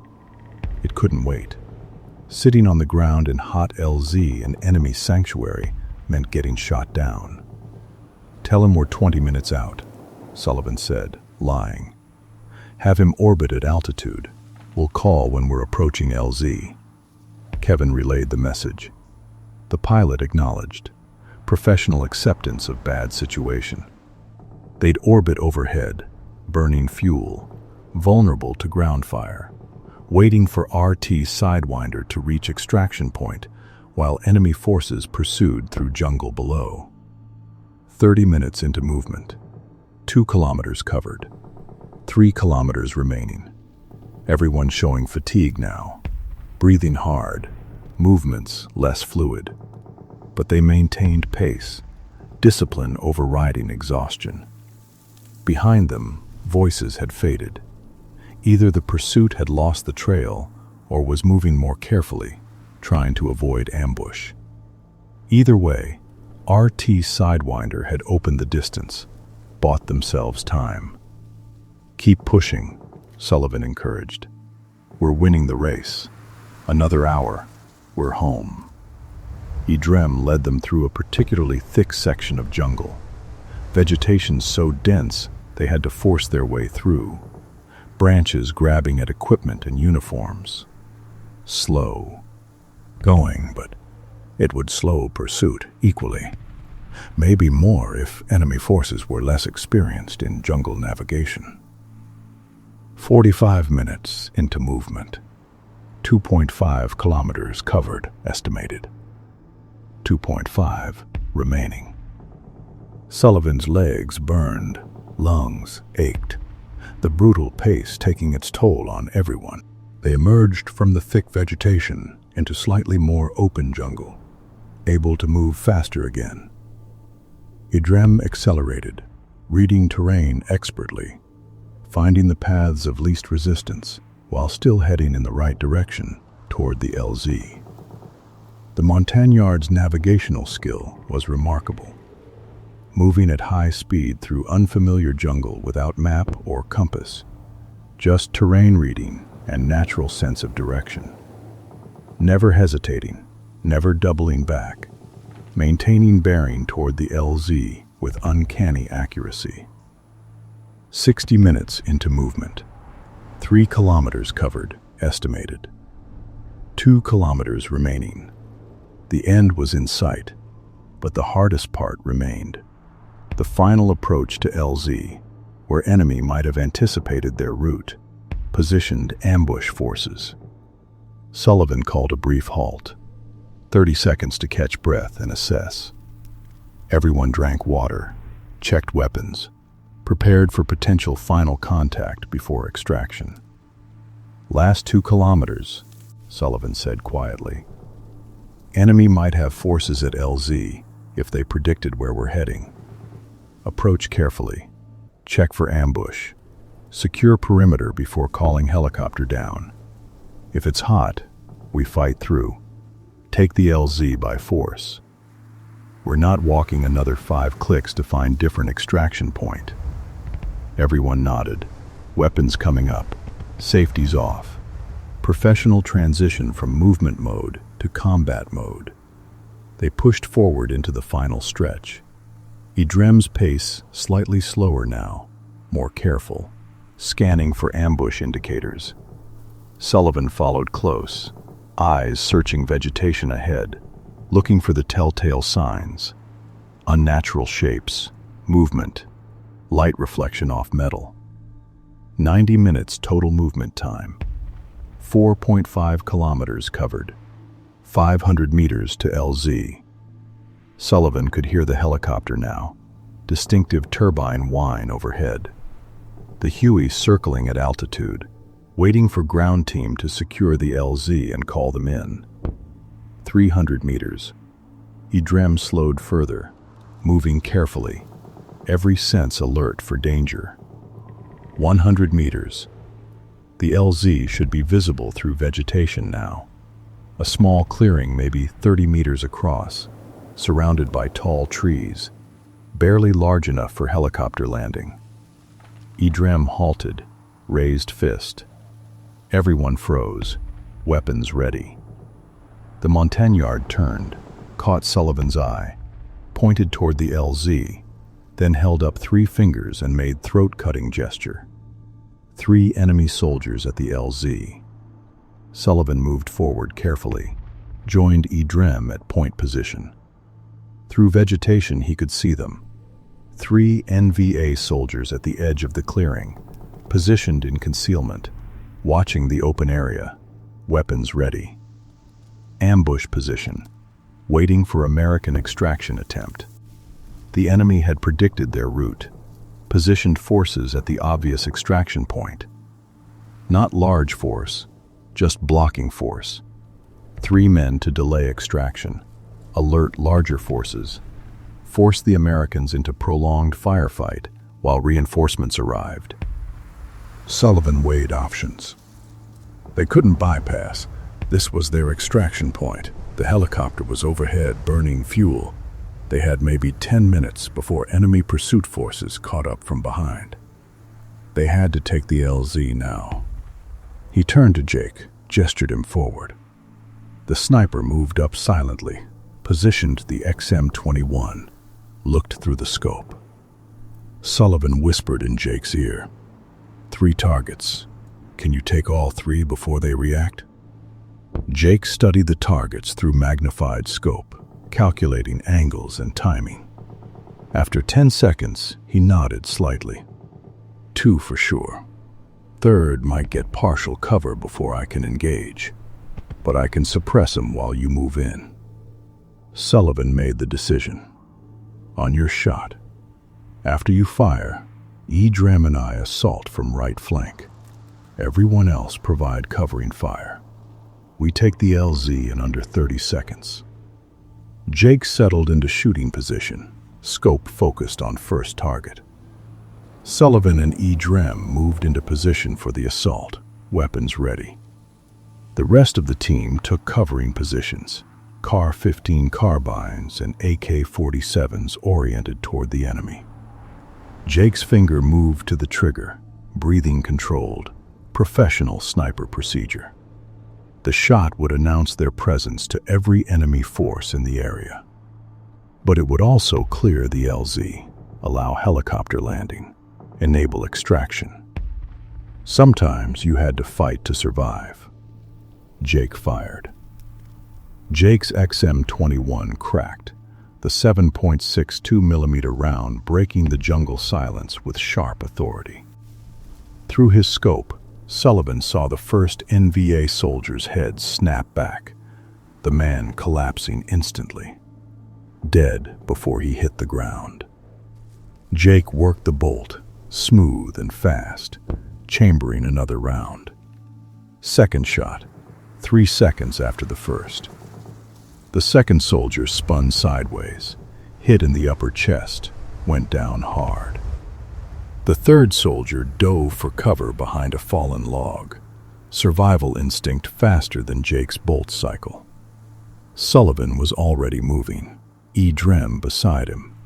A: It couldn't wait. Sitting on the ground in hot LZ, an enemy sanctuary, meant getting shot down. "Tell him we're 20 minutes out," Sullivan said, lying. "Have him orbit at altitude. We'll call when we're approaching LZ." Kevin relayed the message. The pilot acknowledged. Professional acceptance of bad situation. They'd orbit overhead, burning fuel, vulnerable to ground fire, waiting for RT Sidewinder to reach extraction point while enemy forces pursued through jungle below. 30 minutes into movement. 2 kilometers covered. 3 kilometers remaining. Everyone showing fatigue now, breathing hard, movements less fluid. But they maintained pace, discipline overriding exhaustion. Behind them, voices had faded. Either the pursuit had lost the trail or was moving more carefully, trying to avoid ambush. Either way, RT Sidewinder had opened the distance, bought themselves time. "Keep pushing," Sullivan encouraged. "We're winning the race. Another hour, we're home." Idrem led them through a particularly thick section of jungle. Vegetation so dense they had to force their way through, branches grabbing at equipment and uniforms. Slow going, but it would slow pursuit equally. Maybe more if enemy forces were less experienced in jungle navigation. 45 minutes into movement. 2.5 kilometers covered, estimated. 2.5 remaining. Sullivan's legs burned, lungs ached, the brutal pace taking its toll on everyone. They emerged from the thick vegetation into slightly more open jungle, able to move faster again. Idrem accelerated, reading terrain expertly, finding the paths of least resistance while still heading in the right direction toward the LZ. The Montagnard's navigational skill was remarkable, moving at high speed through unfamiliar jungle without map or compass, just terrain reading and natural sense of direction. Never hesitating, never doubling back, maintaining bearing toward the LZ with uncanny accuracy. 60 minutes into movement. 3 kilometers covered, estimated. 2 kilometers remaining. The end was in sight, but the hardest part remained. The final approach to LZ, where enemy might have anticipated their route, positioned ambush forces. Sullivan called a brief halt. 30 seconds to catch breath and assess. Everyone drank water, checked weapons, prepared for potential final contact before extraction. "Last 2 kilometers, Sullivan said quietly. "Enemy might have forces at LZ if they predicted where we're heading. Approach carefully, check for ambush, secure perimeter before calling helicopter down. If it's hot, we fight through. Take the LZ by force. We're not walking another 5 clicks to find different extraction point." Everyone nodded. Weapons coming up. Safety's off. Professional transition from movement mode to combat mode. They pushed forward into the final stretch. Idrem's pace slightly slower now, more careful, scanning for ambush indicators. Sullivan followed close, eyes searching vegetation ahead, looking for the telltale signs. Unnatural shapes, movement, light reflection off metal. 90 minutes total movement time. 4.5 kilometers covered. 500 meters to LZ. Sullivan could hear the helicopter now, distinctive turbine whine overhead. The Huey circling at altitude, waiting for ground team to secure the LZ and call them in. 300 meters. Idrem slowed further, moving carefully, every sense alert for danger. 100 meters. The LZ should be visible through vegetation now. A small clearing maybe 30 meters across, surrounded by tall trees, barely large enough for helicopter landing. Idrem halted, raised fist. Everyone froze, weapons ready. The Montagnard turned, caught Sullivan's eye, pointed toward the LZ, then held up 3 fingers and made throat-cutting gesture. 3 enemy soldiers at the LZ. Sullivan moved forward carefully, joined Idrem at point position. Through vegetation he could see them. 3 NVA soldiers at the edge of the clearing, positioned in concealment, watching the open area, weapons ready. Ambush position, waiting for American extraction attempt. The enemy had predicted their route, positioned forces at the obvious extraction point. Not large force, just blocking force. 3 men to delay extraction, alert larger forces, force the Americans into prolonged firefight while reinforcements arrived. Sullivan weighed options. They couldn't bypass. This was their extraction point. The helicopter was overhead burning fuel. They had maybe 10 minutes before enemy pursuit forces caught up from behind. They had to take the LZ now. He turned to Jake, gestured him forward. The sniper moved up silently, positioned the XM-21, looked through the scope. Sullivan whispered in Jake's ear, 3 targets. Can you take all 3 before they react? Jake studied the targets through magnified scope, calculating angles and timing. After 10 seconds, he nodded slightly. 2 for sure. 3rd might get partial cover before I can engage, but I can suppress him while you move in. Sullivan made the decision. On your shot. After you fire, Idrem and I assault from right flank. Everyone else provide covering fire. We take the LZ in under 30 seconds. Jake settled into shooting position, scope focused on first target. Sullivan and Idrem moved into position for the assault, weapons ready. The rest of the team took covering positions, CAR-15 carbines and AK-47s oriented toward the enemy. Jake's finger moved to the trigger, breathing controlled, professional sniper procedure. The shot would announce their presence to every enemy force in the area. But it would also clear the LZ, allow helicopter landing, enable extraction. Sometimes you had to fight to survive. Jake fired. Jake's XM-21 cracked, the 7.62 millimeter round breaking the jungle silence with sharp authority. Through his scope, Sullivan saw the first NVA soldier's head snap back, the man collapsing instantly, dead before he hit the ground. Jake worked the bolt, smooth and fast, chambering another round. Second shot, 3 seconds after the first. The second soldier spun sideways, hit in the upper chest, went down hard. The third soldier dove for cover behind a fallen log, survival instinct faster than Jake's bolt cycle. Sullivan was already moving, Idrem beside him,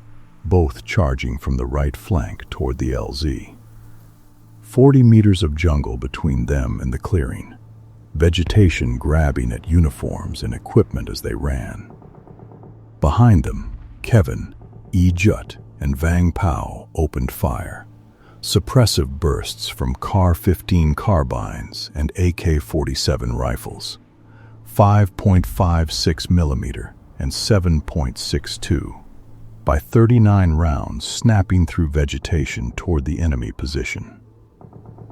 A: both charging from the right flank toward the LZ. 40 meters of jungle between them and the clearing, vegetation grabbing at uniforms and equipment as they ran. Behind them, Kevin, E. Jutt, and Vang Pao opened fire. Suppressive bursts from CAR-15 carbines and AK-47 rifles, 5.56 mm and 7.62 by 39 rounds snapping through vegetation toward the enemy position.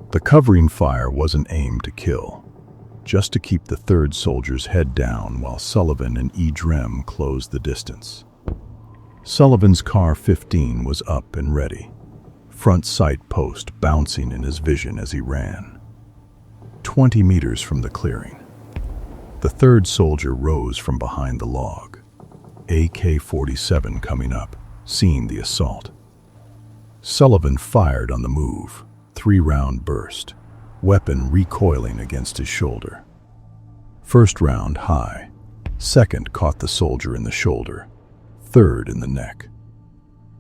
A: The covering fire wasn't aimed to kill, just to keep the third soldier's head down while Sullivan and Edrem closed the distance. Sullivan's CAR-15 was up and ready, front sight post bouncing in his vision as he ran. 20 meters from the clearing, the third soldier rose from behind the log, AK-47 coming up, seeing the assault. Sullivan fired on the move, 3-round burst, weapon recoiling against his shoulder. First round high, second caught the soldier in the shoulder, third in the neck.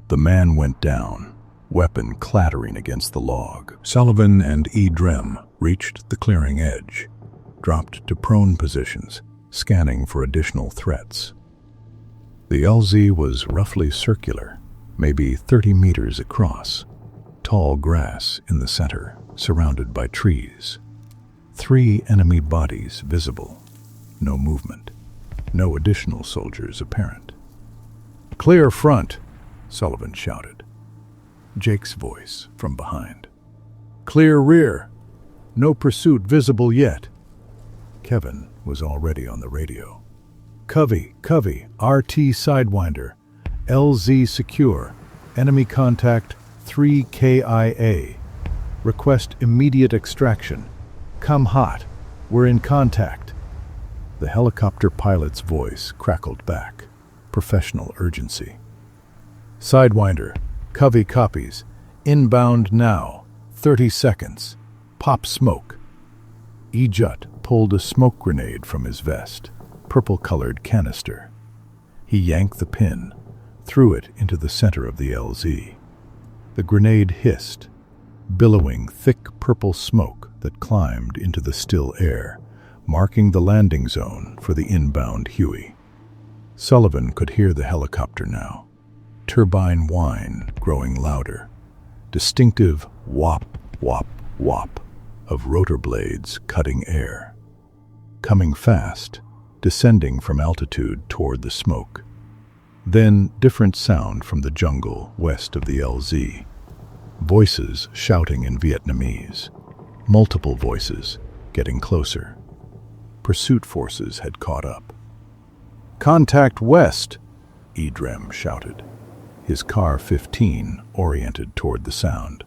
A: The man went down, weapon clattering against the log. Sullivan and Edrem reached the clearing edge, dropped to prone positions, scanning for additional threats. The LZ was roughly circular, maybe 30 meters across. Tall grass in the center, surrounded by trees. 3 enemy bodies visible. No movement. No additional soldiers apparent. "Clear front," Sullivan shouted. Jake's voice from behind. "Clear rear. No pursuit visible yet." Kevin was already on the radio. "Covey, RT Sidewinder. LZ secure. Enemy contact 3 KIA. Request immediate extraction. Come hot. We're in contact." The helicopter pilot's voice crackled back. Professional urgency. "Sidewinder, Covey copies. Inbound now. 30 seconds. Pop smoke." Ejut pulled a smoke grenade from his vest, purple-colored canister. He yanked the pin, threw it into the center of the LZ. The grenade hissed, billowing thick purple smoke that climbed into the still air, marking the landing zone for the inbound Huey. Sullivan could hear the helicopter now, turbine whine growing louder, distinctive whop, whop, whop of rotor blades cutting air. Coming fast, descending from altitude toward the smoke. Then different sound from the jungle west of the LZ. Voices shouting in Vietnamese. Multiple voices getting closer. Pursuit forces had caught up. "Contact west," Edrem shouted, his CAR-15 oriented toward the sound.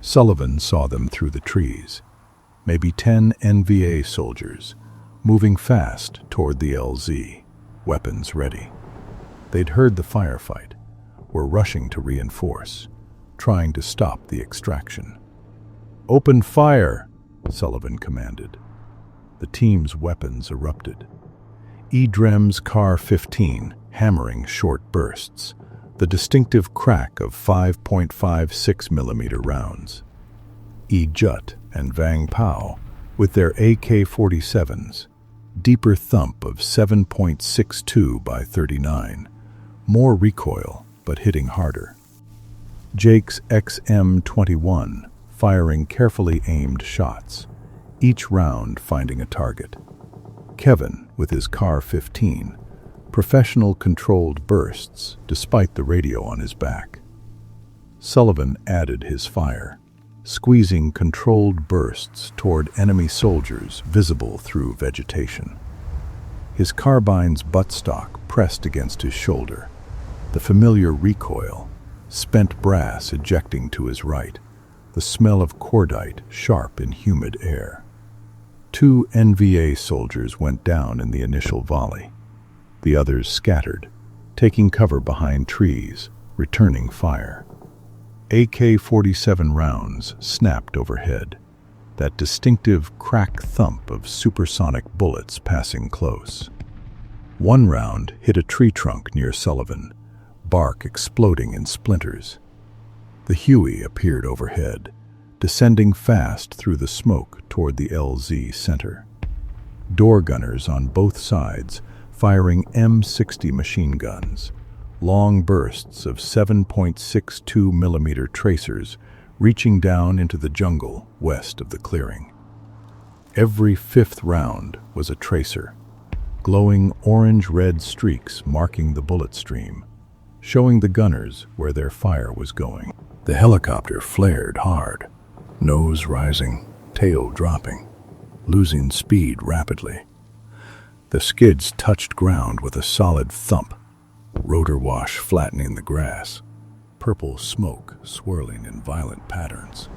A: Sullivan saw them through the trees, maybe 10 NVA soldiers, moving fast toward the LZ, weapons ready. They'd heard the firefight, were rushing to reinforce, trying to stop the extraction. "Open fire," Sullivan commanded. The team's weapons erupted. Edrem's CAR-15 hammering short bursts, the distinctive crack of 5.56 mm rounds. Ejut and Vang Pao, with their AK-47s, deeper thump of 7.62 by 39, more recoil but hitting harder. Jake's XM-21 firing carefully aimed shots, each round finding a target. Kevin with his CAR-15, professional controlled bursts despite the radio on his back. Sullivan added his fire, squeezing controlled bursts toward enemy soldiers visible through vegetation. His carbine's buttstock pressed against his shoulder, the familiar recoil, spent brass ejecting to his right, the smell of cordite sharp in humid air. 2 NVA soldiers went down in the initial volley. The others scattered, taking cover behind trees, returning fire. AK-47 rounds snapped overhead, that distinctive crack thump of supersonic bullets passing close. One round hit a tree trunk near Sullivan, bark exploding in splinters. The Huey appeared overhead, descending fast through the smoke toward the LZ center. Door gunners on both sides firing M60 machine guns, long bursts of 7.62 millimeter tracers reaching down into the jungle west of the clearing. Every fifth round was a tracer, glowing orange-red streaks marking the bullet stream, showing the gunners where their fire was going. The helicopter flared hard, nose rising, tail dropping, losing speed rapidly. The skids touched ground with a solid thump, rotor wash flattening the grass, purple smoke swirling in violent patterns.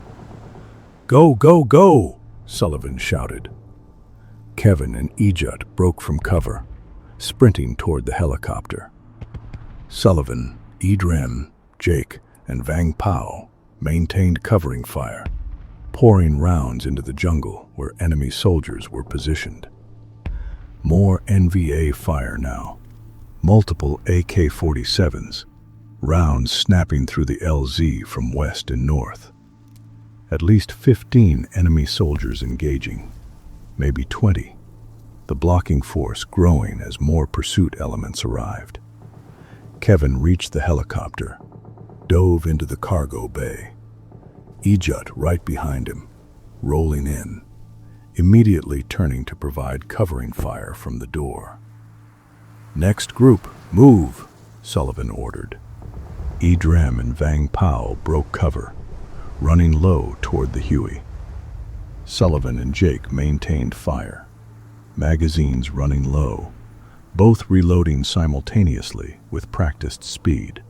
A: "Go, go, go!" Sullivan shouted. Kevin and Ejut broke from cover, sprinting toward the helicopter. Sullivan, Edrem, Jake, and Vang Pao maintained covering fire, pouring rounds into the jungle where enemy soldiers were positioned. More NVA fire now, multiple AK-47s, rounds snapping through the LZ from west and north. At least 15 enemy soldiers engaging, maybe 20, the blocking force growing as more pursuit elements arrived. Kevin reached the helicopter, dove into the cargo bay. Ejut right behind him, rolling in, immediately turning to provide covering fire from the door. "Next group, move," Sullivan ordered. Edrem and Vang Pao broke cover, running low toward the Huey. Sullivan and Jake maintained fire, magazines running low, both reloading simultaneously with practiced speed.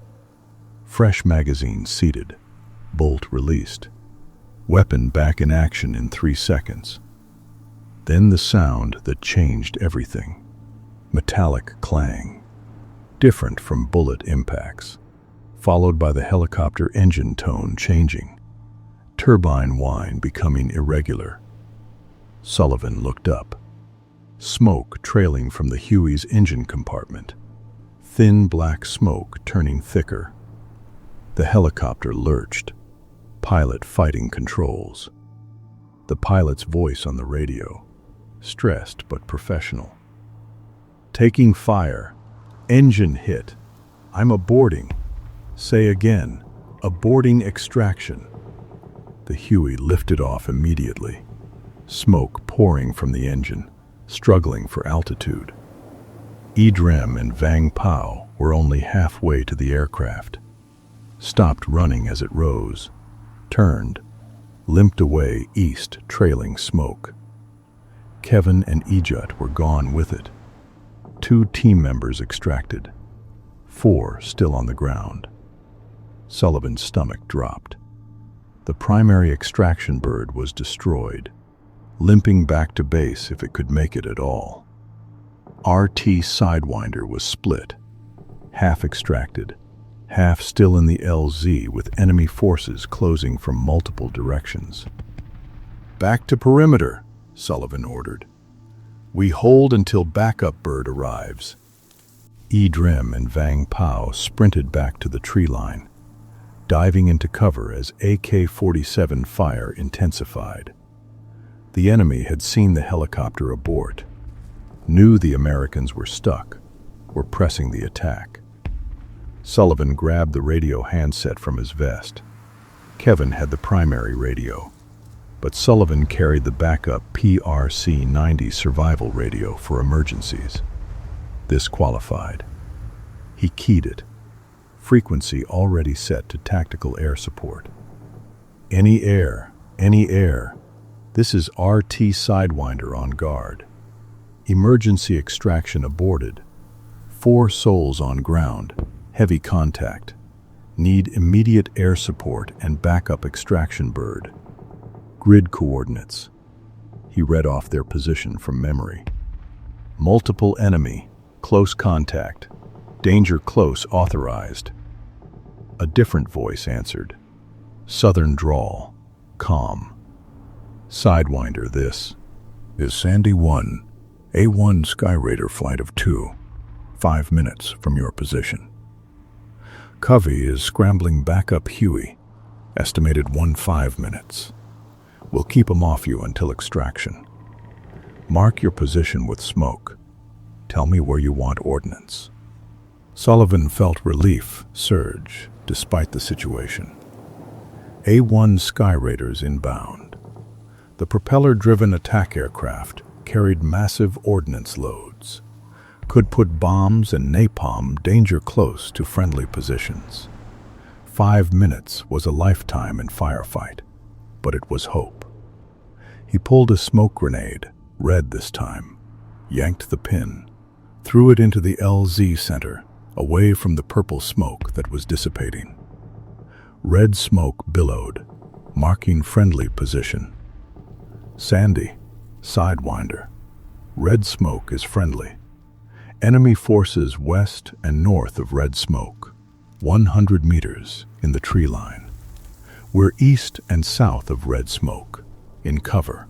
A: Fresh magazine seated, bolt released, weapon back in action in 3 seconds. Then the sound that changed everything. Metallic clang, different from bullet impacts, followed by the helicopter engine tone changing, turbine whine becoming irregular. Sullivan looked up. Smoke trailing from the Huey's engine compartment, thin black smoke turning thicker. The helicopter lurched, pilot fighting controls. The pilot's voice on the radio, stressed but professional. "Taking fire. Engine hit. I'm aborting. Say again, aborting extraction." The Huey lifted off immediately, smoke pouring from the engine, struggling for altitude. Edrem and Vang Pao were only halfway to the aircraft, stopped running as it rose, turned, limped away east, trailing smoke. Kevin and Ejut were gone with it. 2 team members extracted, 4 still on the ground. Sullivan's stomach dropped. The primary extraction bird was destroyed, limping back to base if it could make it at all. RT Sidewinder was split, half extracted, half still in the LZ with enemy forces closing from multiple directions. "Back to perimeter," Sullivan ordered. "We hold until backup bird arrives." Edrem and Vang Pao sprinted back to the tree line, diving into cover as AK-47 fire intensified. The enemy had seen the helicopter abort, knew the Americans were stuck, were pressing the attack. Sullivan grabbed the radio handset from his vest. Kevin had the primary radio, but Sullivan carried the backup PRC-90 survival radio for emergencies. This qualified. He keyed it, frequency already set to tactical air support. Any air, any air. This is RT Sidewinder on guard. Emergency extraction aborted. 4 souls on ground, heavy contact. Need immediate air support and backup extraction bird. Grid coordinates. He read off their position from memory. Multiple enemy, close contact. Danger close authorized. A different voice answered. Southern drawl, calm. Sidewinder, this is Sandy 1, A1 Skyraider flight of 2, 5 minutes from your position. Covey is scrambling back up Huey, estimated 15 minutes. We'll keep him off you until extraction. Mark your position with smoke. Tell me where you want ordnance. Sullivan felt relief surge despite the situation. A-1 Sky Raiders inbound. The propeller-driven attack aircraft carried massive ordnance loads, could put bombs and napalm danger close to friendly positions. 5 minutes was a lifetime in firefight, but it was hope. He pulled a smoke grenade, red this time, yanked the pin, threw it into the LZ center, away from the purple smoke that was dissipating. Red smoke billowed, marking friendly position. Sandy, Sidewinder. Red smoke is friendly. Enemy forces west and north of red smoke, 100 meters in the tree line. We're east and south of red smoke, in cover.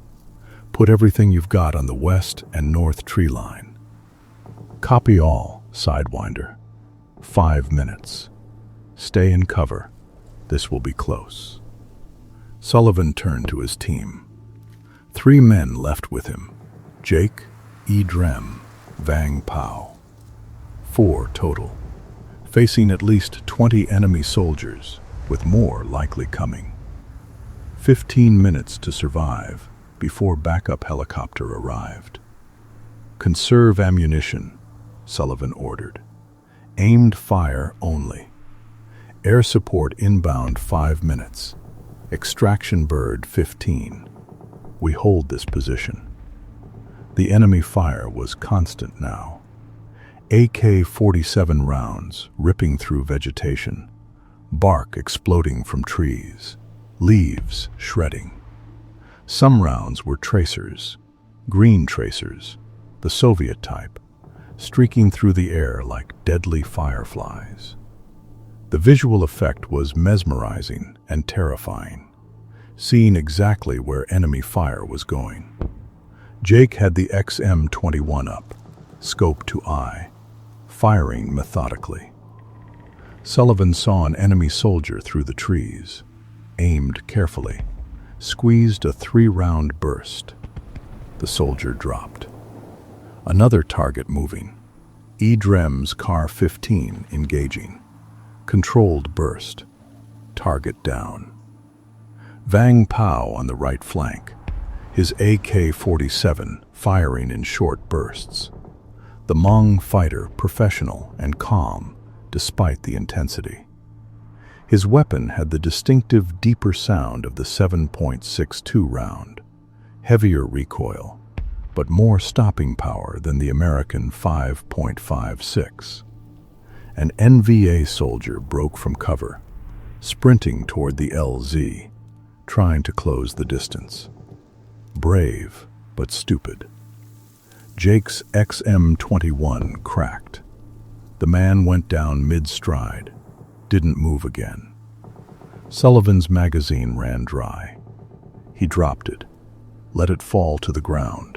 A: Put everything you've got on the west and north tree line. Copy all, Sidewinder. 5 minutes. Stay in cover. This will be close. Sullivan turned to his team. 3 men left with him. Jake, Drem, Vang Pao. 4 total, facing at least 20 enemy soldiers, with more likely coming. 15 minutes to survive before backup helicopter arrived. Conserve ammunition, Sullivan ordered. Aimed fire only. Air support inbound 5 minutes. Extraction bird 15. We hold this position. The enemy fire was constant now. AK-47 rounds ripping through vegetation, bark exploding from trees, leaves shredding. Some rounds were tracers, green tracers, the Soviet type, streaking through the air like deadly fireflies. The visual effect was mesmerizing and terrifying, seeing exactly where enemy fire was going. Jake had the XM-21 up, scope to eye, firing methodically. Sullivan saw an enemy soldier through the trees, aimed carefully, squeezed a 3-round burst. The soldier dropped. Another target moving. Drem's Car 15 engaging. Controlled burst. Target down. Vang Pao on the right flank, his AK-47 firing in short bursts. The Hmong fighter professional and calm despite the intensity. His weapon had the distinctive deeper sound of the 7.62 round, heavier recoil, but more stopping power than the American 5.56. An NVA soldier broke from cover, sprinting toward the LZ, trying to close the distance. Brave, but stupid. Jake's XM-21 cracked. The man went down mid-stride, didn't move again. Sullivan's magazine ran dry. He dropped it, let it fall to the ground,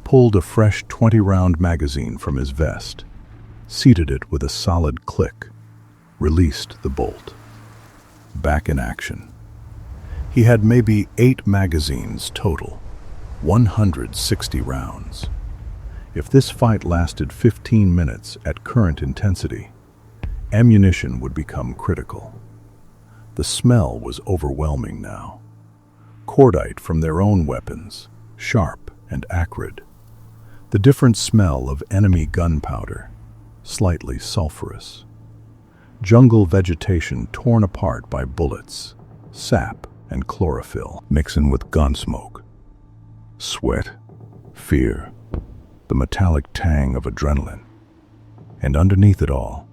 A: pulled a fresh 20-round magazine from his vest, seated it with a solid click, released the bolt. Back in action. He had maybe 8 magazines total, 160 rounds. If this fight lasted 15 minutes at current intensity, ammunition would become critical. The smell was overwhelming now. Cordite from their own weapons, sharp and acrid. The different smell of enemy gunpowder, slightly sulfurous. Jungle vegetation torn apart by bullets, sap and chlorophyll mixing with gun smoke. Sweat, fear, the metallic tang of adrenaline. And underneath it all,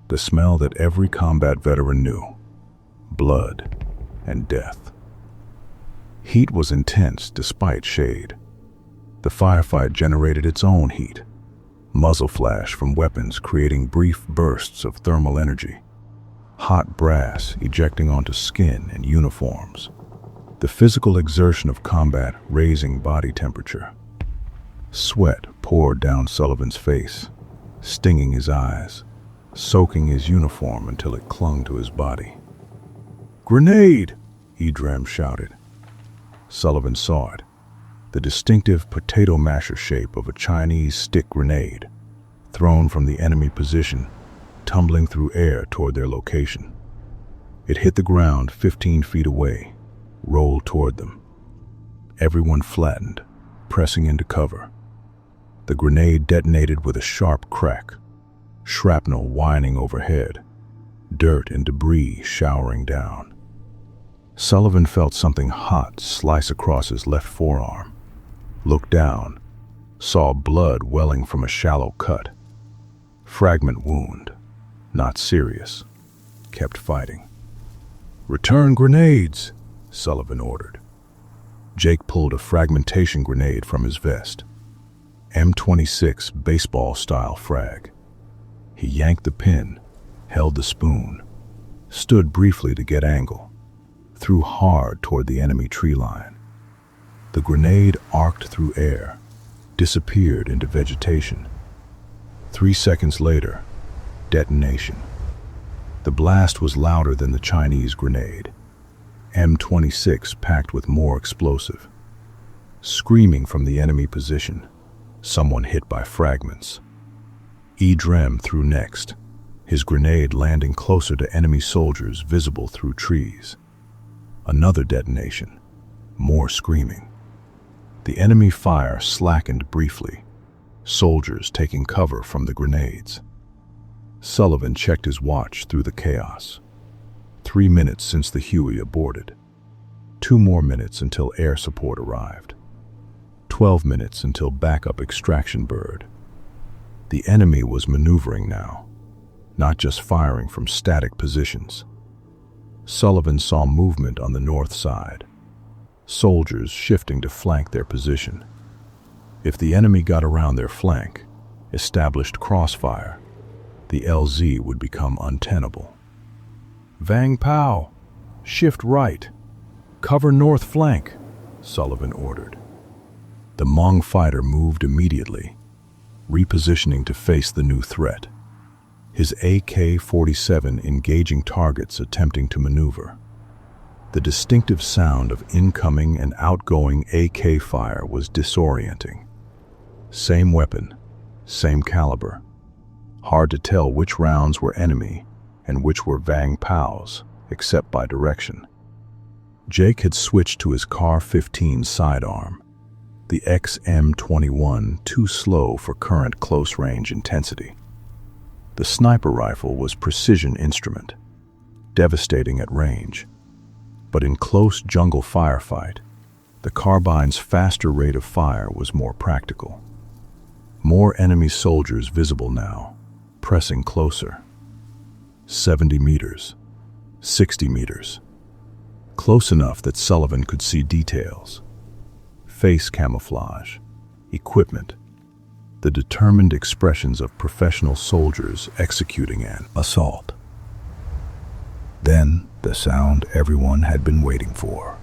A: the smell that every combat veteran knew: blood and death. Heat was intense despite shade. The firefight generated its own heat. Muzzle flash from weapons creating brief bursts of thermal energy. Hot brass ejecting onto skin and uniforms. The physical exertion of combat raising body temperature. Sweat poured down Sullivan's face, stinging his eyes, soaking his uniform until it clung to his body. "Grenade!" Drem shouted. Sullivan saw it, the distinctive potato masher shape of a Chinese stick grenade, thrown from the enemy position, tumbling through air toward their location. It hit the ground 15 feet away, rolled toward them. Everyone flattened, pressing into cover. The grenade detonated with a sharp crack, shrapnel whining overhead, dirt and debris showering down. Sullivan felt something hot slice across his left forearm, looked down, saw blood welling from a shallow cut. Fragment wound, not serious, kept fighting. "Return grenades," Sullivan ordered. Jake pulled a fragmentation grenade from his vest. M26 baseball-style frag. He yanked the pin, held the spoon, stood briefly to get angle, threw hard toward the enemy tree line. The grenade arced through air, disappeared into vegetation. 3 seconds later, detonation. The blast was louder than the Chinese grenade. M26 packed with more explosive. Screaming from the enemy position, someone hit by fragments. Drem threw next, his grenade landing closer to enemy soldiers visible through trees. Another detonation, more screaming. The enemy fire slackened briefly, soldiers taking cover from the grenades. Sullivan checked his watch through the chaos. 3 minutes since the Huey aborted. 2 more minutes until air support arrived. 12 minutes until backup extraction bird. The enemy was maneuvering now, not just firing from static positions. Sullivan saw movement on the north side, soldiers shifting to flank their position. If the enemy got around their flank, established crossfire, the LZ would become untenable. "Vang Pao, shift right, cover north flank," Sullivan ordered. The Hmong fighter moved immediately, repositioning to face the new threat. His AK-47 engaging targets attempting to maneuver. The distinctive sound of incoming and outgoing AK fire was disorienting. Same weapon, same caliber. Hard to tell which rounds were enemy and which were Vang Pao's, except by direction. Jake had switched to his Car-15 sidearm, the XM21 too slow for current close-range intensity. The sniper rifle was precision instrument, devastating at range. But in close jungle firefight, the carbine's faster rate of fire was more practical. More enemy soldiers visible now, pressing closer. 70 meters, 60 meters. Close enough that Sullivan could see details. Face camouflage, equipment, the determined expressions of professional soldiers executing an assault. Then the sound everyone had been waiting for.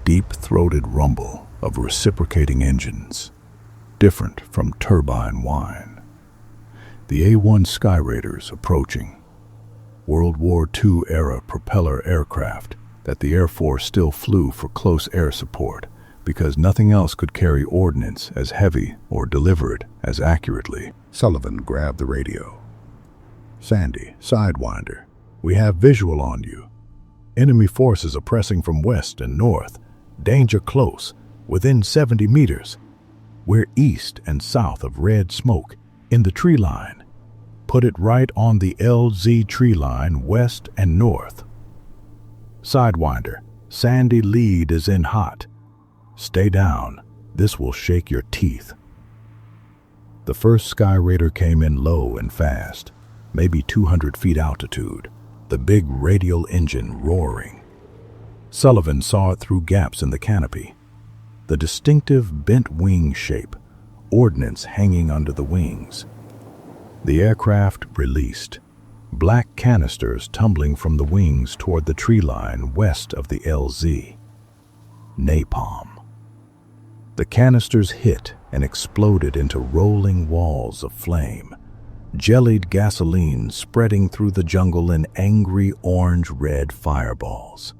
A: Deep-throated rumble of reciprocating engines, different from turbine whine. The A-1 Sky Raiders approaching. World War II-era propeller aircraft that the Air Force still flew for close air support because nothing else could carry ordnance as heavy or deliver it as accurately. Sullivan grabbed the radio. "Sandy, Sidewinder, we have visual on you. Enemy forces are pressing from west and north. Danger close, within 70 meters. We're east and south of red smoke, in the tree line. Put it right on the LZ tree line, west and north. Sidewinder, Sandy lead is in hot. Stay down, this will shake your teeth." The first Sky Raider came in low and fast, maybe 200 feet altitude, the big radial engine roaring. Sullivan saw it through gaps in the canopy. The distinctive bent wing shape, ordnance hanging under the wings. The aircraft released, black canisters tumbling from the wings toward the tree line west of the LZ. Napalm. The canisters hit and exploded into rolling walls of flame, jellied gasoline spreading through the jungle in angry orange-red fireballs.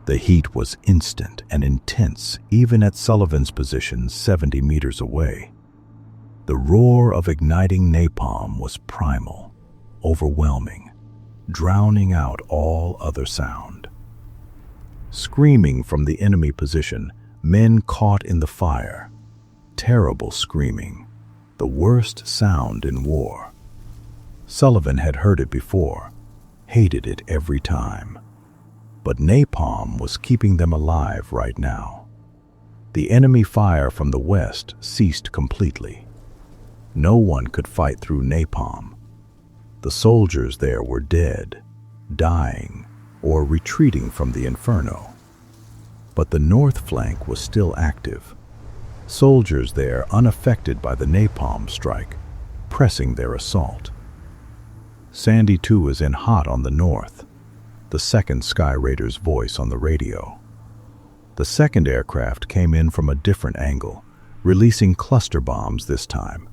A: The heat was instant and intense even at Sullivan's position 70 meters away. The roar of igniting napalm was primal, overwhelming, drowning out all other sound. Screaming from the enemy position, men caught in the fire. Terrible screaming, the worst sound in war. Sullivan had heard it before, hated it every time. But napalm was keeping them alive right now. The enemy fire from the west ceased completely. No one could fight through napalm. The soldiers there were dead, dying, or retreating from the inferno. But the north flank was still active. Soldiers there unaffected by the napalm strike, pressing their assault. Sandy 2 is in hot on the north, the second Sky Raider's voice on the radio. The second aircraft came in from a different angle, releasing cluster bombs this time.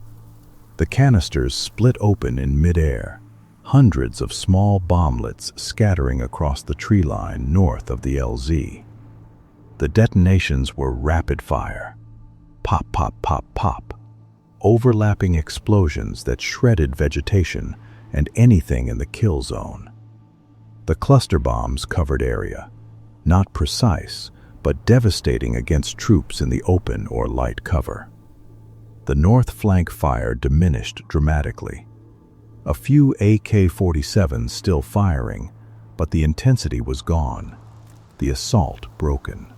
A: The canisters split open in mid-air, hundreds of small bomblets scattering across the tree line north of the LZ. The detonations were rapid fire. Pop, pop, pop, pop. Overlapping explosions that shredded vegetation and anything in the kill zone. The cluster bombs covered area, not precise, but devastating against troops in the open or light cover. The north flank fire diminished dramatically. A few AK-47s still firing, but the intensity was gone, the assault broken.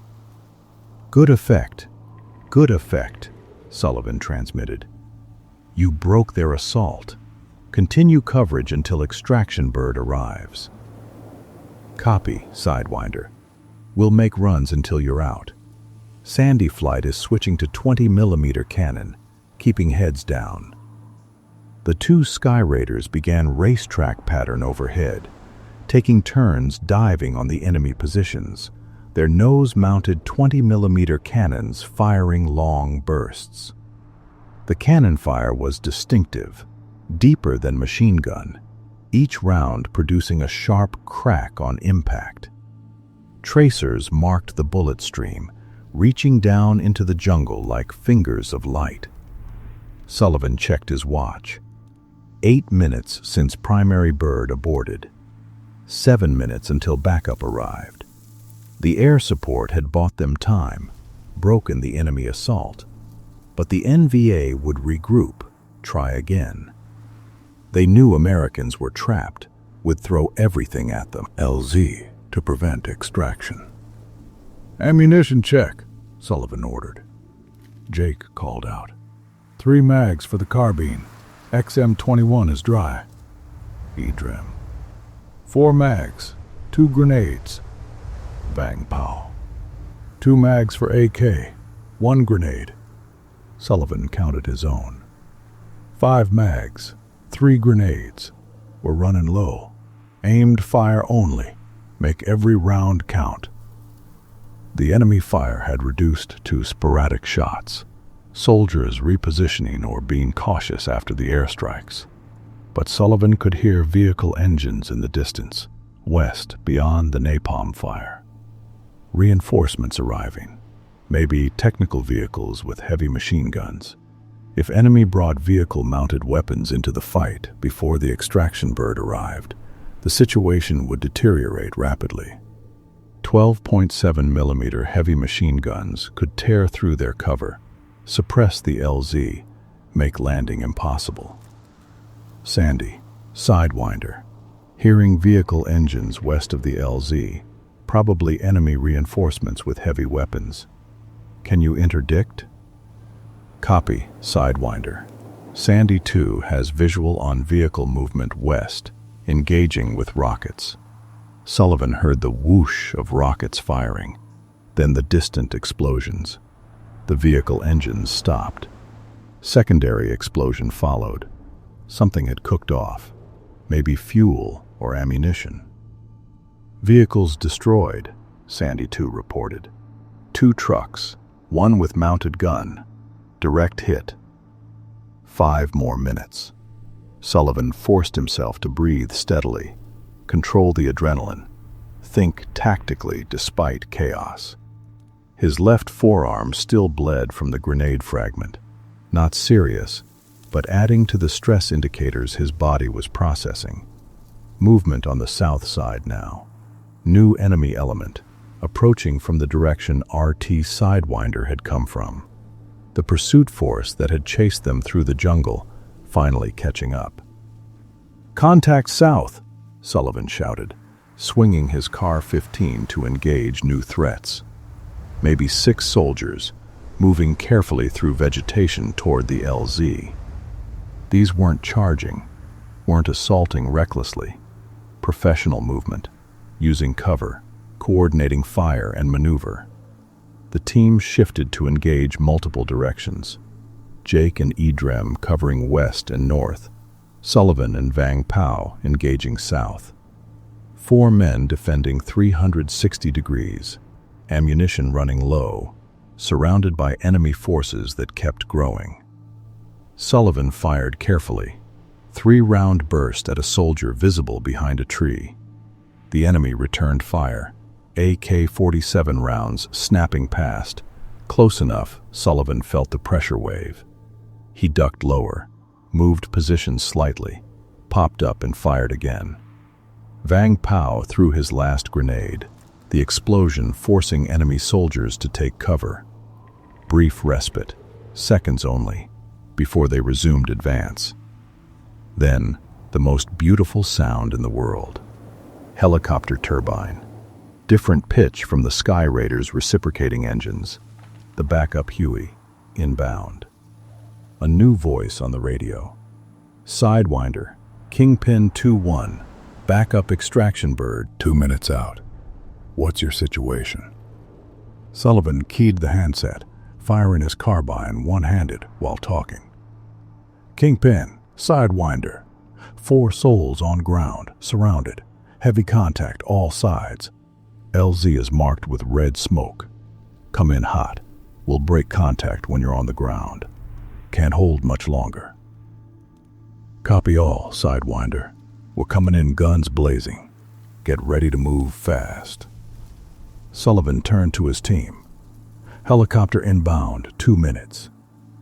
A: Good effect, Sullivan transmitted. You broke their assault. Continue coverage until extraction bird arrives. Copy, Sidewinder. We'll make runs until you're out. Sandy Flight is switching to 20mm cannon, keeping heads down. The two Sky Raiders began racetrack pattern overhead, taking turns diving on the enemy positions, their nose-mounted 20mm cannons firing long bursts. The cannon fire was distinctive, deeper than machine gun, each round producing a sharp crack on impact. Tracers marked the bullet stream, reaching down into the jungle like fingers of light. Sullivan checked his watch. 8 minutes since primary bird aborted. 7 minutes until backup arrived. The air support had bought them time, broken the enemy assault. But the NVA would regroup, try again. They knew Americans were trapped, would throw everything at them. LZ to prevent extraction. Ammunition check, Sullivan ordered. Jake called out. 3 mags for the carbine. XM21 is dry. EDREM. 4 mags. 2 grenades. Bang pow. 2 mags for AK. 1 grenade. Sullivan counted his own. 5 mags. 3 grenades. We're running low. Aimed fire only. Make every round count. The enemy fire had reduced to sporadic shots, soldiers repositioning or being cautious after the airstrikes. But Sullivan could hear vehicle engines in the distance, west beyond the napalm fire. Reinforcements arriving, maybe technical vehicles with heavy machine guns. If enemy brought vehicle-mounted weapons into the fight before the extraction bird arrived, the situation would deteriorate rapidly. 12.7mm heavy machine guns could tear through their cover, suppress the LZ, make landing impossible. Sandy, Sidewinder, hearing vehicle engines west of the LZ, probably enemy reinforcements with heavy weapons. Can you interdict? Copy, Sidewinder. Sandy 2 has visual on vehicle movement west, engaging with rockets. Sullivan heard the whoosh of rockets firing, then the distant explosions. The vehicle engines stopped. Secondary explosion followed. Something had cooked off, maybe fuel or ammunition. Vehicles destroyed, Sandy 2 reported. 2 trucks, 1 with mounted gun. Direct hit. 5 more minutes. Sullivan forced himself to breathe steadily, control the adrenaline, think tactically despite chaos. His left forearm still bled from the grenade fragment. Not serious, but adding to the stress indicators his body was processing. Movement on the south side now. New enemy element, approaching from the direction RT Sidewinder had come from. The pursuit force that had chased them through the jungle, finally catching up. "Contact south," Sullivan shouted, swinging his Car-15 to engage new threats. Maybe 6 soldiers, moving carefully through vegetation toward the LZ. These weren't charging, weren't assaulting recklessly. Professional movement, using cover, coordinating fire and maneuver. The team shifted to engage multiple directions. Jake and Edrem covering west and north, Sullivan and Vang Pao engaging south. 4 men defending 360 degrees, ammunition running low, surrounded by enemy forces that kept growing. Sullivan fired carefully. 3-round burst at a soldier visible behind a tree. The enemy returned fire, AK-47 rounds snapping past. Close enough, Sullivan felt the pressure wave. He ducked lower, moved position slightly, popped up and fired again. Vang Pao threw his last grenade, the explosion forcing enemy soldiers to take cover. Brief respite, seconds only, before they resumed advance. Then, the most beautiful sound in the world. Helicopter turbine. Different pitch from the Sky Raider's reciprocating engines. The backup Huey, inbound. A new voice on the radio. "Sidewinder, Kingpin 2-1, backup extraction bird, 2 minutes out. What's your situation?" Sullivan keyed the handset, firing his carbine one-handed while talking. "Kingpin, Sidewinder, 4 souls on ground, surrounded. Heavy contact all sides. LZ is marked with red smoke. Come in hot. We'll break contact when you're on the ground. Can't hold much longer." "Copy all, Sidewinder. We're coming in guns blazing. Get ready to move fast." Sullivan turned to his team. "Helicopter inbound, 2 minutes.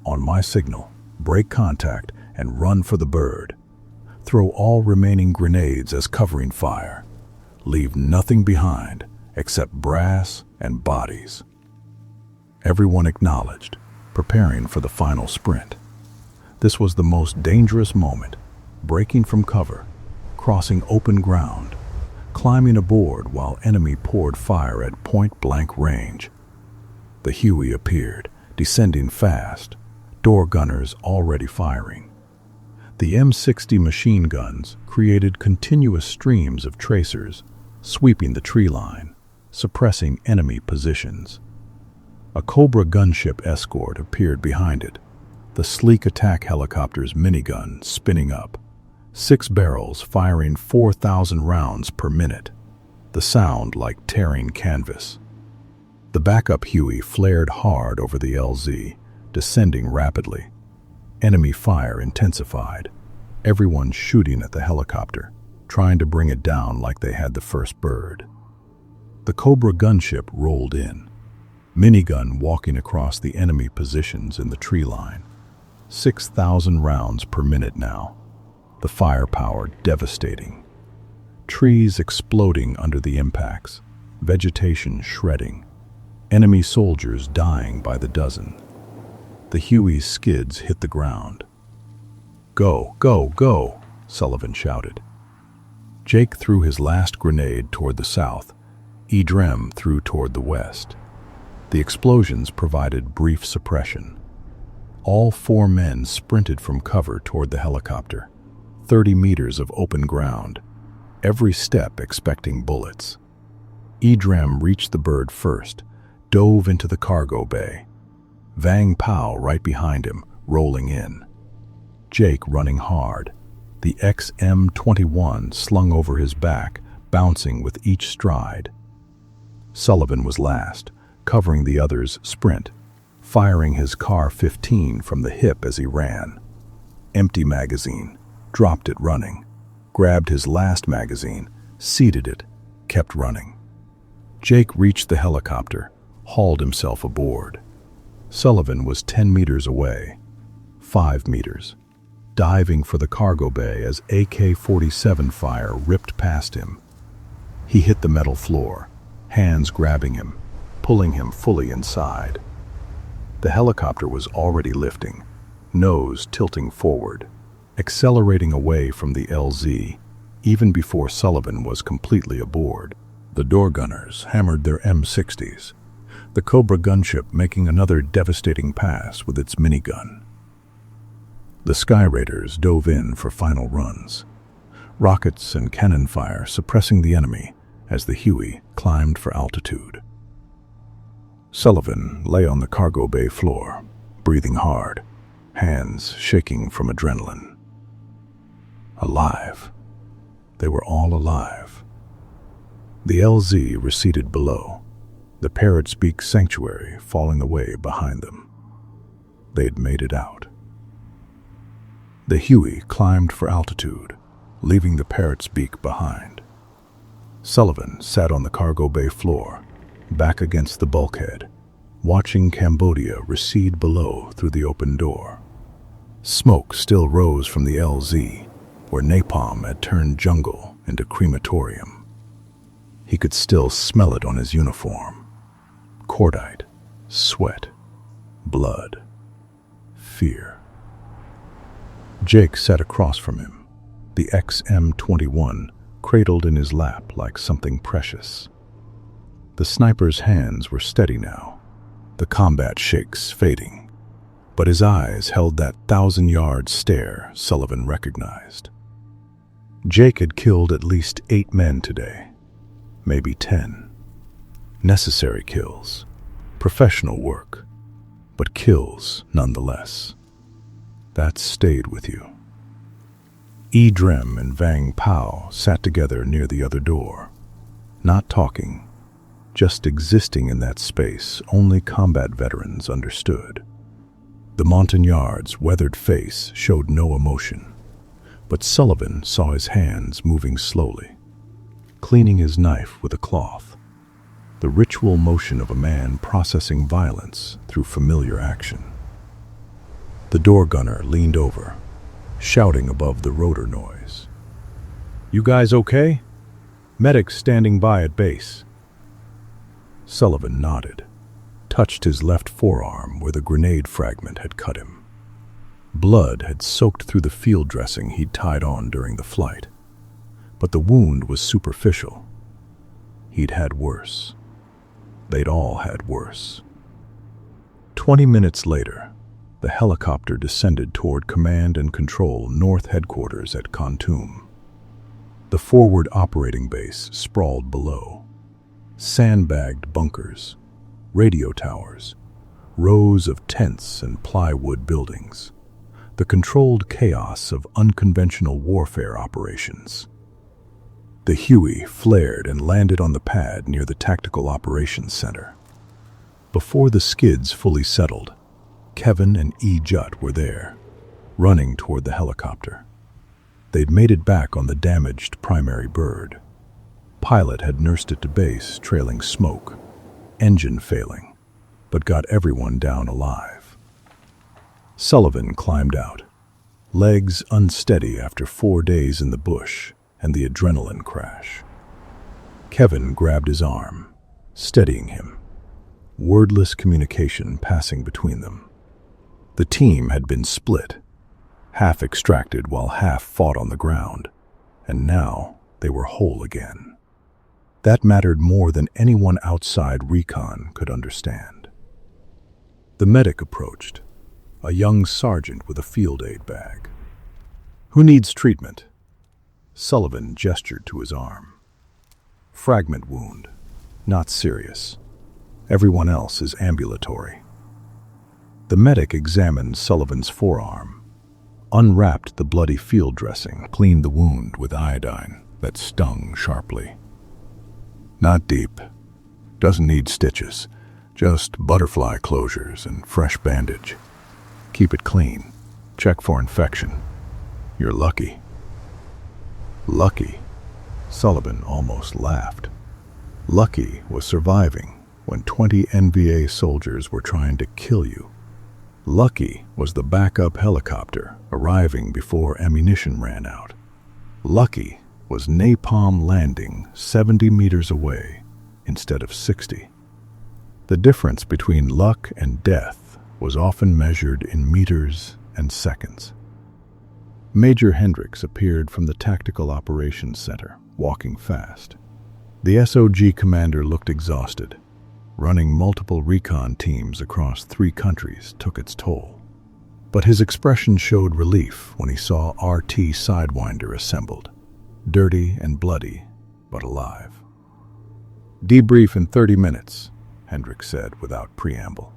A: On my signal, break contact and run for the bird. Throw all remaining grenades as covering fire. Leave nothing behind except brass and bodies." Everyone acknowledged, preparing for the final sprint. This was the most dangerous moment, breaking from cover, crossing open ground, climbing aboard while enemy poured fire at point-blank range. The Huey appeared, descending fast, door gunners already firing. The M60 machine guns created continuous streams of tracers, sweeping the tree line, suppressing enemy positions. A Cobra gunship escort appeared behind it, the sleek attack helicopter's minigun spinning up, 6 barrels firing 4,000 rounds per minute, the sound like tearing canvas. The backup Huey flared hard over the LZ, descending rapidly. Enemy fire intensified, everyone shooting at the helicopter, trying to bring it down like they had the first bird. The Cobra gunship rolled in, minigun walking across the enemy positions in the tree line. 6,000 rounds per minute now, the firepower devastating. Trees exploding under the impacts, vegetation shredding, enemy soldiers dying by the dozen. The Huey's skids hit the ground. "Go, go, go," Sullivan shouted. Jake threw his last grenade toward the south. Edrem threw toward the west. The explosions provided brief suppression. All 4 men sprinted from cover toward the helicopter. 30 meters of open ground, every step expecting bullets. Edrem reached the bird first, dove into the cargo bay. Vang Pao right behind him, rolling in. Jake running hard, the XM-21 slung over his back, bouncing with each stride. Sullivan was last, covering the others' sprint, firing his Car-15 from the hip as he ran. Empty magazine, dropped it running, grabbed his last magazine, seated it, kept running. Jake reached the helicopter, hauled himself aboard. Sullivan was 10 meters away, 5 meters, diving for the cargo bay as AK-47 fire ripped past him. He hit the metal floor, hands grabbing him, pulling him fully inside. The helicopter was already lifting, nose tilting forward, accelerating away from the LZ, even before Sullivan was completely aboard. The door gunners hammered their M60s, the Cobra gunship making another devastating pass with its minigun. The Sky Raiders dove in for final runs, rockets and cannon fire suppressing the enemy as the Huey climbed for altitude. Sullivan lay on the cargo bay floor, breathing hard, hands shaking from adrenaline. Alive. They were all alive. The LZ receded below, the Parrot's Beak sanctuary falling away behind them. They'd made it out. The Huey climbed for altitude, leaving the Parrot's Beak behind. Sullivan sat on the cargo bay floor, back against the bulkhead, watching Cambodia recede below through the open door. Smoke still rose from the LZ, where napalm had turned jungle into crematorium. He could still smell it on his uniform. Cordite, sweat, blood, fear. Jake sat across from him, the XM-21 cradled in his lap like something precious. The sniper's hands were steady now, the combat shakes fading, but his eyes held that 1,000-yard stare Sullivan recognized. Jake had killed at least 8 men today, maybe 10. Necessary kills, professional work, but kills nonetheless. That stayed with you. E. Drem and Vang Pao sat together near the other door, not talking, just existing in that space only combat veterans understood. The Montagnard's weathered face showed no emotion, but Sullivan saw his hands moving slowly, cleaning his knife with a cloth, the ritual motion of a man processing violence through familiar action. The door gunner leaned over, shouting above the rotor noise. "You guys okay? Medics standing by at base." Sullivan nodded, touched his left forearm where the grenade fragment had cut him. Blood had soaked through the field dressing he'd tied on during the flight, but the wound was superficial. He'd had worse. They'd all had worse. 20 minutes later, the helicopter descended toward Command and Control North Headquarters at Khartoum. The forward operating base sprawled below. Sandbagged bunkers, radio towers, rows of tents and plywood buildings. The controlled chaos of unconventional warfare operations. The Huey flared and landed on the pad near the Tactical Operations Center. Before the skids fully settled, Kevin and E. Jutt were there, running toward the helicopter. They'd made it back on the damaged primary bird. Pilot had nursed it to base, trailing smoke, engine failing, but got everyone down alive. Sullivan climbed out, legs unsteady after 4 days in the bush and the adrenaline crash. Kevin grabbed his arm, steadying him, wordless communication passing between them. The team had been split, half extracted while half fought on the ground, and now they were whole again. That mattered more than anyone outside Recon could understand. The medic approached, a young sergeant with a field aid bag. "Who needs treatment?" Sullivan gestured to his arm. "Fragment wound, not serious. Everyone else is ambulatory." The medic examined Sullivan's forearm, unwrapped the bloody field dressing, cleaned the wound with iodine that stung sharply. "Not deep. Doesn't need stitches. Just butterfly closures and fresh bandage. Keep it clean. Check for infection. You're lucky." Lucky? Sullivan almost laughed. Lucky was surviving when 20 NVA soldiers were trying to kill you. Lucky was the backup helicopter arriving before ammunition ran out. Lucky was napalm landing 70 meters away instead of 60. The difference between luck and death was often measured in meters and seconds. Major Hendricks appeared from the Tactical Operations Center, walking fast. The SOG commander looked exhausted. Running multiple recon teams across 3 countries took its toll. But his expression showed relief when he saw RT Sidewinder assembled, dirty and bloody, but alive. "Debrief in 30 minutes, Hendricks said without preamble.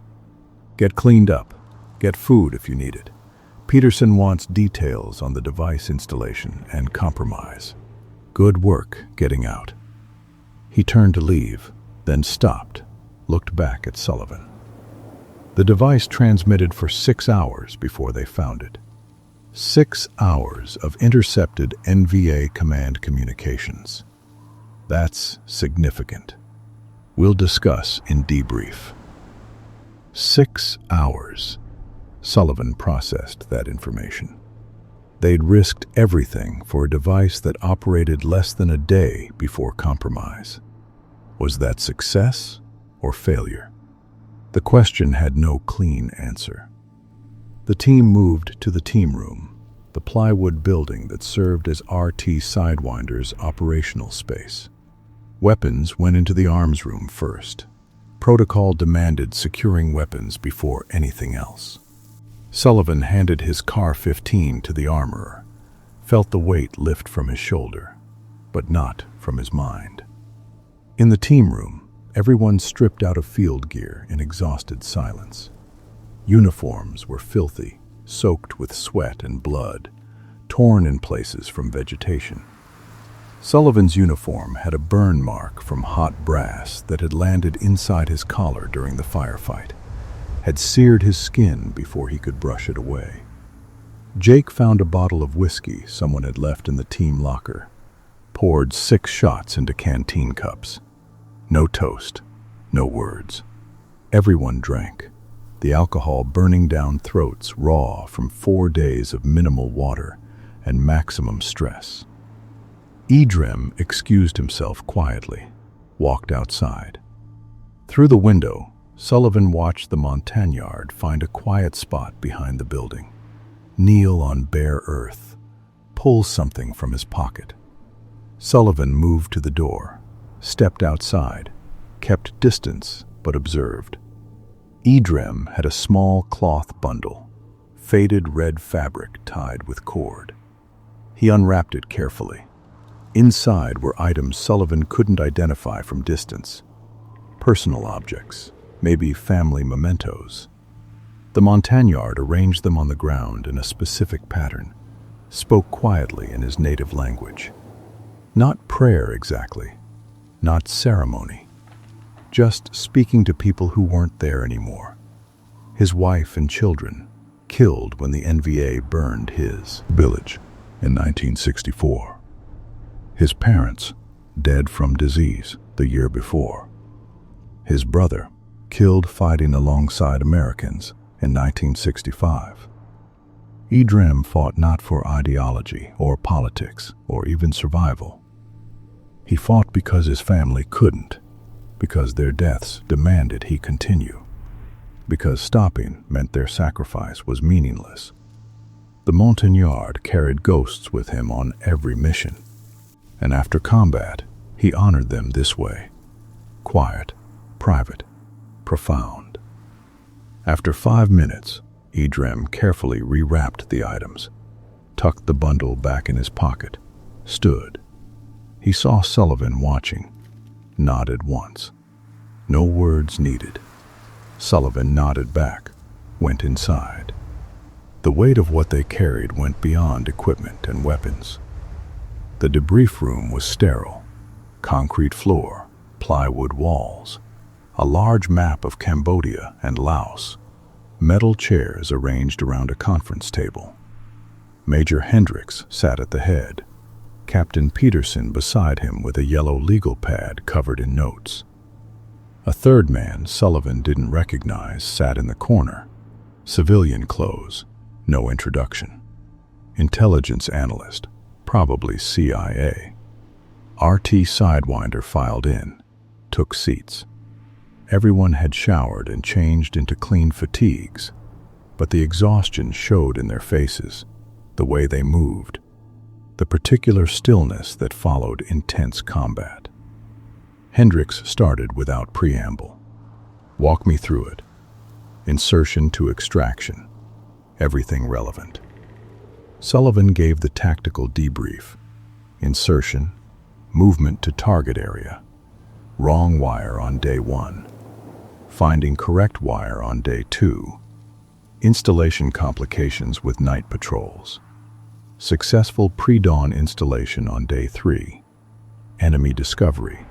A: "Get cleaned up. Get food if you need it. Peterson wants details on the device installation and compromise. Good work getting out." He turned to leave, then stopped, looked back at Sullivan. The device transmitted for 6 hours before they found it. 6 hours of intercepted NVA command communications. That's significant. We'll discuss in debrief. 6 hours. Sullivan processed that information. They'd risked everything for a device that operated less than a day before compromise. Was that success or failure? The question had no clean answer. The team moved to the team room, the plywood building that served as RT Sidewinder's operational space. Weapons went into the arms room first. Protocol demanded securing weapons before anything else. Sullivan handed his CAR-15 to the armorer, felt the weight lift from his shoulder, but not from his mind. In the team room, everyone stripped out of field gear in exhausted silence. Uniforms were filthy, soaked with sweat and blood, torn in places from vegetation. Sullivan's uniform had a burn mark from hot brass that had landed inside his collar during the firefight, had seared his skin before he could brush it away. Jake found a bottle of whiskey someone had left in the team locker, poured 6 shots into canteen cups. No toast, no words. Everyone drank, the alcohol burning down throats raw from 4 days of minimal water and maximum stress. Edrem excused himself quietly, walked outside. Through the window, Sullivan watched the Montagnard find a quiet spot behind the building, kneel on bare earth, pull something from his pocket. Sullivan moved to the door, stepped outside, kept distance but observed. Edrem had a small cloth bundle, faded red fabric tied with cord. He unwrapped it carefully. Inside were items Sullivan couldn't identify from distance. Personal objects, maybe family mementos. The Montagnard arranged them on the ground in a specific pattern, spoke quietly in his native language. Not prayer exactly, not ceremony, just speaking to people who weren't there anymore. His wife and children, killed when the NVA burned his village in 1964. His parents, dead from disease the year before. His brother, killed fighting alongside Americans in 1965. Edrem fought not for ideology or politics or even survival. He fought because his family couldn't, because their deaths demanded he continue, because stopping meant their sacrifice was meaningless. The Montagnard carried ghosts with him on every mission, and after combat, he honored them this way: quiet, private, profound. After 5 minutes, Edrem carefully rewrapped the items, tucked the bundle back in his pocket, stood. He saw Sullivan watching, nodded once. No words needed. Sullivan nodded back, went inside. The weight of what they carried went beyond equipment and weapons. The debrief room was sterile. Concrete floor, plywood walls, a large map of Cambodia and Laos, metal chairs arranged around a conference table. Major Hendricks sat at the head, Captain Peterson beside him with a yellow legal pad covered in notes. A third man Sullivan didn't recognize sat in the corner, Civilian clothes, no introduction. Intelligence analyst, probably CIA. RT Sidewinder filed in, took seats. Everyone had showered and changed into clean fatigues, but the exhaustion showed in their faces, the way they moved, the particular stillness that followed intense combat. Hendricks started without preamble. Walk me through it. Insertion to extraction. Everything relevant. Sullivan gave the tactical debrief. Insertion, movement to target area. Wrong wire on day 1. Finding correct wire on day 2. Installation complications with night patrols. Successful pre-dawn installation on day 3. Enemy discovery.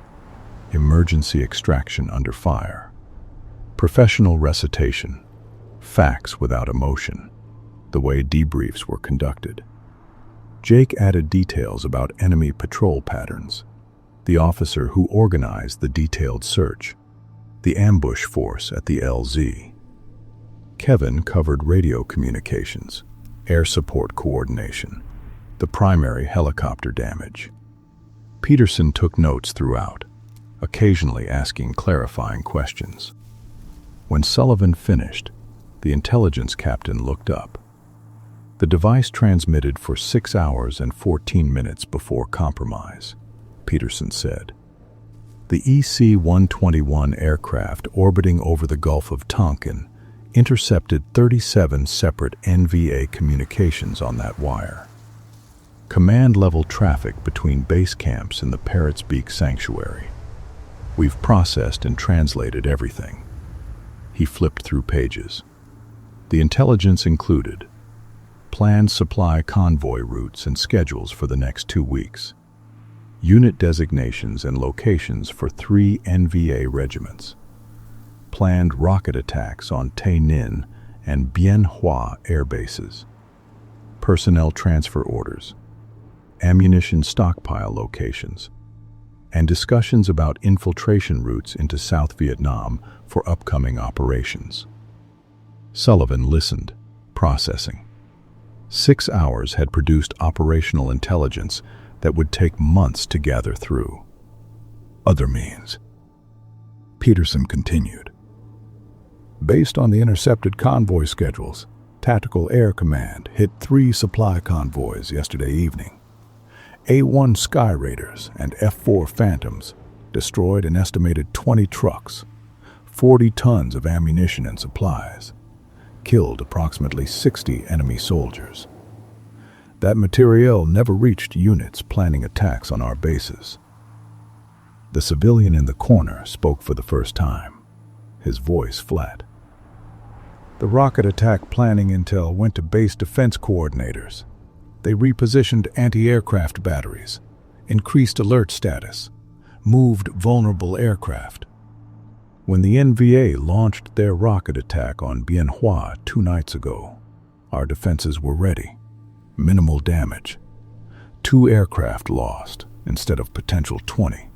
A: Emergency extraction under fire. Professional recitation. Facts without emotion. The way debriefs were conducted. Jake added details about enemy patrol patterns. The officer who organized the detailed search. The ambush force at the LZ. Kevin covered radio communications, air support coordination, the primary helicopter damage. Peterson took notes throughout, occasionally asking clarifying questions. When Sullivan finished, the intelligence captain looked up. The device transmitted for 6 hours and 14 minutes before compromise, Peterson said. The EC-121 aircraft orbiting over the Gulf of Tonkin intercepted 37 separate NVA communications on that wire. Command-level traffic between base camps in the Parrot's Beak sanctuary. We've processed and translated everything. He flipped through pages. The intelligence included planned supply convoy routes and schedules for the next 2 weeks, unit designations and locations for 3 NVA regiments, planned rocket attacks on Tay Ninh and Bien Hoa air bases, personnel transfer orders, ammunition stockpile locations, and discussions about infiltration routes into South Vietnam for upcoming operations. Sullivan listened, processing. 6 hours had produced operational intelligence that would take months to gather through. Other means. Peterson continued. Based on the intercepted convoy schedules, Tactical Air Command hit 3 supply convoys yesterday evening. A-1 Sky Raiders and F-4 Phantoms destroyed an estimated 20 trucks, 40 tons of ammunition and supplies, killed approximately 60 enemy soldiers. That materiel never reached units planning attacks on our bases. The civilian in the corner spoke for the first time, his voice flat. The rocket attack planning intel went to base defense coordinators. They repositioned anti-aircraft batteries, increased alert status, moved vulnerable aircraft. When the NVA launched their rocket attack on Bien Hoa 2 nights ago, our defenses were ready. Minimal damage. 2 aircraft lost instead of potential 20.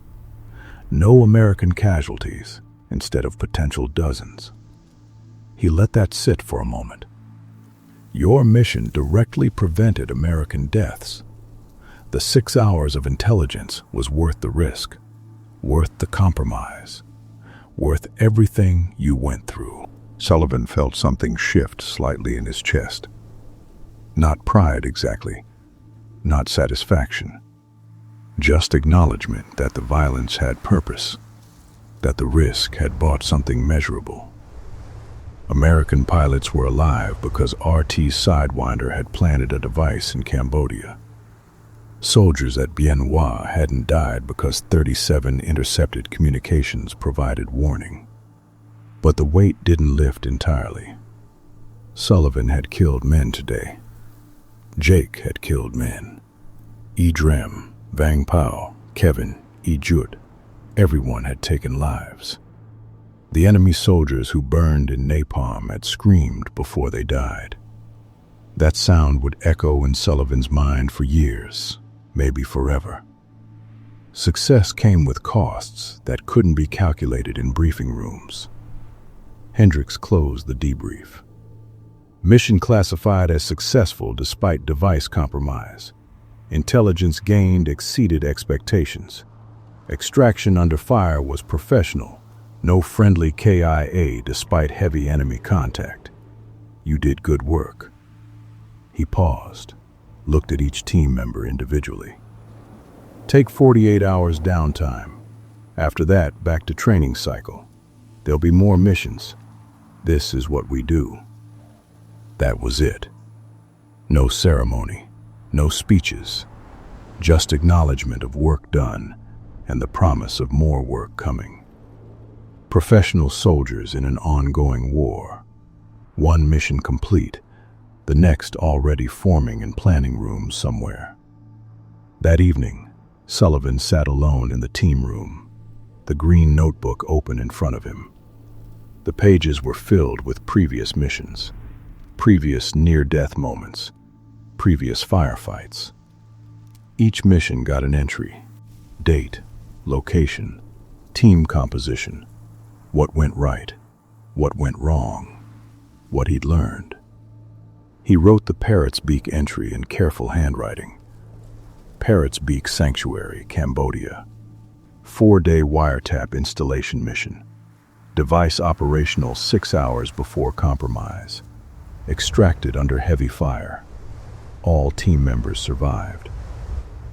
A: No American casualties instead of potential dozens. He let that sit for a moment. Your mission directly prevented American deaths. The 6 hours of intelligence was worth the risk, worth the compromise, worth everything you went through. Sullivan felt something shift slightly in his chest. Not pride exactly, not satisfaction. Just acknowledgement that the violence had purpose, that the risk had bought something measurable. American pilots were alive because RT Sidewinder had planted a device in Cambodia. Soldiers at Bien Hoa hadn't died because 37 intercepted communications provided warning. But the weight didn't lift entirely. Sullivan had killed men today. Jake had killed men. Drem, Vang Pao, Kevin, Jut. Everyone had taken lives. The enemy soldiers who burned in napalm had screamed before they died. That sound would echo in Sullivan's mind for years, maybe forever. Success came with costs that couldn't be calculated in briefing rooms. Hendricks closed the debrief. Mission classified as successful despite device compromise. Intelligence gained exceeded expectations. Extraction under fire was professional. No friendly KIA despite heavy enemy contact. You did good work. He paused, looked at each team member individually. Take 48 hours downtime. After that, back to training cycle. There'll be more missions. This is what we do. That was it. No ceremony, no speeches, just acknowledgement of work done and the promise of more work coming. Professional soldiers in an ongoing war. One mission complete, the next already forming in planning rooms somewhere. That evening, Sullivan sat alone in the team room, the green notebook open in front of him. The pages were filled with previous missions, previous near-death moments, previous firefights. Each mission got an entry: date, location, team composition, what went right, what went wrong, what he'd learned. He wrote the Parrot's Beak entry in careful handwriting. Parrot's Beak Sanctuary, Cambodia. 4-day wiretap installation mission. Device operational 6 hours before compromise. Extracted under heavy fire. All team members survived.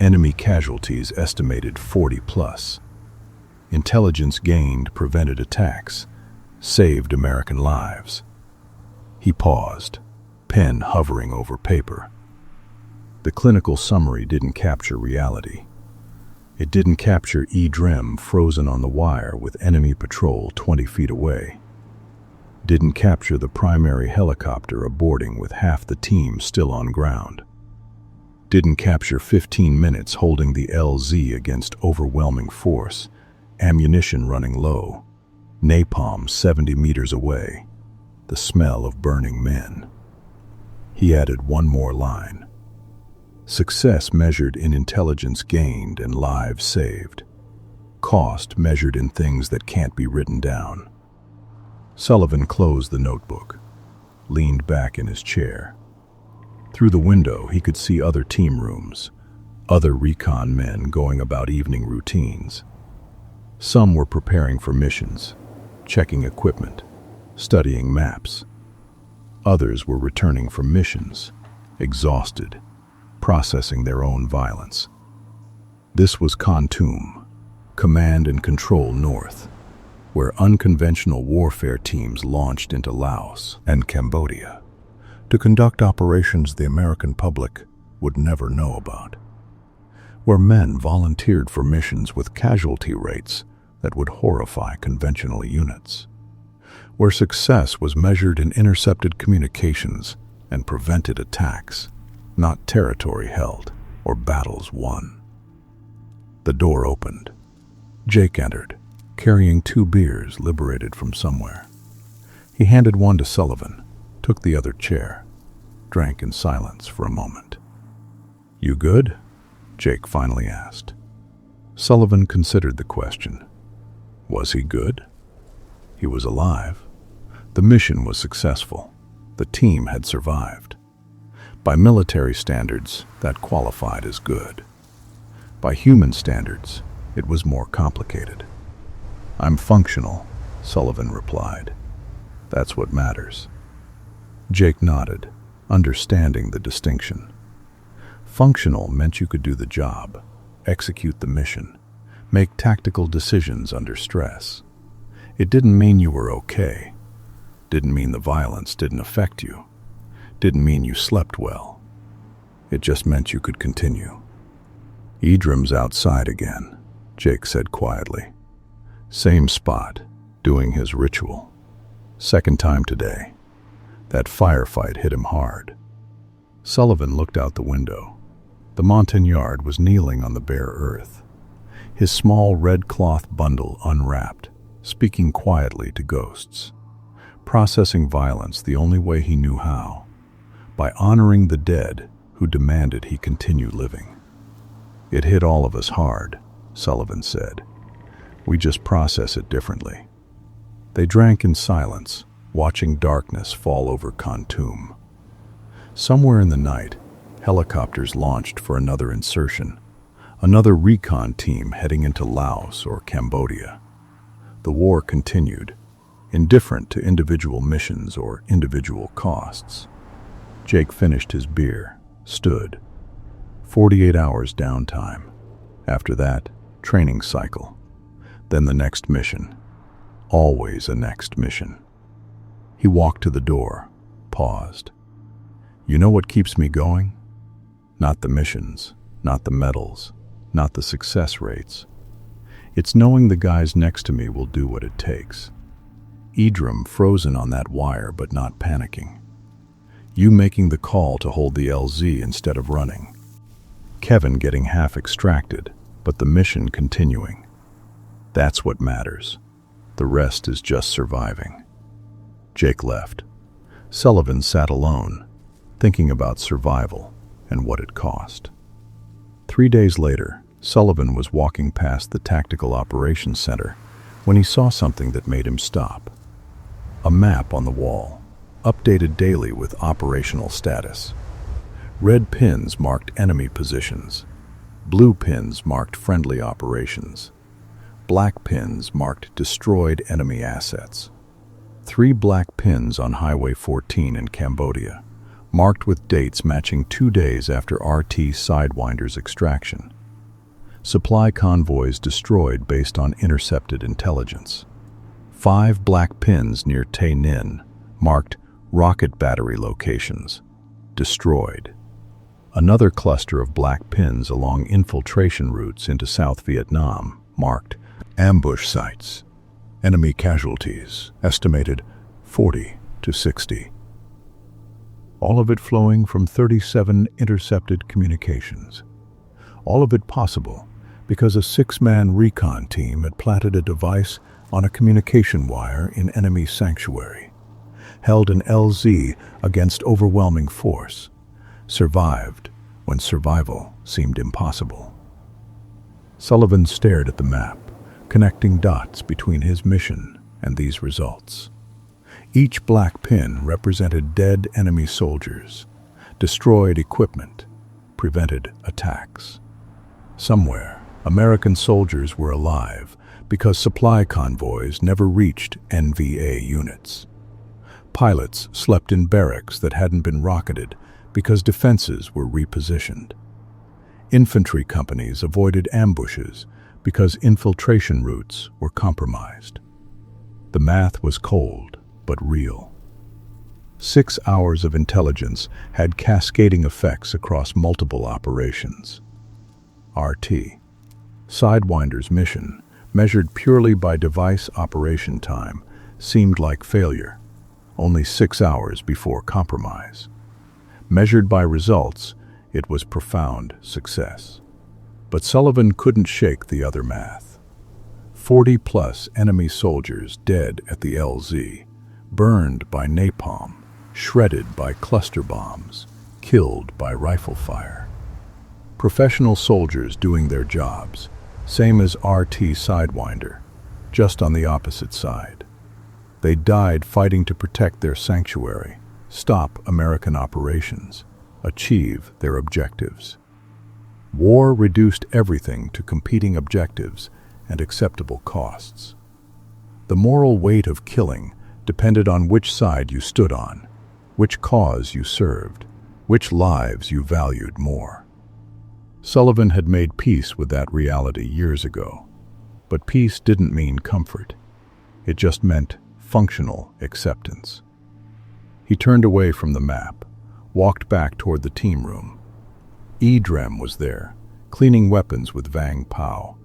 A: Enemy casualties estimated 40+. Intelligence gained prevented attacks, saved American lives. He paused, pen hovering over paper. The clinical summary didn't capture reality. It didn't capture EDREM frozen on the wire with enemy patrol 20 feet away. Didn't capture the primary helicopter aborting with half the team still on ground. Didn't capture 15 minutes holding the LZ against overwhelming force, ammunition running low, napalm 70 meters away, the smell of burning men. He added one more line. Success measured in intelligence gained and lives saved. Cost measured in things that can't be written down. Sullivan closed the notebook, leaned back in his chair. Through the window, he could see other team rooms, other recon men going about evening routines. Some were preparing for missions, checking equipment, studying maps. Others were returning from missions, exhausted, processing their own violence. This was Khartoum, Command and Control North, where unconventional warfare teams launched into Laos and Cambodia to conduct operations the American public would never know about, where men volunteered for missions with casualty rates that would horrify conventional units, where success was measured in intercepted communications and prevented attacks, not territory held or battles won. The door opened. Jake entered, carrying 2 beers liberated from somewhere. He handed one to Sullivan, took the other chair, drank in silence for a moment. "You good?" Jake finally asked. Sullivan considered the question. Was he good? He was alive. The mission was successful. The team had survived. By military standards, that qualified as good. By human standards, it was more complicated. "I'm functional," Sullivan replied. "That's what matters." Jake nodded, understanding the distinction. Functional meant you could do the job, execute the mission, make tactical decisions under stress. It didn't mean you were okay. Didn't mean the violence didn't affect you. Didn't mean you slept well. It just meant you could continue. "EDREM's outside again," Jake said quietly. "Same spot, doing his ritual. Second time today. That firefight hit him hard." Sullivan looked out the window. The Montagnard was kneeling on the bare earth, his small red cloth bundle unwrapped, speaking quietly to ghosts, processing violence the only way he knew how, by honoring the dead who demanded he continue living. "It hit all of us hard," Sullivan said. "We just process it differently." They drank in silence, watching darkness fall over Khartoum. Somewhere in the night, helicopters launched for another insertion, another recon team heading into Laos or Cambodia. The war continued, indifferent to individual missions or individual costs. Jake finished his beer, stood. 48 hours downtime. After that, training cycle. Then the next mission. Always a next mission. He walked to the door, paused. You know what keeps me going? Not the missions, not the medals, not the success rates. It's knowing the guys next to me will do what it takes. Edram frozen on that wire but not panicking. You making the call to hold the LZ instead of running. Kevin getting half extracted, but the mission continuing. That's what matters. The rest is just surviving. Jake left. Sullivan sat alone, thinking about survival and what it cost. 3 days later, Sullivan was walking past the Tactical Operations Center when he saw something that made him stop. A map on the wall, updated daily with operational status. Red pins marked enemy positions. Blue pins marked friendly operations. Black pins marked destroyed enemy assets. 3 black pins on Highway 14 in Cambodia, marked with dates matching 2 days after RT Sidewinder's extraction. Supply convoys destroyed based on intercepted intelligence. 5 black pins near Tay Ninh, marked rocket battery locations, destroyed. Another cluster of black pins along infiltration routes into South Vietnam, marked ambush sites. Enemy casualties, estimated 40 to 60. All of it flowing from 37 intercepted communications. All of it possible because a 6-man recon team had planted a device on a communication wire in enemy sanctuary, held an LZ against overwhelming force, survived when survival seemed impossible. Sullivan stared at the map, connecting dots between his mission and these results. Each black pin represented dead enemy soldiers, destroyed equipment, prevented attacks. Somewhere, American soldiers were alive because supply convoys never reached NVA units. Pilots slept in barracks that hadn't been rocketed because defenses were repositioned. Infantry companies avoided ambushes because infiltration routes were compromised. The math was cold but real. 6 hours of intelligence had cascading effects across multiple operations. RT, Sidewinder's mission, measured purely by device operation time, seemed like failure, only 6 hours before compromise. Measured by results, it was profound success. But Sullivan couldn't shake the other math. 40+ enemy soldiers dead at the LZ, burned by napalm, shredded by cluster bombs, killed by rifle fire. Professional soldiers doing their jobs, same as RT Sidewinder, just on the opposite side. They died fighting to protect their sanctuary, stop American operations, achieve their objectives. War reduced everything to competing objectives and acceptable costs. The moral weight of killing depended on which side you stood on, which cause you served, which lives you valued more. Sullivan had made peace with that reality years ago, but peace didn't mean comfort. It just meant functional acceptance. He turned away from the map, walked back toward the team room. Edram was there, cleaning weapons with Vang Pao,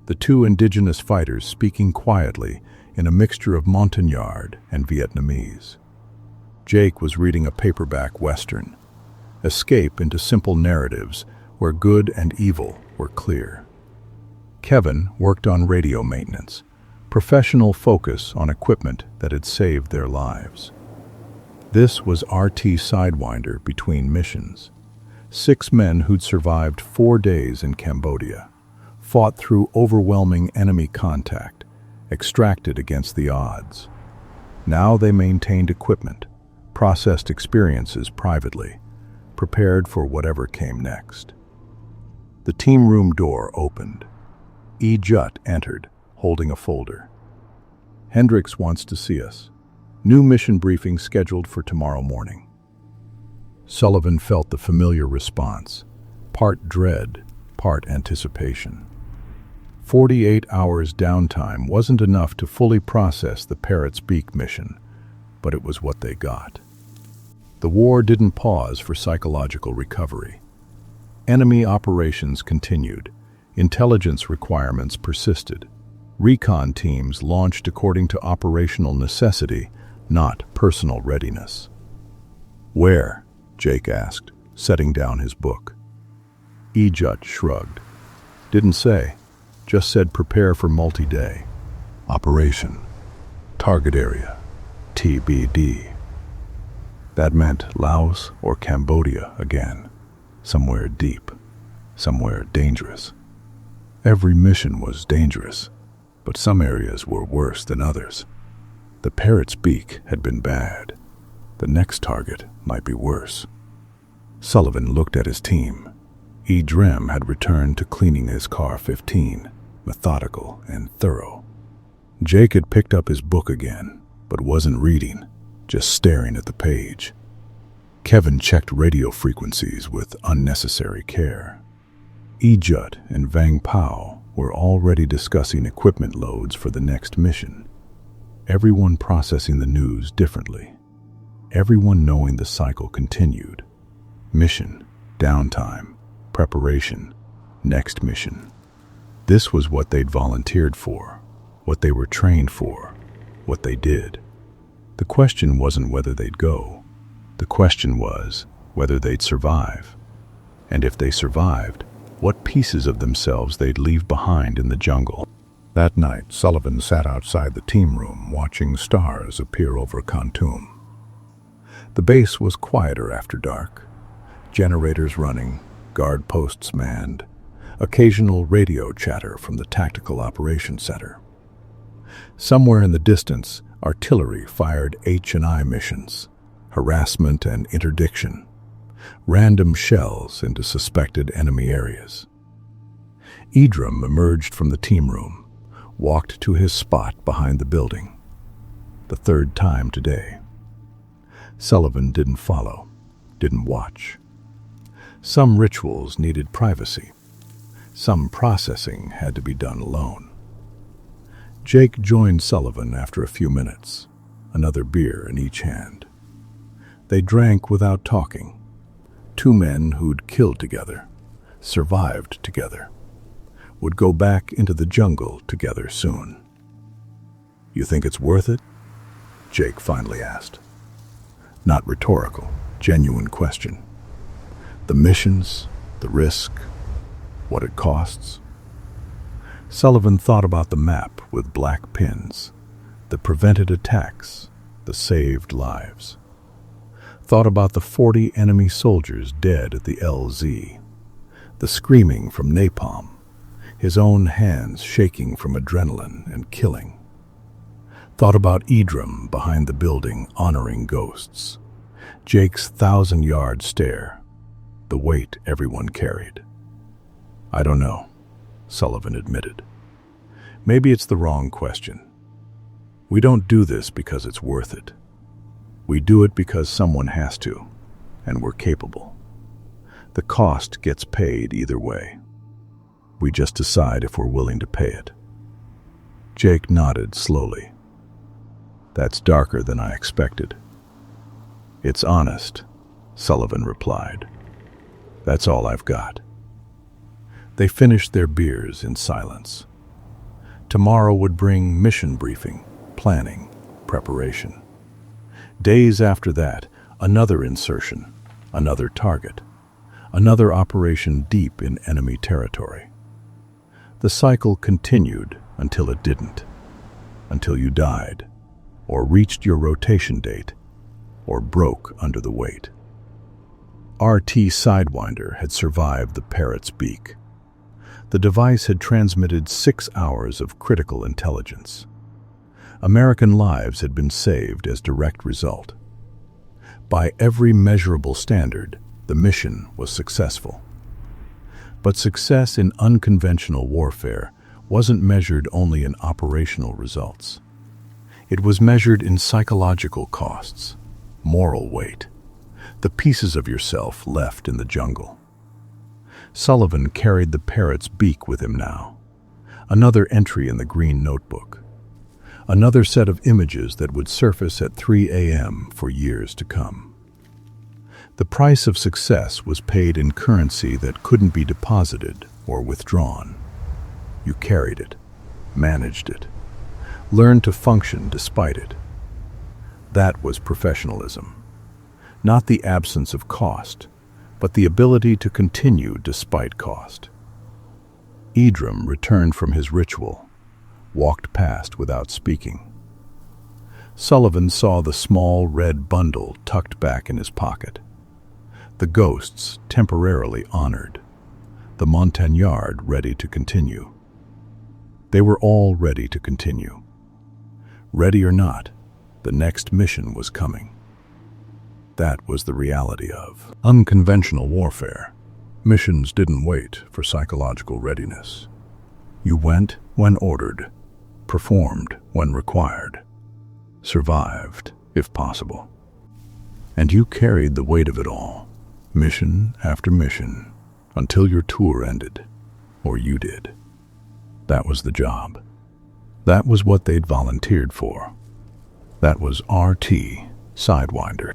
A: the 2 indigenous fighters speaking quietly in a mixture of Montagnard and Vietnamese. Jake was reading a paperback western, escape into simple narratives where good and evil were clear. Kevin worked on radio maintenance, professional focus on equipment that had saved their lives. This was RT Sidewinder between missions. 6 men who'd survived 4 days in Cambodia, fought through overwhelming enemy contact, extracted against the odds. Now they maintained equipment, processed experiences privately, prepared for whatever came next. The team room door opened. E. Jutt entered, holding a folder. "Hendricks wants to see us. New mission briefing scheduled for tomorrow morning." Sullivan felt the familiar response, part dread, part anticipation. 48 hours downtime wasn't enough to fully process the Parrot's Beak mission, but it was what they got. The war didn't pause for psychological recovery. Enemy operations continued. Intelligence requirements persisted. Recon teams launched according to operational necessity, not personal readiness. "Where?" Jake asked, setting down his book. E. Jutt shrugged. "Didn't say. Just said prepare for multi-day. Operation. Target area. TBD." That meant Laos or Cambodia again. Somewhere deep. Somewhere dangerous. Every mission was dangerous, but some areas were worse than others. The Parrot's Beak had been bad. The next target might be worse. Sullivan looked at his team. E. Drem had returned to cleaning his car 15, methodical and thorough. Jake had picked up his book again, but wasn't reading, just staring at the page. Kevin checked radio frequencies with unnecessary care. E. Jutt and Vang Pao were already discussing equipment loads for the next mission. Everyone processing the news differently. Everyone knowing the cycle continued. Mission, downtime, preparation, next mission. This was what they'd volunteered for, what they were trained for, what they did. The question wasn't whether they'd go. The question was whether they'd survive. And if they survived, what pieces of themselves they'd leave behind in the jungle. That night, Sullivan sat outside the team room watching stars appear over Khartoum. The base was quieter after dark. Generators running, guard posts manned, occasional radio chatter from the Tactical Operations Center. Somewhere in the distance, artillery fired H&I missions, harassment and interdiction, random shells into suspected enemy areas. Idram emerged from the team room, walked to his spot behind the building. The third time today. Sullivan didn't follow, didn't watch. Some rituals needed privacy. Some processing had to be done alone. Jake joined Sullivan after a few minutes, another beer in each hand. They drank without talking. Two men who'd killed together, survived together, would go back into the jungle together soon. "You think it's worth it?" Jake finally asked. Not rhetorical, genuine question. The missions, the risk, what it costs. Sullivan thought about the map with black pins, the prevented attacks, the saved lives. Thought about the 40 enemy soldiers dead at the LZ, the screaming from napalm, his own hands shaking from adrenaline and killing. Thought about Idram behind the building honoring ghosts, Jake's 1,000-yard stare, the weight everyone carried. "I don't know," Sullivan admitted. "Maybe it's the wrong question. We don't do this because it's worth it. We do it because someone has to, and we're capable. The cost gets paid either way. We just decide if we're willing to pay it." Jake nodded slowly. "That's darker than I expected." "It's honest," Sullivan replied. "That's all I've got." They finished their beers in silence. Tomorrow would bring mission briefing, planning, preparation. Days after that, another insertion, another target, another operation deep in enemy territory. The cycle continued until it didn't, until you died, or reached your rotation date, or broke under the weight. RT Sidewinder had survived the Parrot's Beak. The device had transmitted 6 hours of critical intelligence. American lives had been saved as direct result. By every measurable standard, The mission was successful. But success in unconventional warfare wasn't measured only in operational results. It was measured in psychological costs, moral weight, the pieces of yourself left in the jungle. Sullivan carried the Parrot's beak with him now, another entry in the green notebook, another set of images that would surface at 3 a.m. for years to come. The price of success was paid in currency that couldn't be deposited or withdrawn. You carried it, managed it, learned to function despite it. That was professionalism. Not the absence of cost, but the ability to continue despite cost. Idram returned from his ritual, walked past without speaking. Sullivan saw the small red bundle tucked back in his pocket. The ghosts temporarily honored, the Montagnard ready to continue. They were all ready to continue. Ready or not, the next mission was coming. That was the reality of unconventional warfare. Missions didn't wait for psychological readiness. You went when ordered, performed when required, survived if possible. And you carried the weight of it all, mission after mission, until your tour ended, or you did. That was the job. That was what they'd volunteered for. That was RT Sidewinder.